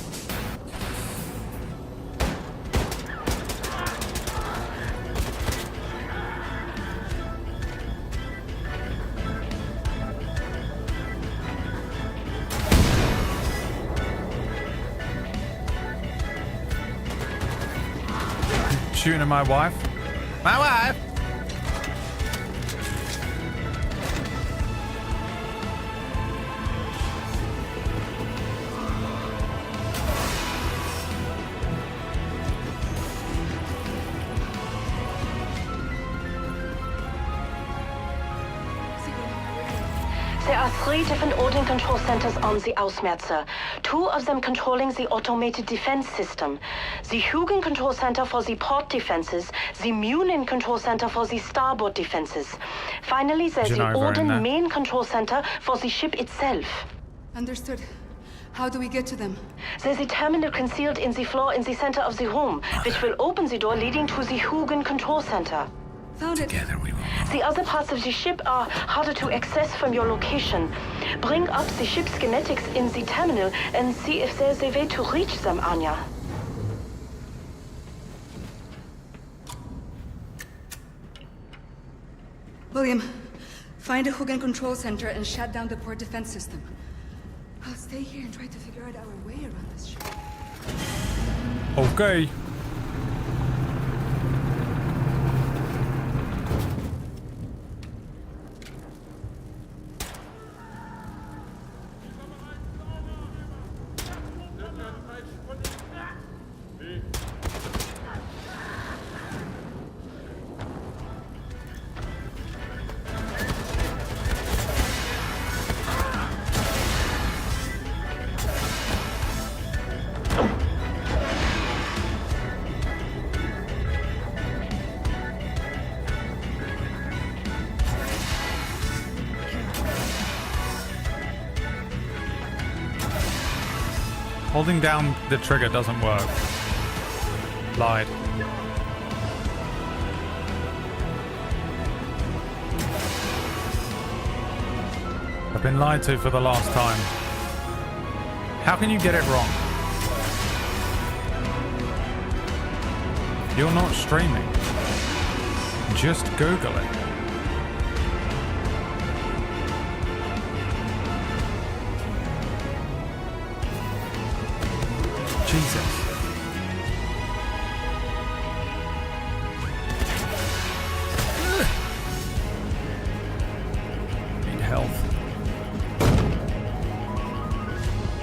[SPEAKER 2] Shooting at my wife. My wife!
[SPEAKER 11] There are 3 different Odin control centers on the Ausmerzer. 2 of them controlling the automated defense system. The Hugin control center for the port defenses. The Munin control center for the starboard defenses. Finally, there's the Odin main control center for the ship itself.
[SPEAKER 15] Understood. How do we get to them?
[SPEAKER 11] There's a terminal concealed in the floor in the center of the room, which will open the door leading to the Hugin control center.
[SPEAKER 15] Found it.
[SPEAKER 2] Together we will.
[SPEAKER 11] The other parts of the ship are harder to access from your location. Bring up the ship schematics in the terminal and see if there's a way to reach them, Anya.
[SPEAKER 15] William, find a Hugin control center and shut down the port defense system. I'll stay here and try to figure out our way around this ship.
[SPEAKER 2] Okay. Holding down the trigger doesn't work. Lied. I've been lied to for the last time. How can you get it wrong? You're not streaming. Just Google it. Jesus. Need health.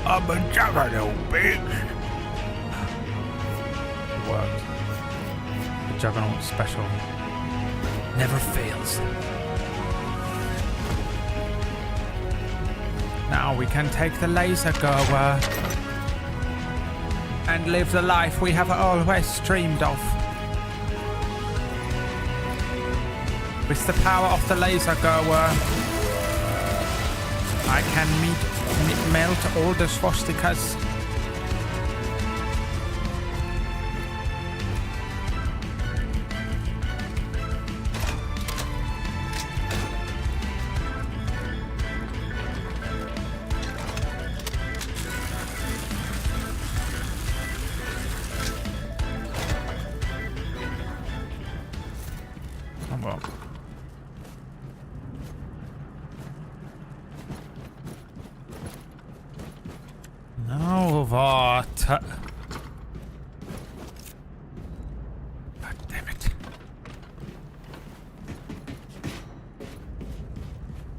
[SPEAKER 5] I'm a juggernaut, bitch.
[SPEAKER 2] Worked. The Juggernaut special never fails. Now we can take the laser goer and live the life we have always dreamed of. With the power of the laser goer, I can melt all the swastikas. No, what? God damn it.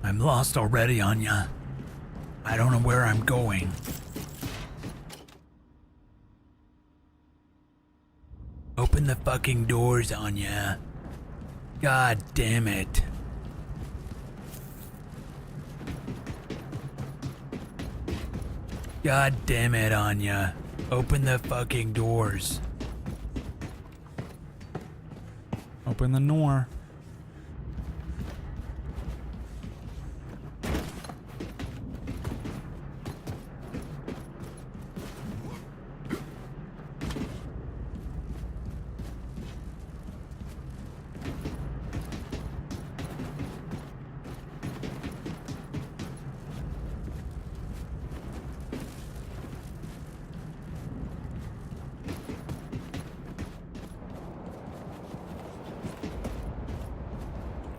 [SPEAKER 5] I'm lost already, Anya. I don't know where I'm going. Open the fucking doors, Anya. God damn it. God damn it, Anya. Open the fucking doors.
[SPEAKER 2] Open the door.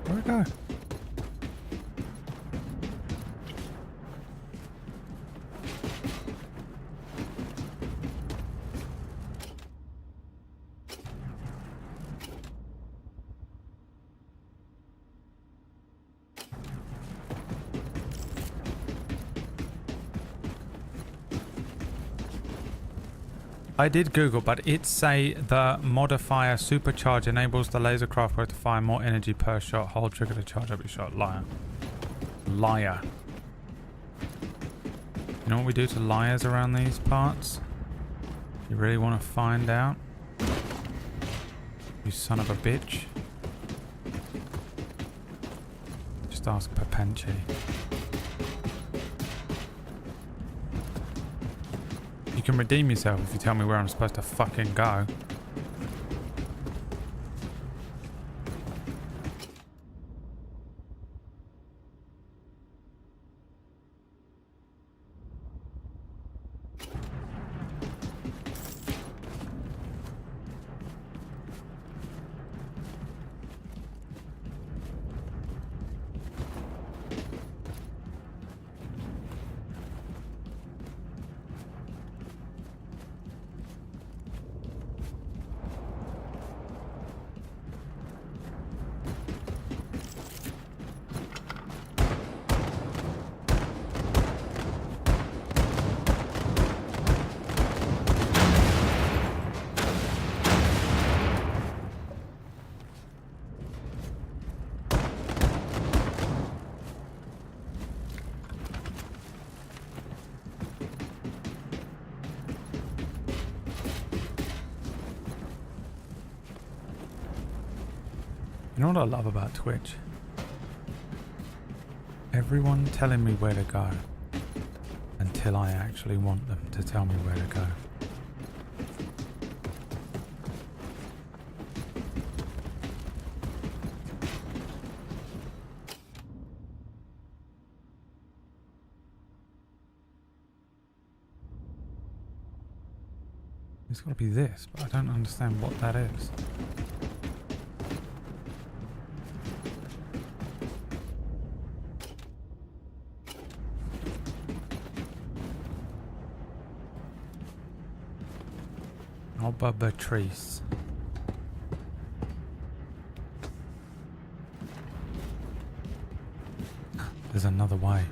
[SPEAKER 2] Where'd it go? I did Google, but it say the modifier supercharge enables the laser craft to fire more energy per shot. Hold trigger to charge up your shot. Liar. Liar. You know what we do to liars around these parts? You really want to find out? You son of a bitch. Just ask Papenchi. You can redeem yourself if you tell me where I'm supposed to fucking go. You know what I love about Twitch? Everyone telling me where to go until I actually want them to tell me where to go. It's got to be this, but I don't understand what that is. Alba Beatrice. There's another way.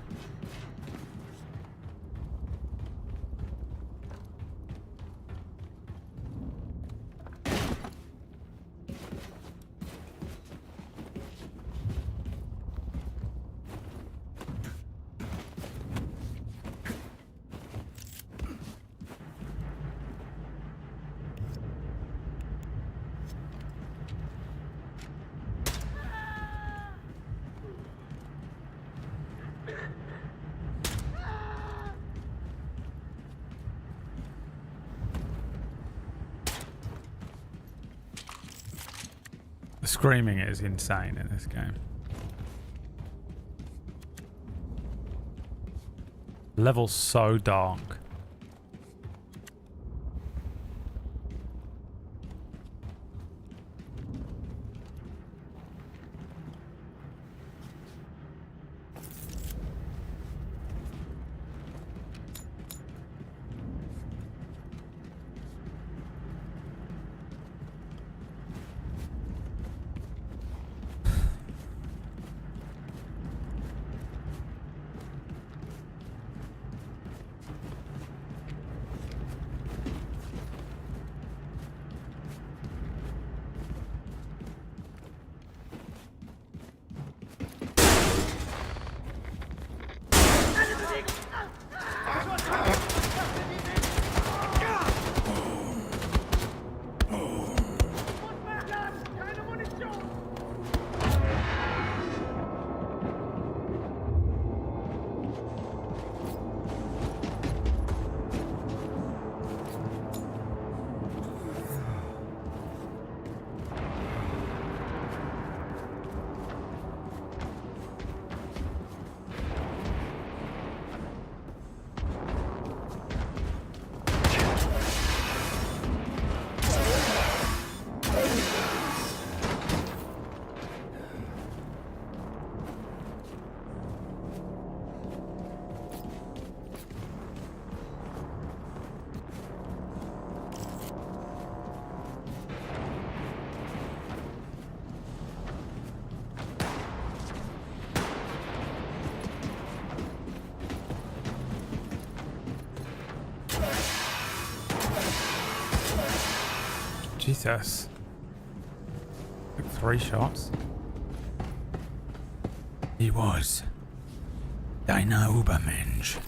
[SPEAKER 2] The screaming is insane in this game. Level's so dark. Jesus. Took 3 shots. He was deiner Übermensch.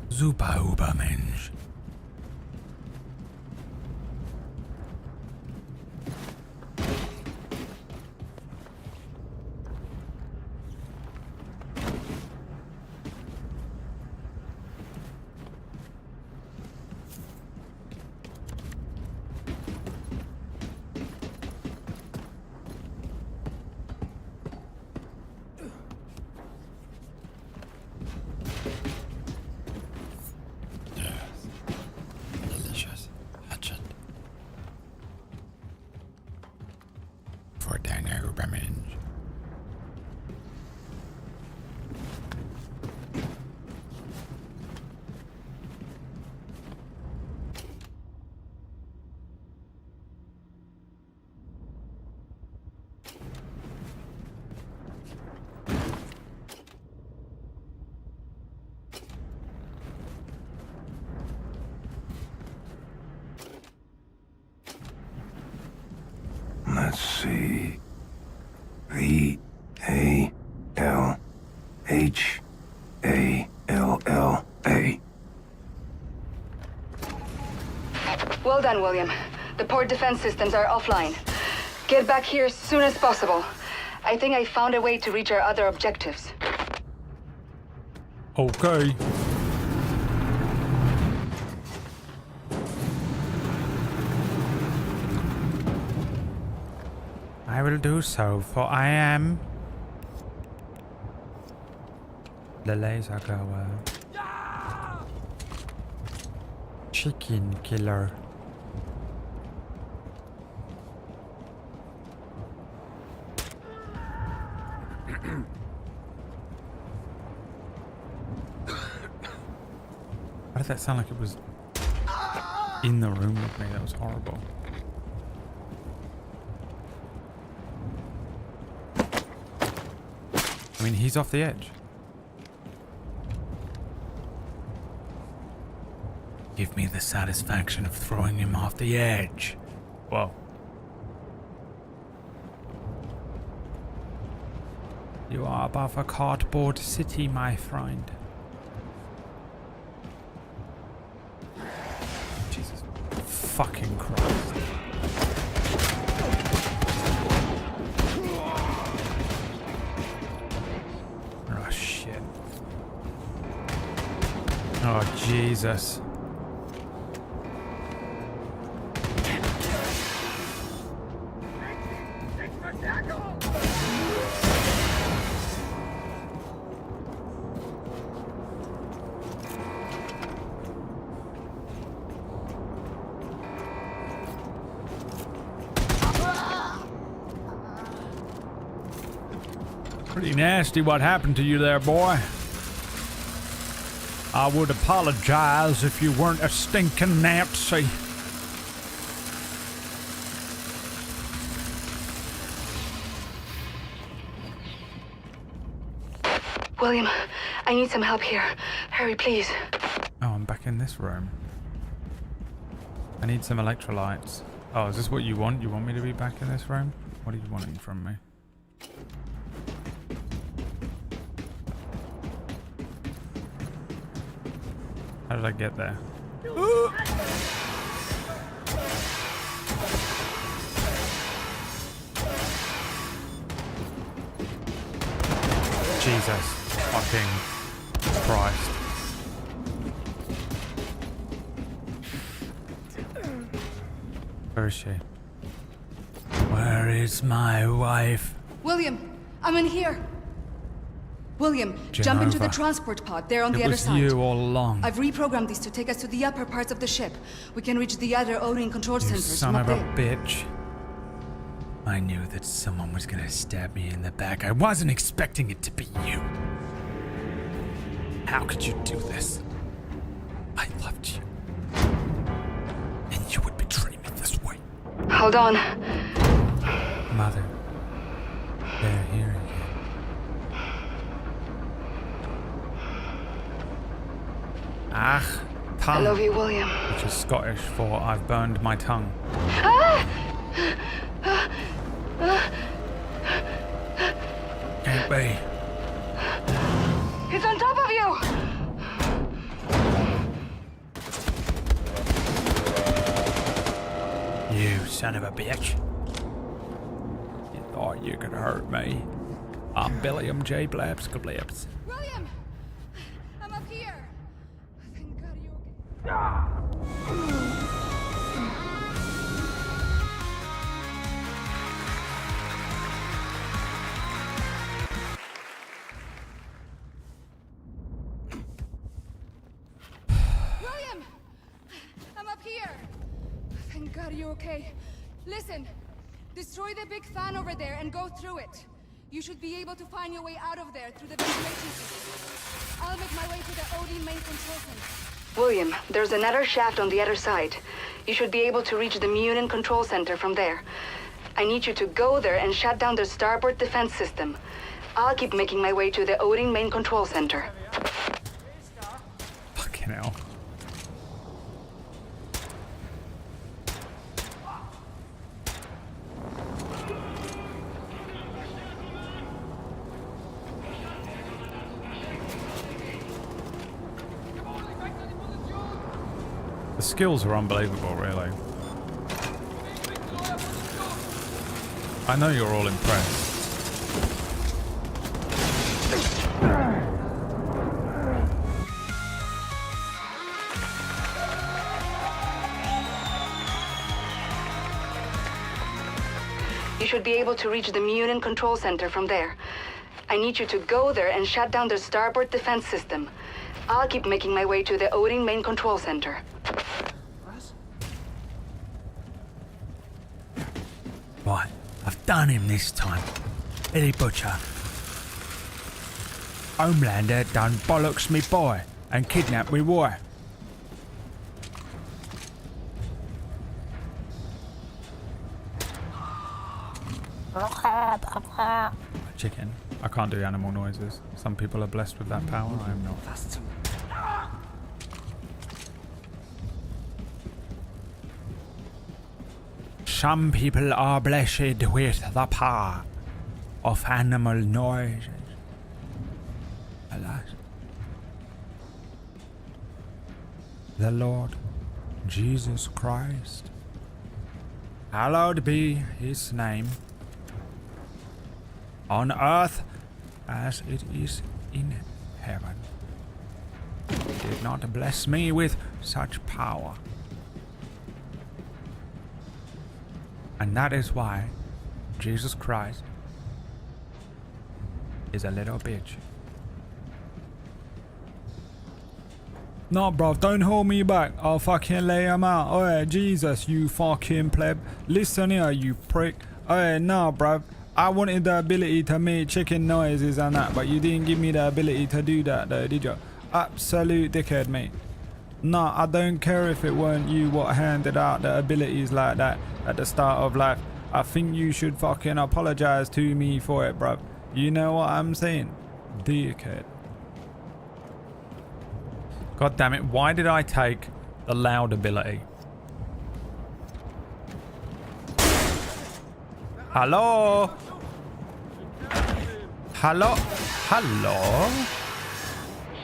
[SPEAKER 2] Super Übermensch.
[SPEAKER 6] Let's see. V-A-L-H-A-L-L-A.
[SPEAKER 15] Well done, William. The port defense systems are offline. Get back here as soon as possible. I think I found a way to reach our other objectives.
[SPEAKER 2] Okay. I will do so, for I am the laser goer. Chicken killer. Where did that sound like it was in the room with me? That was horrible. I mean, he's off the edge. Give me the satisfaction of throwing him off the edge. Whoa. You are above a cardboard city, my friend. Jesus fucking Christ. Oh shit. Oh Jesus. Pretty nasty what happened to you there, boy. I would apologize if you weren't a stinking Nazi.
[SPEAKER 15] William, I need some help here. Hurry, please.
[SPEAKER 2] Oh, I'm back in this room. I need some electrolytes. Oh, is this what you want? You want me to be back in this room? What are you wanting from me? How did I get there? Jesus fucking Christ. Where is she? Where is my wife?
[SPEAKER 15] William, I'm in here. William, jump into the
[SPEAKER 2] Genova.
[SPEAKER 15] transport pod. They're on the
[SPEAKER 2] It
[SPEAKER 15] other
[SPEAKER 2] was
[SPEAKER 15] side.
[SPEAKER 2] you all along.
[SPEAKER 15] I've reprogrammed these to take us to the upper parts of the ship. We can reach the other O-ring control
[SPEAKER 2] You
[SPEAKER 15] centers
[SPEAKER 2] son
[SPEAKER 15] from
[SPEAKER 2] of
[SPEAKER 15] up
[SPEAKER 2] a
[SPEAKER 15] there.
[SPEAKER 2] bitch. I knew that someone was gonna stab me in the back. I wasn't expecting it to be you. How could you do this? I loved you. And you would betray me this way.
[SPEAKER 15] Hold on.
[SPEAKER 2] Mother. They're here again. Ach, tongue.
[SPEAKER 15] I love you, William.
[SPEAKER 2] Which is Scottish for I've burned my tongue. Can't be.
[SPEAKER 15] It's on top of you!
[SPEAKER 2] You son of a bitch. You thought you could hurt me. I'm Billiam J. Blabskablips.
[SPEAKER 15] William! I'm up here! Thank God you're William! I'm up here! Thank God you're okay. Listen, destroy the big fan over there and go through it. You should be able to find your way out of there through the ventilation system. I'll make my way to the OD main control center. William, there's another shaft on the other side. You should be able to reach the Munin control center from there. I need you to go there and shut down the starboard defense system. I'll keep making my way to the Odin main control center.
[SPEAKER 2] Fucking hell. The skills are unbelievable, really. I know you're all impressed.
[SPEAKER 15] You should be able to reach the Munin control center from there. I need you to go there and shut down the starboard defense system. I'll keep making my way to the Odin main control center.
[SPEAKER 2] Right, I've done him this time. Eddie Butcher. Homelander done bollocks me boy and kidnapped me wife. Chicken. I can't do animal noises. Some people are blessed with that power. I am not. Some people are blessed with the power of animal noises. Alas. The Lord Jesus Christ, hallowed be his name, on earth as it is in heaven. He did not bless me with such power. And that is why Jesus Christ is a little bitch. No, bruv, don't hold me back. I'll fucking lay him out. Oh, Jesus, you fucking pleb. Listen here, you prick. Oh, no, bruv. I wanted the ability to make chicken noises and that, but you didn't give me the ability to do that, though, did you? Absolute dickhead, mate. No, I don't care if it weren't you what handed out the abilities like that at the start of life. I think you should fucking apologize to me for it, bruv. You know what I'm saying? Dickhead. God damn it, why did I take the loud ability? Hello? Hallo? Hallo?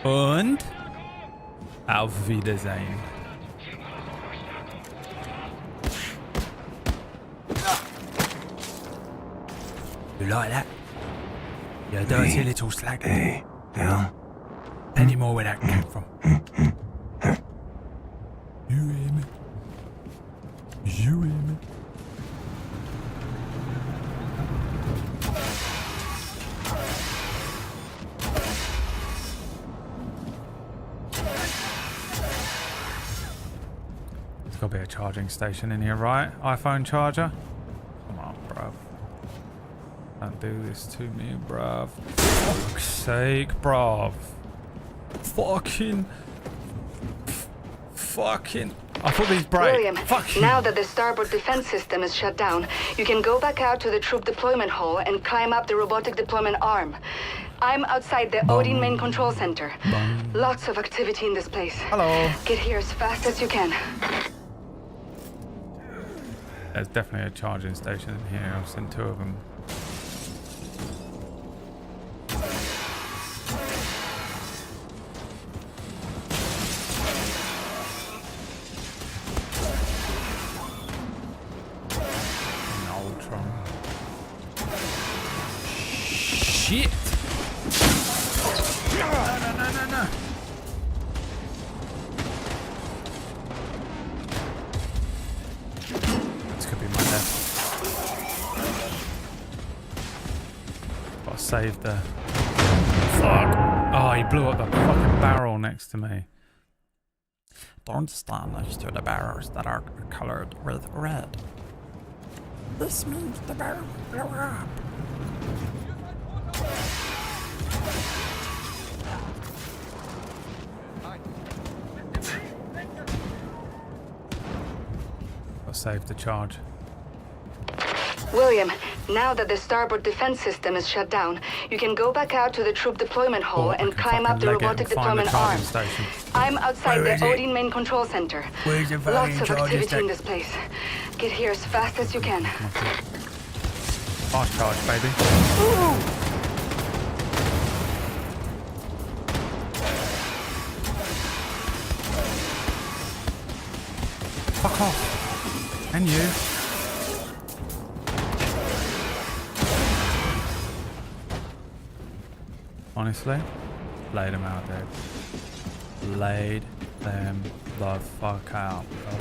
[SPEAKER 2] Und? Auf Wiedersehen. You like that? You dirty little slag.
[SPEAKER 6] Hey, yeah?
[SPEAKER 2] Any more where that came from? You hear me? You hear me? There's got to be a charging station in here, right? iPhone charger? Come on, bruv. Don't do this to me, bruv. For fuck's sake, bruv. Fucking. I thought these break.
[SPEAKER 1] William, now that the starboard defense system is shut down, you can go back out to the troop deployment hall and climb up the robotic deployment arm. I'm outside the Odin main control center. Lots of activity in this place.
[SPEAKER 2] Hello.
[SPEAKER 1] Get here as fast as you can.
[SPEAKER 2] There's definitely a charging station in here. I've seen 2 of them. Shit! No. This could be my death. Gotta save the... Fuck! Oh, he blew up the fucking barrel next to me. Don't stand next to the barrels that are colored with red. This means the barrel blew up. I'll save the charge.
[SPEAKER 1] William, now that the starboard defense system is shut down, you can go back out to the troop deployment hall and climb up the robotic deployment arm. I'm outside the Odin main control center. Lots of activity in this place. Get here as fast as you can.
[SPEAKER 2] Fast charge, baby. Fuck off. And you. Honestly, laid them out, dude. Laid them the fuck out, bro.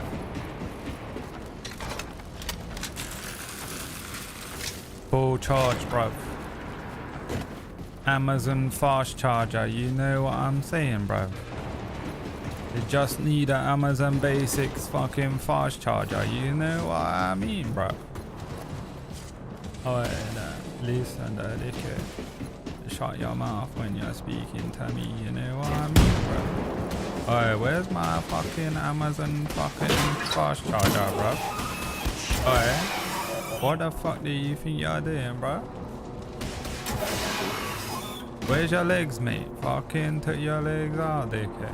[SPEAKER 2] Full charge, bro. Amazon fast charger, you know what I'm saying, bro. You just need an Amazon Basics fucking fast charger, you know what I mean, bro. Oh, listen, dickhead. Shut your mouth when you're speaking to me, you know what I mean, bro. Alright, where's my fucking Amazon fucking fast charger, bro? Alright. What the fuck do you think you're doing, bro? Where's your legs, mate? Fucking take your legs out, dickhead.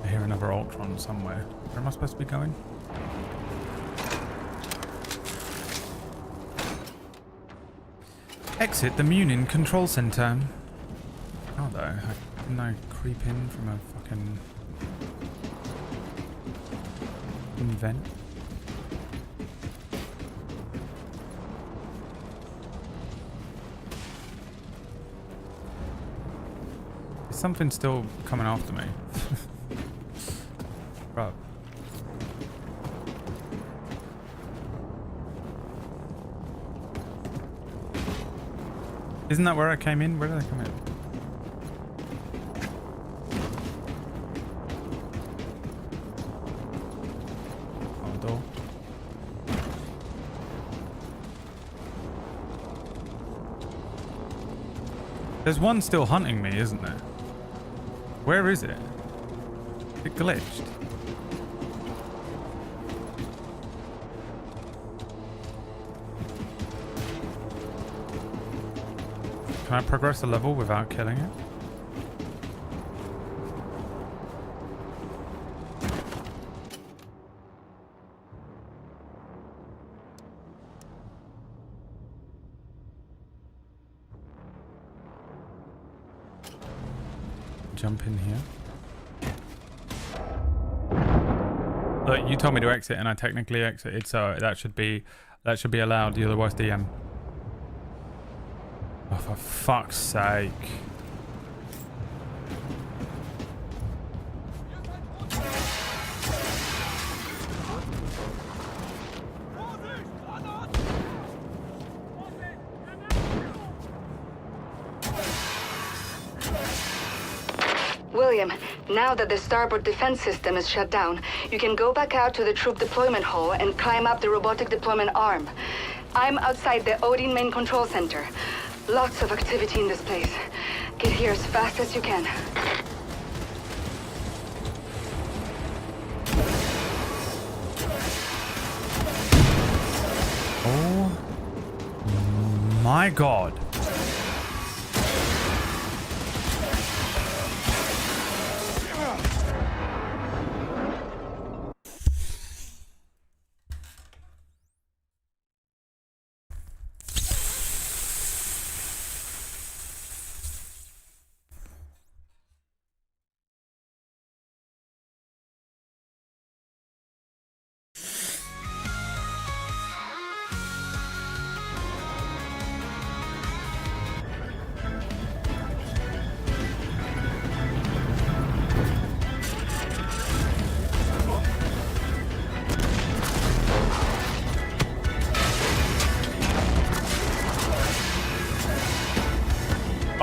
[SPEAKER 2] I hear another Ultron somewhere. Where am I supposed to be going? Exit the Munin Control Center. Oh, though. Didn't I creep in from a fucking vent? Is something still coming after me? Right. Isn't that where I came in? Where did I come in? Oh, door. There's one still hunting me, isn't there? Where is it? It glitched. Can I progress a level without killing it? Jump in here. Look, you told me to exit and I technically exited, so that should be allowed. You're the worst DM. Oh, for fuck's sake.
[SPEAKER 1] William, now that the starboard defense system is shut down, you can go back out to the troop deployment hall and climb up the robotic deployment arm. I'm outside the Odin main control center. Lots of activity in this place. Get here as fast as you can.
[SPEAKER 2] Oh my god.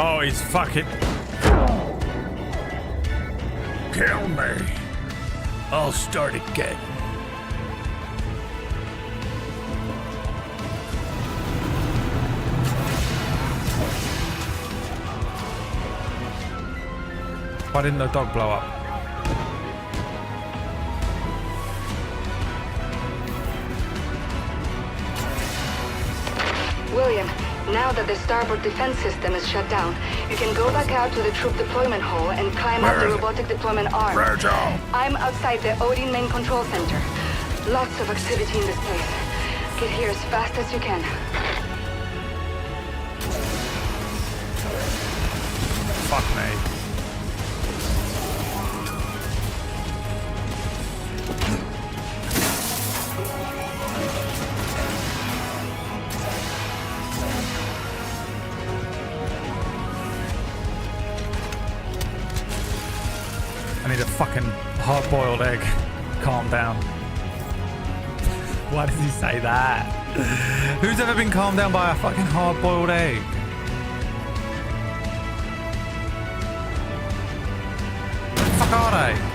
[SPEAKER 2] Oh, he's fucking...
[SPEAKER 4] Kill me. I'll start again.
[SPEAKER 2] Why didn't the dog blow up?
[SPEAKER 1] William, now that the starboard defense system is shut down, you can go back out to the troop deployment hall and climb up the robotic deployment arm. I'm outside the Odin main control center. Lots of activity in this place. Get here as fast as you can.
[SPEAKER 2] Fuck me. I need a fucking hard-boiled egg. Calm down. Why does he say that? Who's ever been calmed down by a fucking hard-boiled egg? What the fuck are they?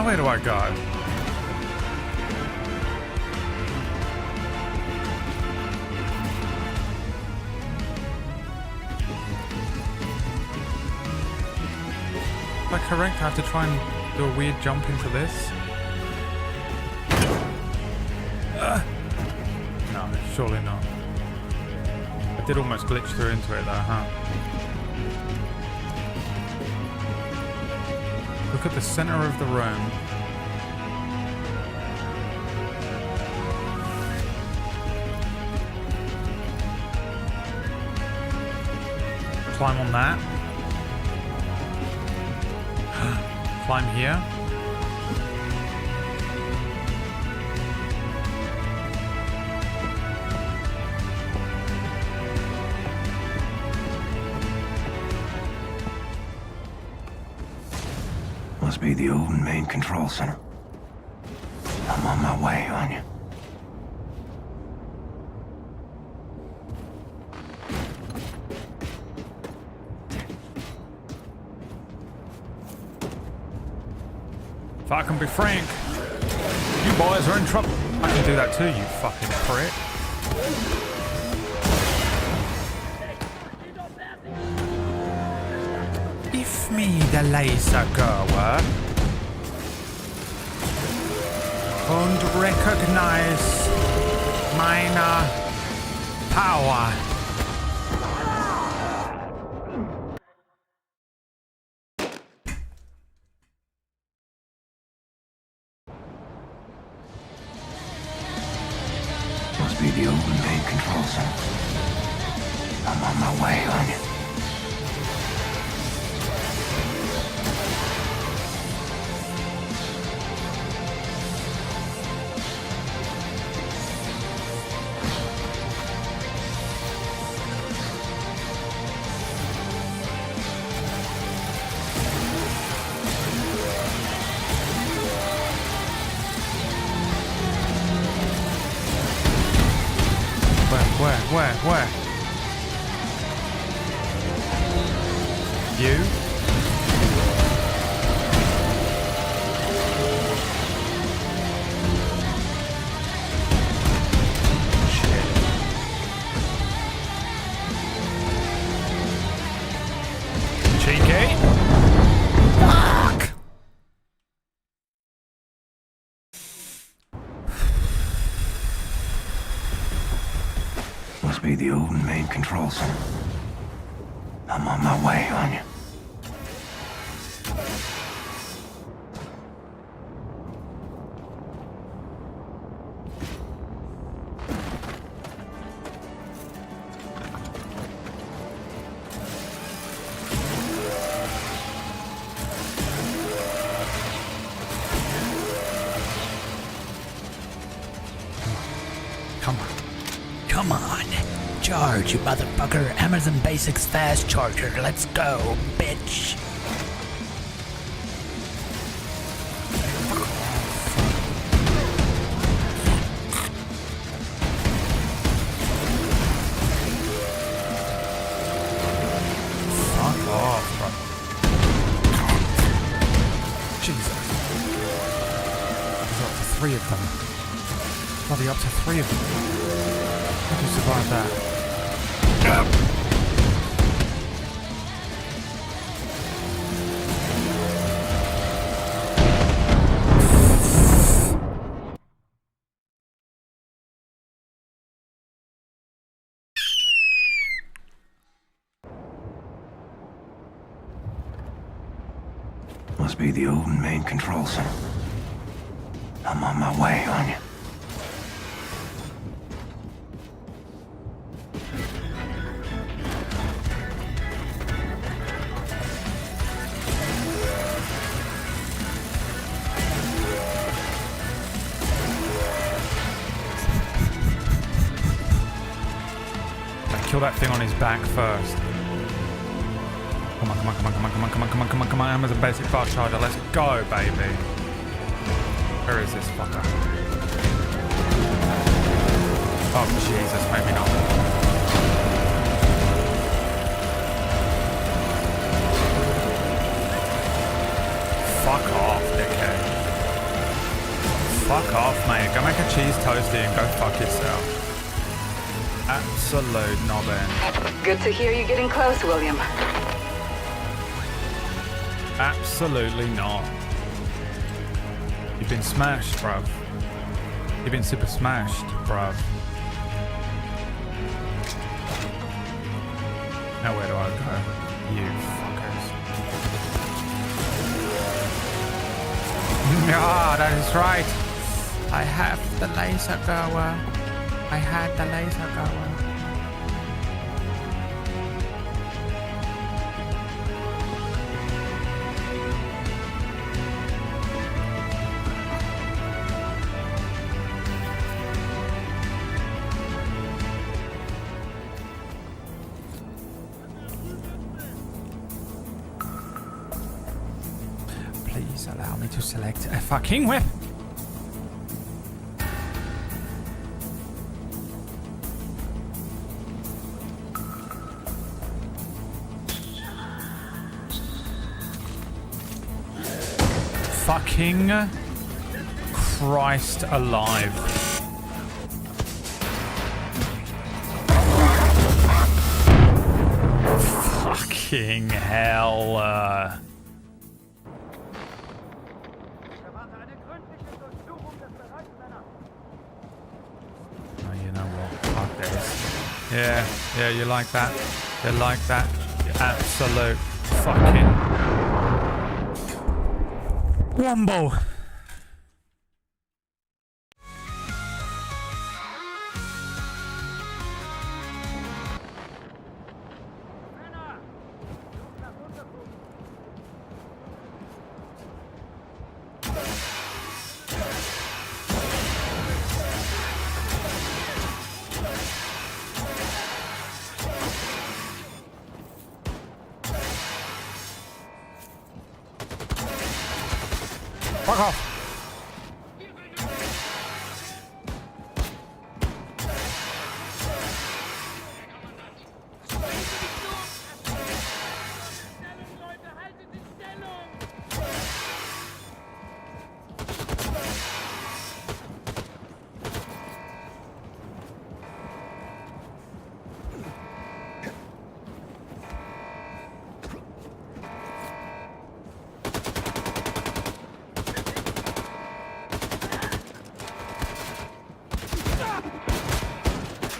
[SPEAKER 2] Now where do I go? Am I correct? I have to try and do a weird jump into this? No, surely not. I did almost glitch through into it though, huh? Look at the center of the room. Climb on that. Climb here.
[SPEAKER 6] Must be the old main control center. I'm on my way, Anya.
[SPEAKER 2] If I can be frank, you boys are in trouble. I can do that too, you fucking prick. If me the laser goer und recognize meine power.
[SPEAKER 6] Must be the old main control center. I'm on my way, Anya.
[SPEAKER 2] Where? You? Shit. Cheeky? Fuck!
[SPEAKER 6] Must be the old main control center. I'm on my way, Anya.
[SPEAKER 7] Come on. Charge, you motherfucker. Amazon Basics fast charger. Let's go, bitch.
[SPEAKER 2] Fuck off, bro. Jesus. There's up to 3 of them. Bloody up to 3 of them. How do you survive that?
[SPEAKER 6] Must be the old main control center. I'm on my way, Anya.
[SPEAKER 2] Kill that thing on his back first. Come on, come on, come on, come on, come on, come on, come on, come on, come on. Amazon basic fast charger. Let's go, baby. Where is this fucker? Oh, Jesus, maybe not. Fuck off, dickhead. absolute nobbin.
[SPEAKER 1] Good to hear you getting close, William.
[SPEAKER 2] Absolutely not. You've been smashed, bruv. You've been super smashed, bruv. Now where do I go? You fuckers. Ah, that is right. I have the laser goer. I had the laser goer. Please allow me to select a fucking whip. Fucking Christ alive. Fucking hell. Oh, you know what? Fuck this. Yeah, you like that? You like that? You absolute fucking Wombo. Fuck off.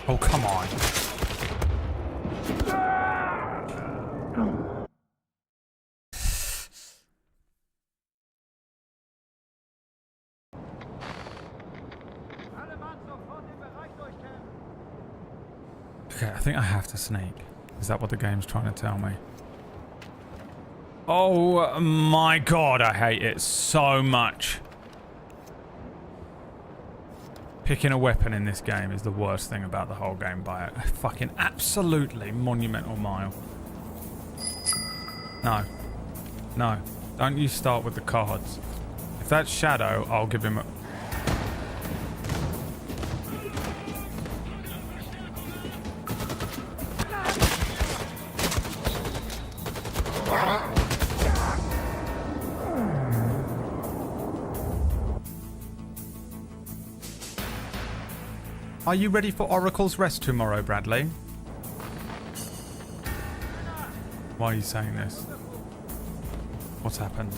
[SPEAKER 2] Oh, come on. Okay, I think I have to sneak. Is that what the game's trying to tell me? Oh my god, I hate it so much. Picking a weapon in this game is the worst thing about the whole game by a fucking absolutely monumental mile. No. No. Don't you start with the cards. If that's Shadow, I'll give him a... Are you ready for Oracle's Rest tomorrow, Bradley? Why are you saying this? What's happened?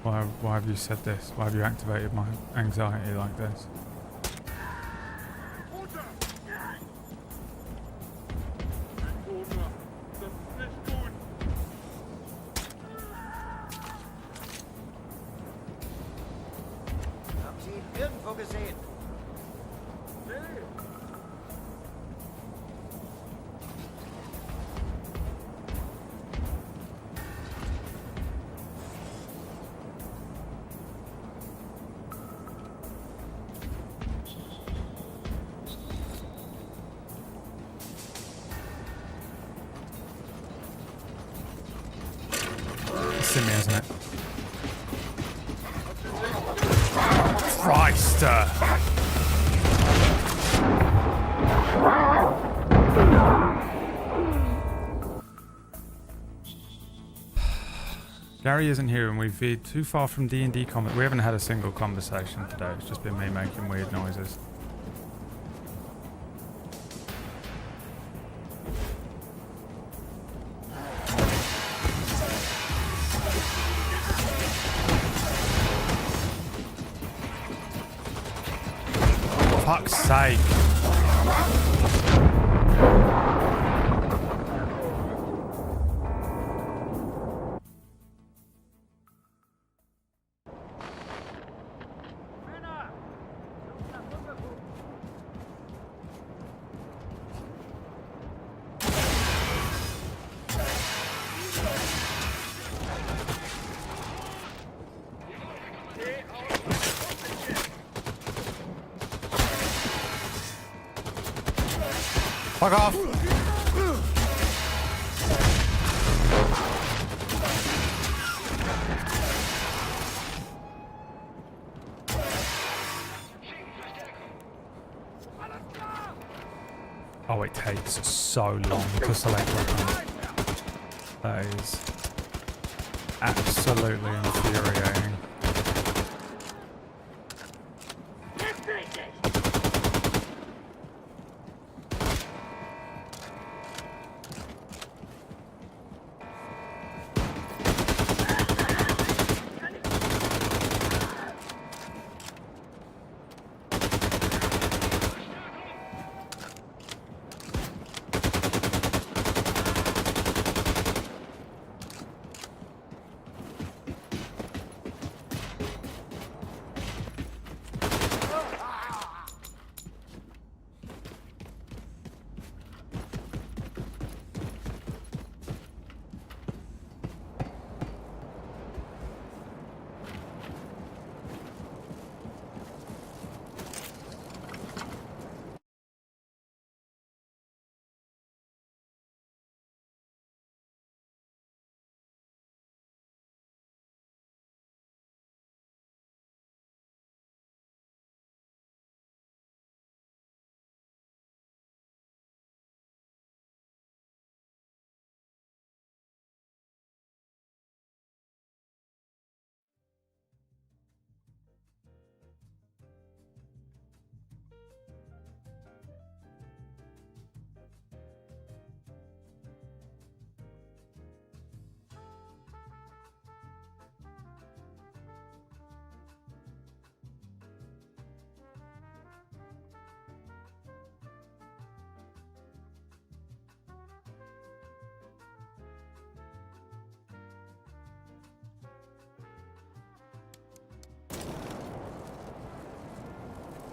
[SPEAKER 2] Why have you said this? Why have you activated my anxiety like this? It's in me, isn't it? Christ! Gary isn't here and we've veered too far from D&D combat. We haven't had a single conversation today. It's just been me making weird noises. Fuck's sake. Fuck off! Oh, it takes so long to select weapons. That is absolutely infuriating.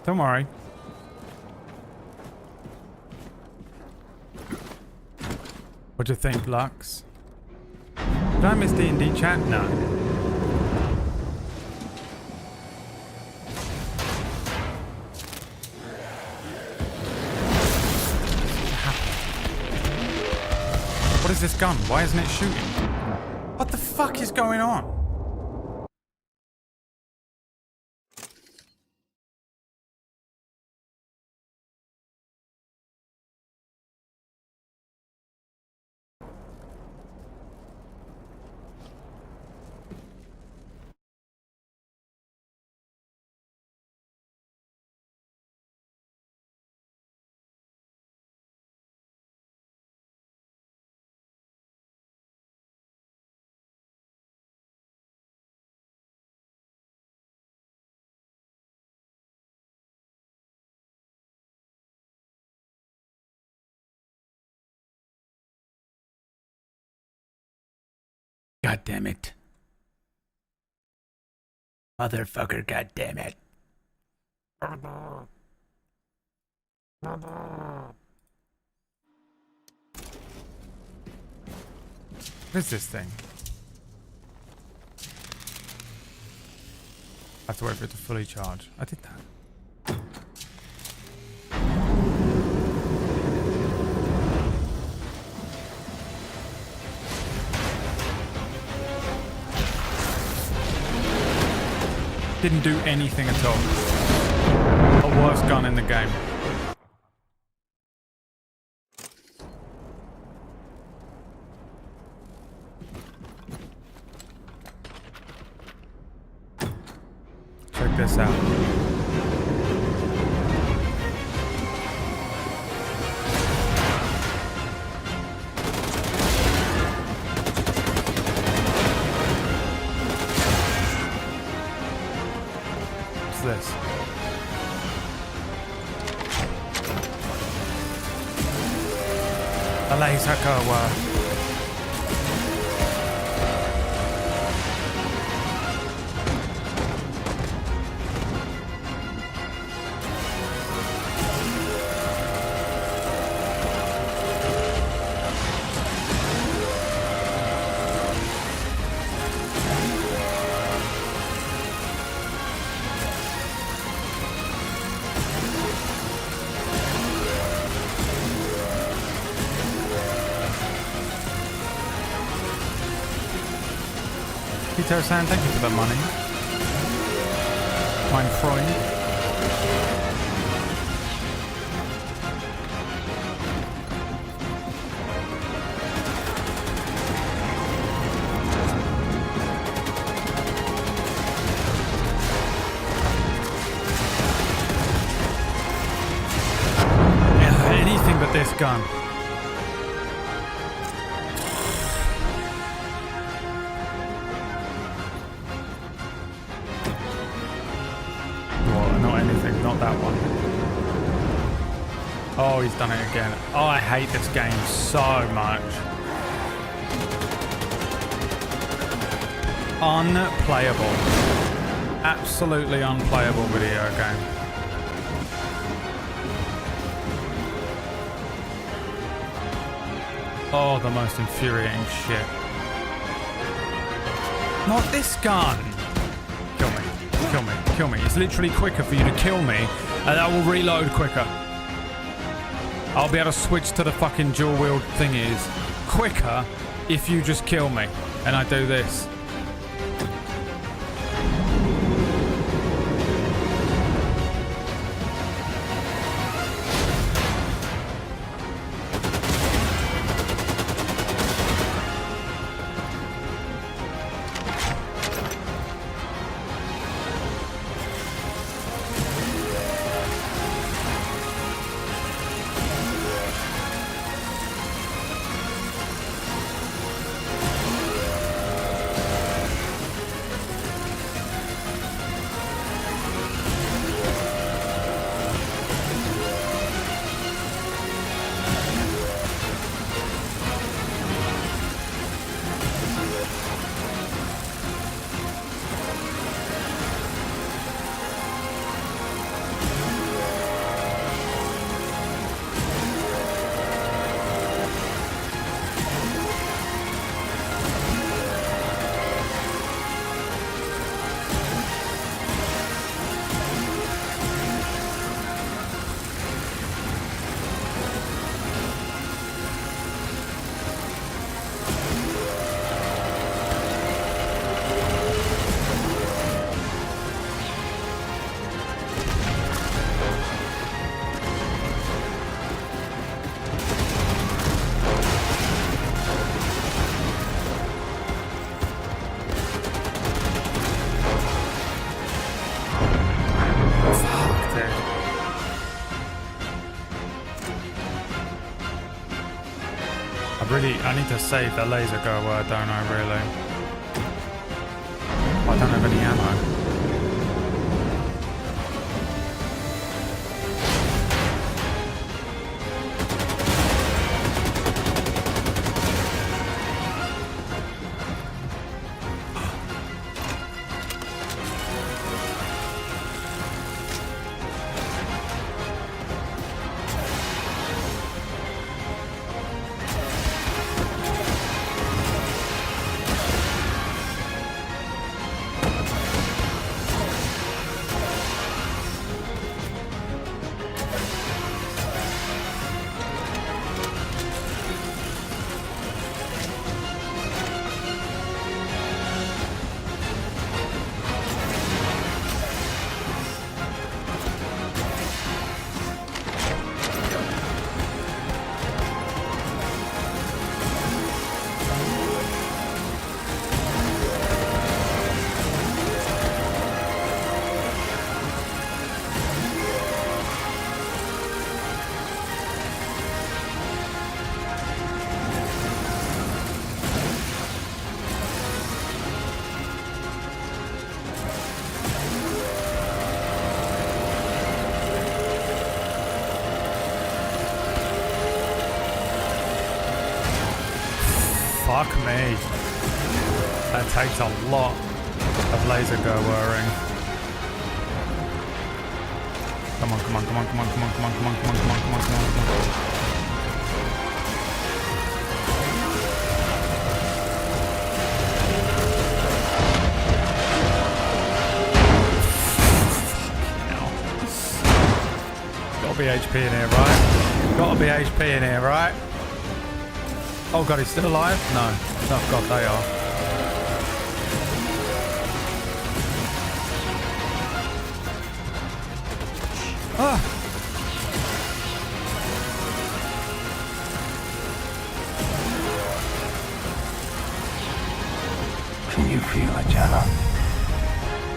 [SPEAKER 2] Don't worry. What do you think, Lux? Did I miss D&D chat? No. What is this gun? Why isn't it shooting? What the fuck is going on? God damn it. Motherfucker, god damn it. What is this thing? I have to wait for it to fully charge. I did that. Didn't do anything at all. The worst gun in the game. this out. What's this? A laser goer. Peter-san, thank you for the money. Mein Freund. Yeah, anything but this gun. Oh, he's done it again. Oh, I hate this game so much. Unplayable. Absolutely unplayable video game. Oh, the most infuriating shit. Not this gun. Kill me. Kill me. Kill me. It's literally quicker for you to kill me, and I will reload quicker. I'll be able to switch to the fucking dual wield thingies quicker if you just kill me and I do this. I need to save the laser goer, don't I, really? I don't have any ammo. Fuck me. That takes a lot of laser whirring. Come on, come on, come on, come on, come on, come on, come on, come on, come on, come on, come on, come on. Gotta be HP in here, right? Gotta be HP in here, right? Oh god, he's still alive? No. Oh god, they are. Ah!
[SPEAKER 6] Can you feel it, Jenna?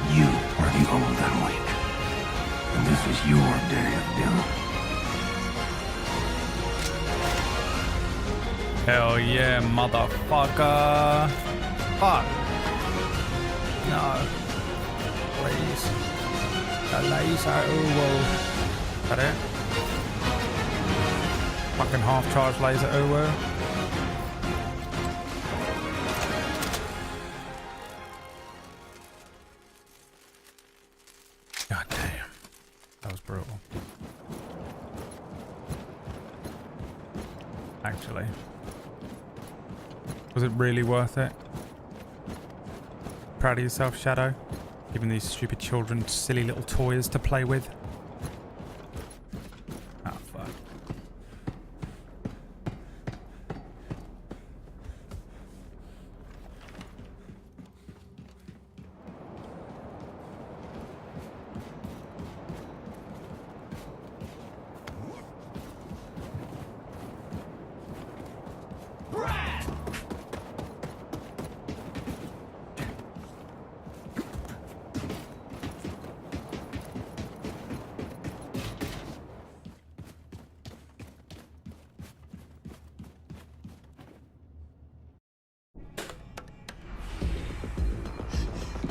[SPEAKER 6] You are the old and weak. And this is your day of doom.
[SPEAKER 2] Hell yeah, motherfucker. Fuck. No. Please. The laser. Is that it? Fucking half-charge laser. God damn. That was brutal. Actually. Was it really worth it? Proud of yourself, Shadow? Giving these stupid children silly little toys to play with? Ah, fuck.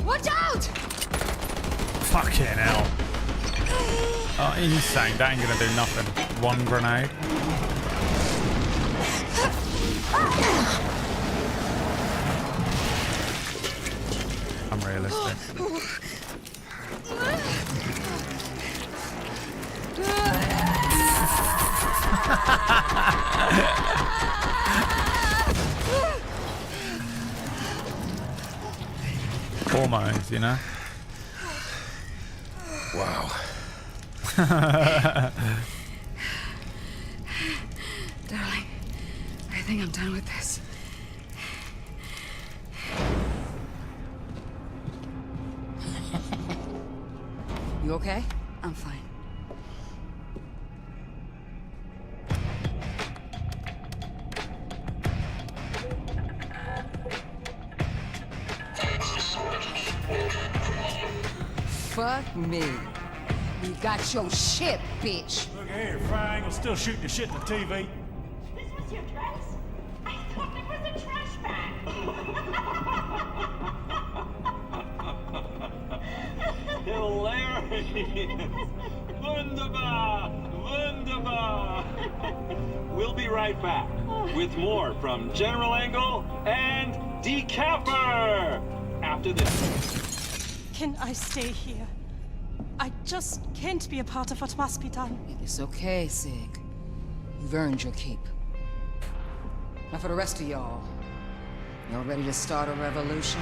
[SPEAKER 15] Watch out!
[SPEAKER 2] Fucking hell. Oh, insane. That ain't gonna do nothing. One grenade. I'm realistic. Hormones, you know?
[SPEAKER 6] Wow.
[SPEAKER 15] Darling, I think I'm done with this.
[SPEAKER 13] You okay?
[SPEAKER 15] I'm fine.
[SPEAKER 13] Fuck me. We got your shit, bitch.
[SPEAKER 3] Look here, Triangle, still shooting the shit in the TV.
[SPEAKER 8] This was your dress? I thought it was a trash bag.
[SPEAKER 22] Hilarious! Wunderbar! Wunderbar! We'll be right back with more from General Angle and Decapper after this.
[SPEAKER 11] Can I stay here? I just can't be a part of what must be done.
[SPEAKER 13] It's okay, Sig. You've earned your keep. Now for the rest of y'all. Y'all ready to start a revolution?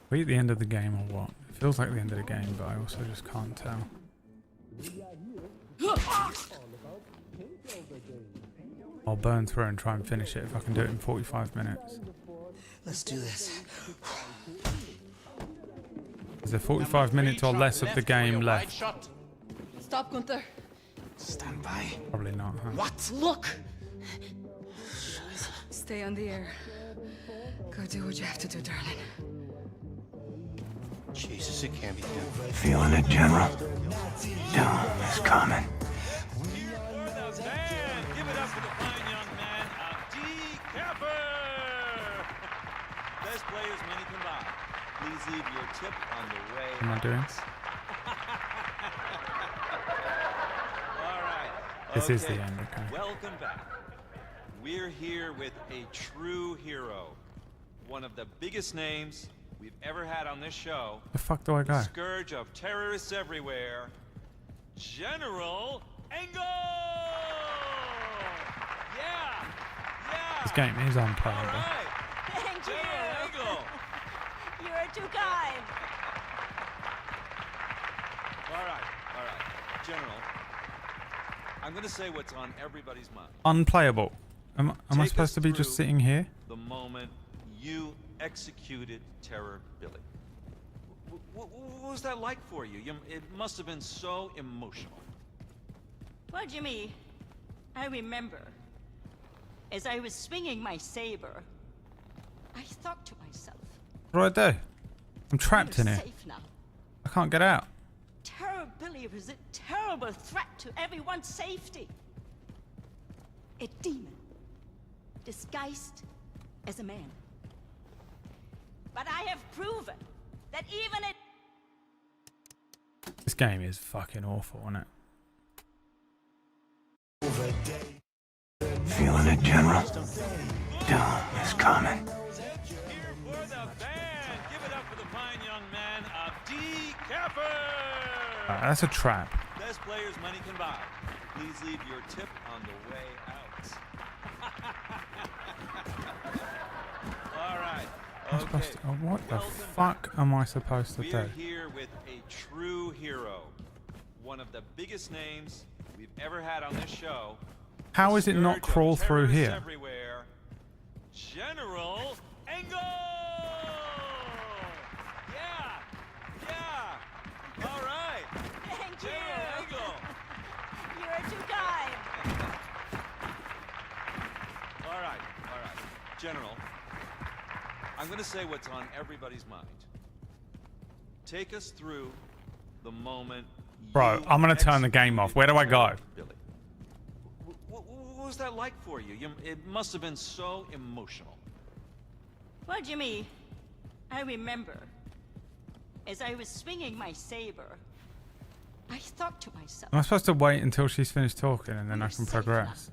[SPEAKER 2] Are we at the end of the game or what? It feels like the end of the game, but I also just can't tell. I'll burn through and try and finish it if I can do it in 45 minutes.
[SPEAKER 13] Let's do this.
[SPEAKER 2] Is there 45 minutes or less of the game left?
[SPEAKER 14] Stop, Gunther.
[SPEAKER 6] Stand by.
[SPEAKER 2] Probably not, huh?
[SPEAKER 14] What? Look! Stay on the air. Go do what you have to do, darling.
[SPEAKER 6] Jesus, it can't be done. Feeling it, General? Doom is coming.
[SPEAKER 22] Give it up for the fine young man of Decapper! Best players money can buy. Please leave your tip on the way.
[SPEAKER 2] What am I doing?
[SPEAKER 22] All right.
[SPEAKER 2] This is the
[SPEAKER 22] Okay.
[SPEAKER 2] end, okay.
[SPEAKER 22] Welcome back. We're here with a true hero. One of the biggest names we've ever had on this show.
[SPEAKER 2] The fuck do I
[SPEAKER 22] The
[SPEAKER 2] go?
[SPEAKER 22] scourge of terrorists everywhere. General Engel! Yeah! Yeah!
[SPEAKER 2] This game is unplayable.
[SPEAKER 11] Thank you.
[SPEAKER 22] General Engel!
[SPEAKER 11] You are too kind.
[SPEAKER 22] All right. General, I'm going to say what's on everybody's mind.
[SPEAKER 2] Unplayable. Am I
[SPEAKER 22] Take
[SPEAKER 2] supposed
[SPEAKER 22] us
[SPEAKER 2] to be just
[SPEAKER 22] through
[SPEAKER 2] sitting here?
[SPEAKER 22] The moment you executed Terror Billy. What was that like for you? It must have been so emotional.
[SPEAKER 11] Well, Jimmy, I remember, as I was swinging my saber, I thought to myself,
[SPEAKER 2] What do I do? I'm trapped in
[SPEAKER 11] we're
[SPEAKER 2] here.
[SPEAKER 11] safe now.
[SPEAKER 2] I can't get out.
[SPEAKER 11] Terror Billy was a terrible threat to everyone's safety. A demon, disguised as a man. But I have proven that even a...
[SPEAKER 2] This game is fucking awful, isn't it?
[SPEAKER 6] Feeling it, General? Doom is coming.
[SPEAKER 22] Here for the band. Give it up for the fine young man of D. Capper.
[SPEAKER 2] That's a trap.
[SPEAKER 22] Best players money can buy. Please leave your tip on the way out. All right.
[SPEAKER 2] I'm supposed to, what the fuck am I supposed to do?
[SPEAKER 22] We're here with a true hero. One of the biggest names we've ever had on this show.
[SPEAKER 2] How is it not
[SPEAKER 22] Scourge of
[SPEAKER 2] crawl through
[SPEAKER 22] terrorists
[SPEAKER 2] here?
[SPEAKER 22] Everywhere. General Engel! Yeah! Yeah! All right!
[SPEAKER 11] Thank
[SPEAKER 22] General
[SPEAKER 11] you.
[SPEAKER 22] Engel!
[SPEAKER 11] You are too kind.
[SPEAKER 22] All right. General, I'm going to say what's on everybody's mind. Take us through the moment
[SPEAKER 2] Bro, I'm gonna turn the game off. Where do I go?
[SPEAKER 22] Billy. What was that like for you? It must have been so emotional.
[SPEAKER 11] Well, Jimmy, I remember, as I was swinging my saber, I thought to myself,
[SPEAKER 2] Am I supposed to wait until she's finished talking and then I can
[SPEAKER 11] safe
[SPEAKER 2] progress?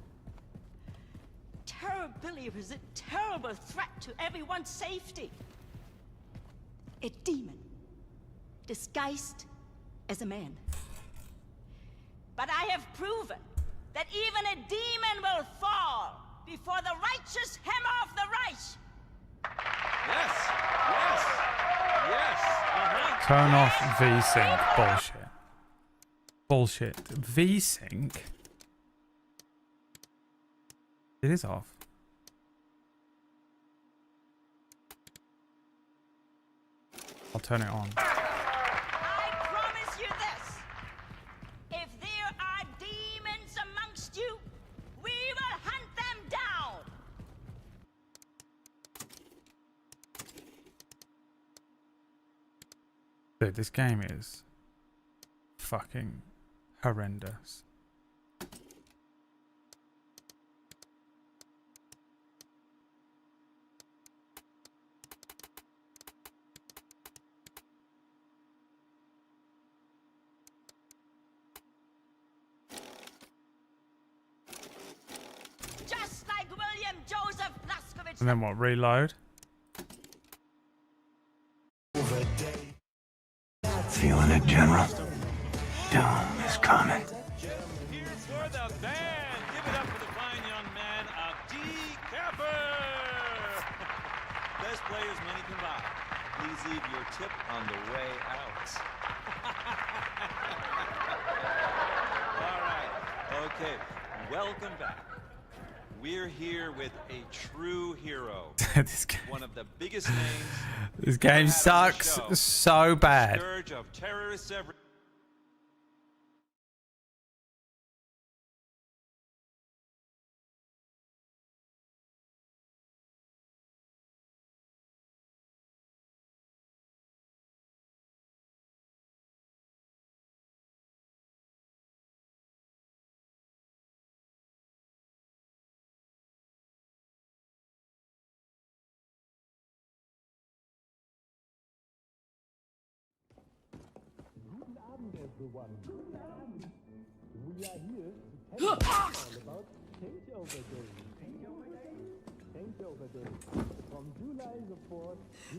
[SPEAKER 11] Terror Billy was a terrible threat to everyone's safety. A demon, disguised as a man. But I have proven that even a demon will fall before the righteous hammer of the Reich.
[SPEAKER 22] Yes.
[SPEAKER 2] Turn off VSync. Bullshit. Bullshit. VSync? It is off. I'll turn it on.
[SPEAKER 11] I promise you this. If there are demons amongst you, we will hunt them down.
[SPEAKER 2] Dude, this game is fucking horrendous.
[SPEAKER 11] Just like William Joseph Blaskovich.
[SPEAKER 2] And then what? Reload?
[SPEAKER 6] Feeling it, General? Doom is coming.
[SPEAKER 22] Here's for the band. Give it up for the fine young man of D. Capper. Best players money can buy. Please leave your tip on the way out. All right. Okay. Welcome back. We're here with a true hero. One of the biggest names.
[SPEAKER 2] This game sucks so bad.
[SPEAKER 22] Scourge of terrorists everywhere.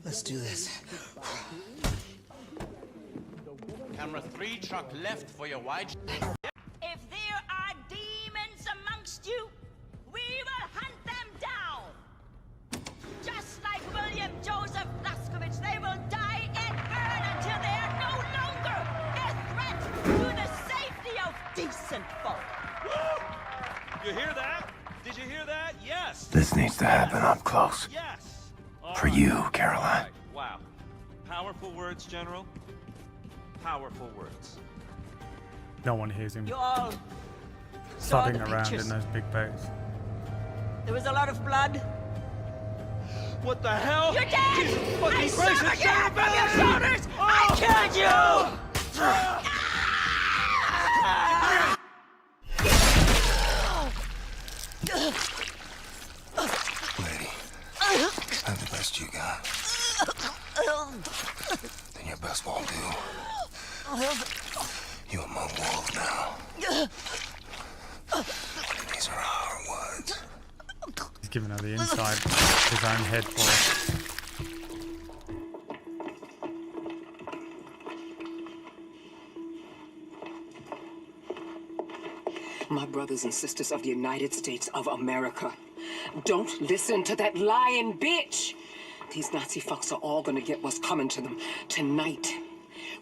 [SPEAKER 7] Let's do this.
[SPEAKER 9] Camera 3, truck left for your wide.
[SPEAKER 11] If there are demons amongst you, we will hunt them down. Just like William Joseph Blaskovich, they will die and burn until they are no longer a threat to the safety of decent folk.
[SPEAKER 22] You hear that? Did you hear that? Yes.
[SPEAKER 6] This needs to happen up close.
[SPEAKER 22] Yes.
[SPEAKER 6] For you, Caroline.
[SPEAKER 22] Wow. Powerful words, General. Powerful words.
[SPEAKER 2] No one hears him
[SPEAKER 11] You all saw
[SPEAKER 2] thudding
[SPEAKER 11] the
[SPEAKER 2] around
[SPEAKER 11] pictures.
[SPEAKER 2] in those big bags.
[SPEAKER 11] There was a lot of blood.
[SPEAKER 22] What the hell?
[SPEAKER 11] You're dead!
[SPEAKER 22] Jesus fucking
[SPEAKER 11] I
[SPEAKER 22] Christ,
[SPEAKER 11] saw
[SPEAKER 22] it's
[SPEAKER 11] the hair from your
[SPEAKER 22] Saturday!
[SPEAKER 11] shoulders! I killed you!
[SPEAKER 6] Lady, is that the best you got? Then your best won't do. You among wolves now. These are our woods.
[SPEAKER 2] He's giving her the inside his own head for it.
[SPEAKER 13] My brothers and sisters of the United States of America, don't listen to that lying bitch. These Nazi fucks are all gonna get what's coming to them tonight.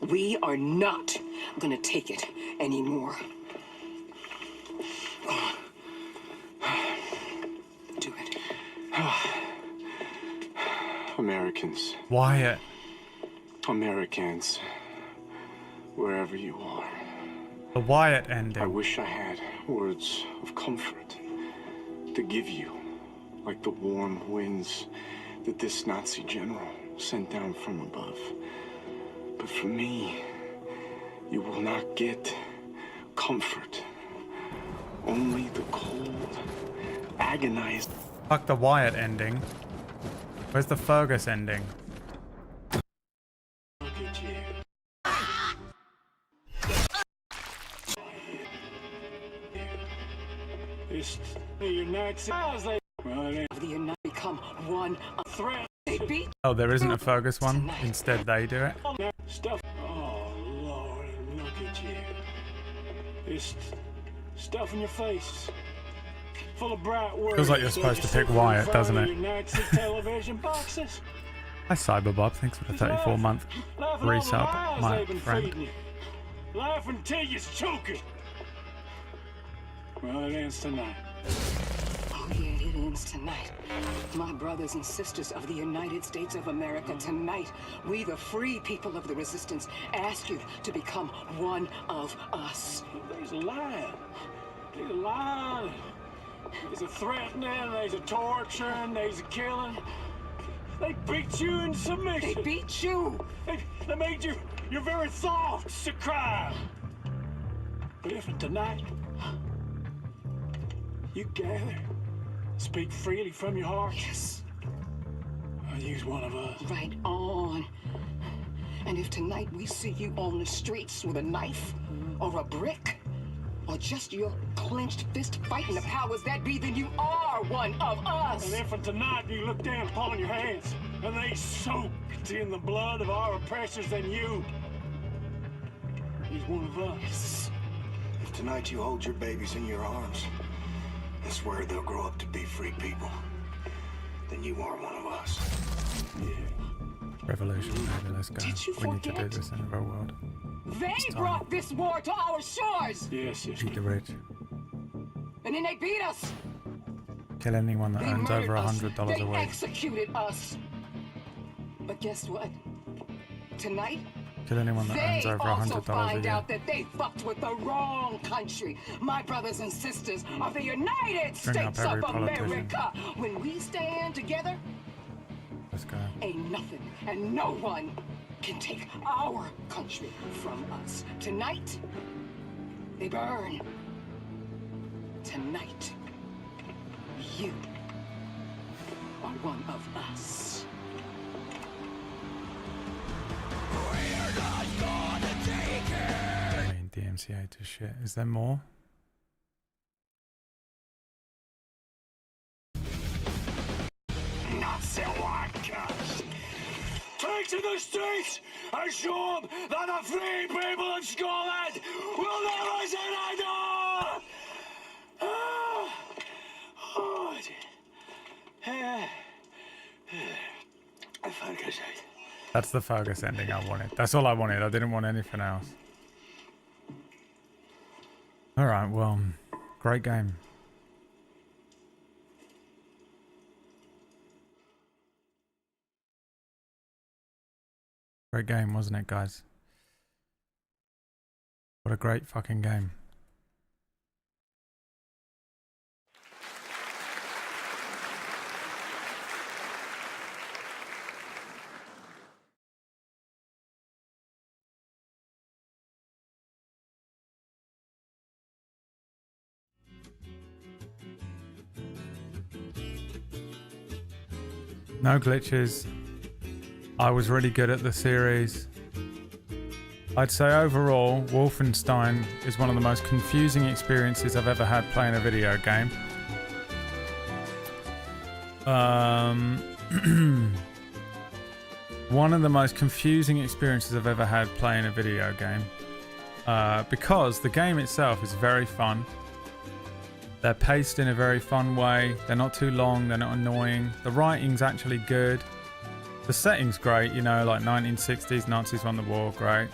[SPEAKER 13] We are not gonna take it anymore. Do it.
[SPEAKER 12] Americans.
[SPEAKER 2] Wyatt.
[SPEAKER 12] Americans. Wherever you are.
[SPEAKER 2] The Wyatt ending.
[SPEAKER 12] I wish I had words of comfort to give you, like the warm winds that this Nazi general sent down from above. But for me, you will not get comfort. Only the cold, agonized.
[SPEAKER 2] Fuck the Wyatt ending. Where's the Fergus ending?
[SPEAKER 12] Look at you. It's the United States.
[SPEAKER 13] The United become one threat. They beat
[SPEAKER 2] Oh, there isn't a Fergus one. Instead, they do it.
[SPEAKER 12] stuff. Oh Lord, look at you. It's stuff in your face, full of bright words.
[SPEAKER 2] Feels like you're supposed to pick Wyatt, doesn't it?
[SPEAKER 12] Nazi television boxes.
[SPEAKER 2] Hi, Cyberbob. Thanks for the 34-month resub, my friend.
[SPEAKER 12] Laughing till you're choking. Well, it ends tonight.
[SPEAKER 13] Oh yeah, it ends tonight. My brothers and sisters of the United States of America, tonight, we the free people of the resistance ask you to become one of us.
[SPEAKER 12] There's a lying. There's a lying. There's a threatening, there's a torturing, there's a killing. They beat you in submission.
[SPEAKER 13] They beat you.
[SPEAKER 12] They made your very thoughts to cry. But if tonight you gather, speak freely from your heart.
[SPEAKER 13] Yes.
[SPEAKER 12] I'll use one of us.
[SPEAKER 13] Right on. And if tonight we see you on the streets with a knife or a brick or just your clenched fist fighting the powers that be, then you are one of us.
[SPEAKER 12] And if tonight you look down upon your hands and they soaked in the blood of our oppressors, then you is one of us.
[SPEAKER 6] If tonight you hold your babies in your arms and swear they'll grow up to be free people, then you are one of us.
[SPEAKER 2] Revolution, baby, let's go. We need to do this in the real world.
[SPEAKER 13] They brought this war to our shores.
[SPEAKER 12] Yes.
[SPEAKER 2] Beat the rich.
[SPEAKER 13] And then they beat us.
[SPEAKER 2] Kill anyone that
[SPEAKER 13] They
[SPEAKER 2] earns
[SPEAKER 13] murdered
[SPEAKER 2] over
[SPEAKER 13] us.
[SPEAKER 2] $100
[SPEAKER 13] They
[SPEAKER 2] a week.
[SPEAKER 13] executed us. But guess what? Tonight,
[SPEAKER 2] Kill anyone that
[SPEAKER 13] they
[SPEAKER 2] earns over
[SPEAKER 13] also
[SPEAKER 2] $100 a
[SPEAKER 13] find
[SPEAKER 2] year.
[SPEAKER 13] out that they fucked with the wrong country. My brothers and sisters of the United
[SPEAKER 2] Bring up
[SPEAKER 13] States
[SPEAKER 2] every
[SPEAKER 13] of
[SPEAKER 2] politician.
[SPEAKER 13] America. When we stand together,
[SPEAKER 2] Let's go.
[SPEAKER 13] ain't nothing and no one can take our country from us. Tonight, they burn. Tonight, you are one of us.
[SPEAKER 2] I mean, Annunciator shit. Is there more?
[SPEAKER 4] Not so wankers. Take to the streets and show them that the free people of Scotland will never surrender! Oh, dear. Fergus.
[SPEAKER 2] That's the Fergus ending I wanted. That's all I wanted. I didn't want anything else. Alright, well, great game. Great game, wasn't it, guys? What a great fucking game. No glitches. I was really good at the series. I'd say overall, Wolfenstein is one of the most confusing experiences I've ever had playing a video game. One of the most confusing experiences I've ever had playing a video game. Because the game itself is very fun. They're paced in a very fun way. They're not too long. They're not annoying. The writing's actually good. The setting's great, you know, like 1960s, Nazis won the war, great.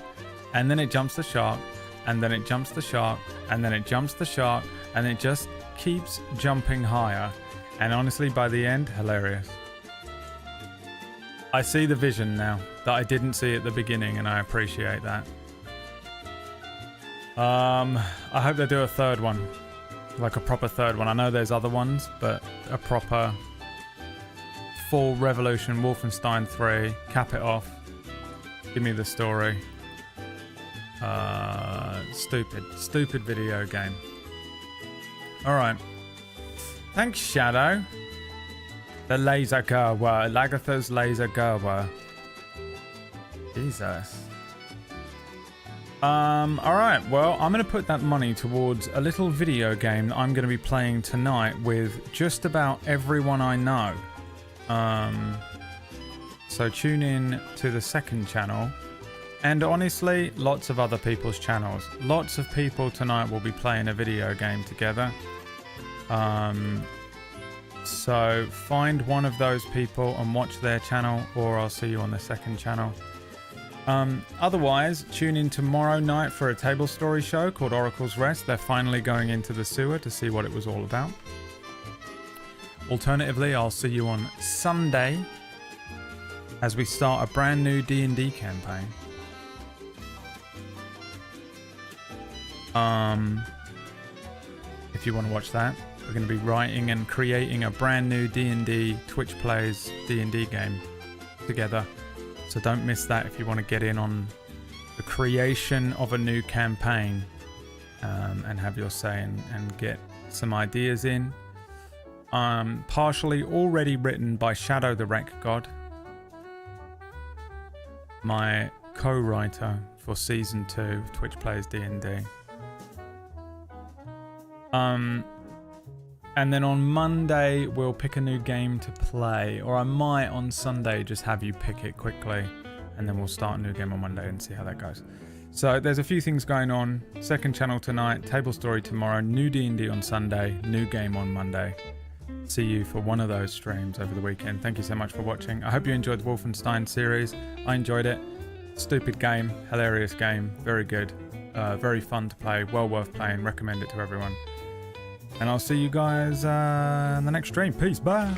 [SPEAKER 2] And then it jumps the shark, and then it jumps the shark, and then it jumps the shark, and it just keeps jumping higher. And honestly, by the end, hilarious. I see the vision now that I didn't see at the beginning, and I appreciate that. I hope they do a third one. Like a proper third one. I know there's other ones, but a proper full Revolution Wolfenstein 3. Cap it off. Give me the story. Stupid video game. Alright. Thanks, Shadow. The laser Gerwa. Lagatha's laser Gerwa. Jesus. Alright, well, I'm going to put that money towards a little video game that I'm going to be playing tonight with just about everyone I know. So tune in to the second channel. And honestly, lots of other people's channels. Lots of people tonight will be playing a video game together. So find one of those people and watch their channel, or I'll see you on the second channel. Otherwise, tune in tomorrow night for a table story show called Oracle's Rest. They're finally going into the sewer to see what it was all about. Alternatively, I'll see you on Sunday as we start a brand new D&D campaign. If you want to watch that, we're going to be writing and creating a brand new D&D Twitch Plays D&D game together. So don't miss that if you want to get in on the creation of a new campaign and have your say and get some ideas in. Partially already written by Shadow the Wreck God, my co-writer for Season 2 of Twitch Plays D&D. And then on Monday, we'll pick a new game to play. Or I might on Sunday just have you pick it quickly. And then we'll start a new game on Monday and see how that goes. So there's a few things going on. Second channel tonight, table story tomorrow, new D&D on Sunday, new game on Monday. See you for one of those streams over the weekend. Thank you so much for watching. I hope you enjoyed the Wolfenstein series. I enjoyed it. Stupid game, hilarious game, very good. Very fun to play, well worth playing. Recommend it to everyone. And I'll see you guys in the next stream. Peace. Bye.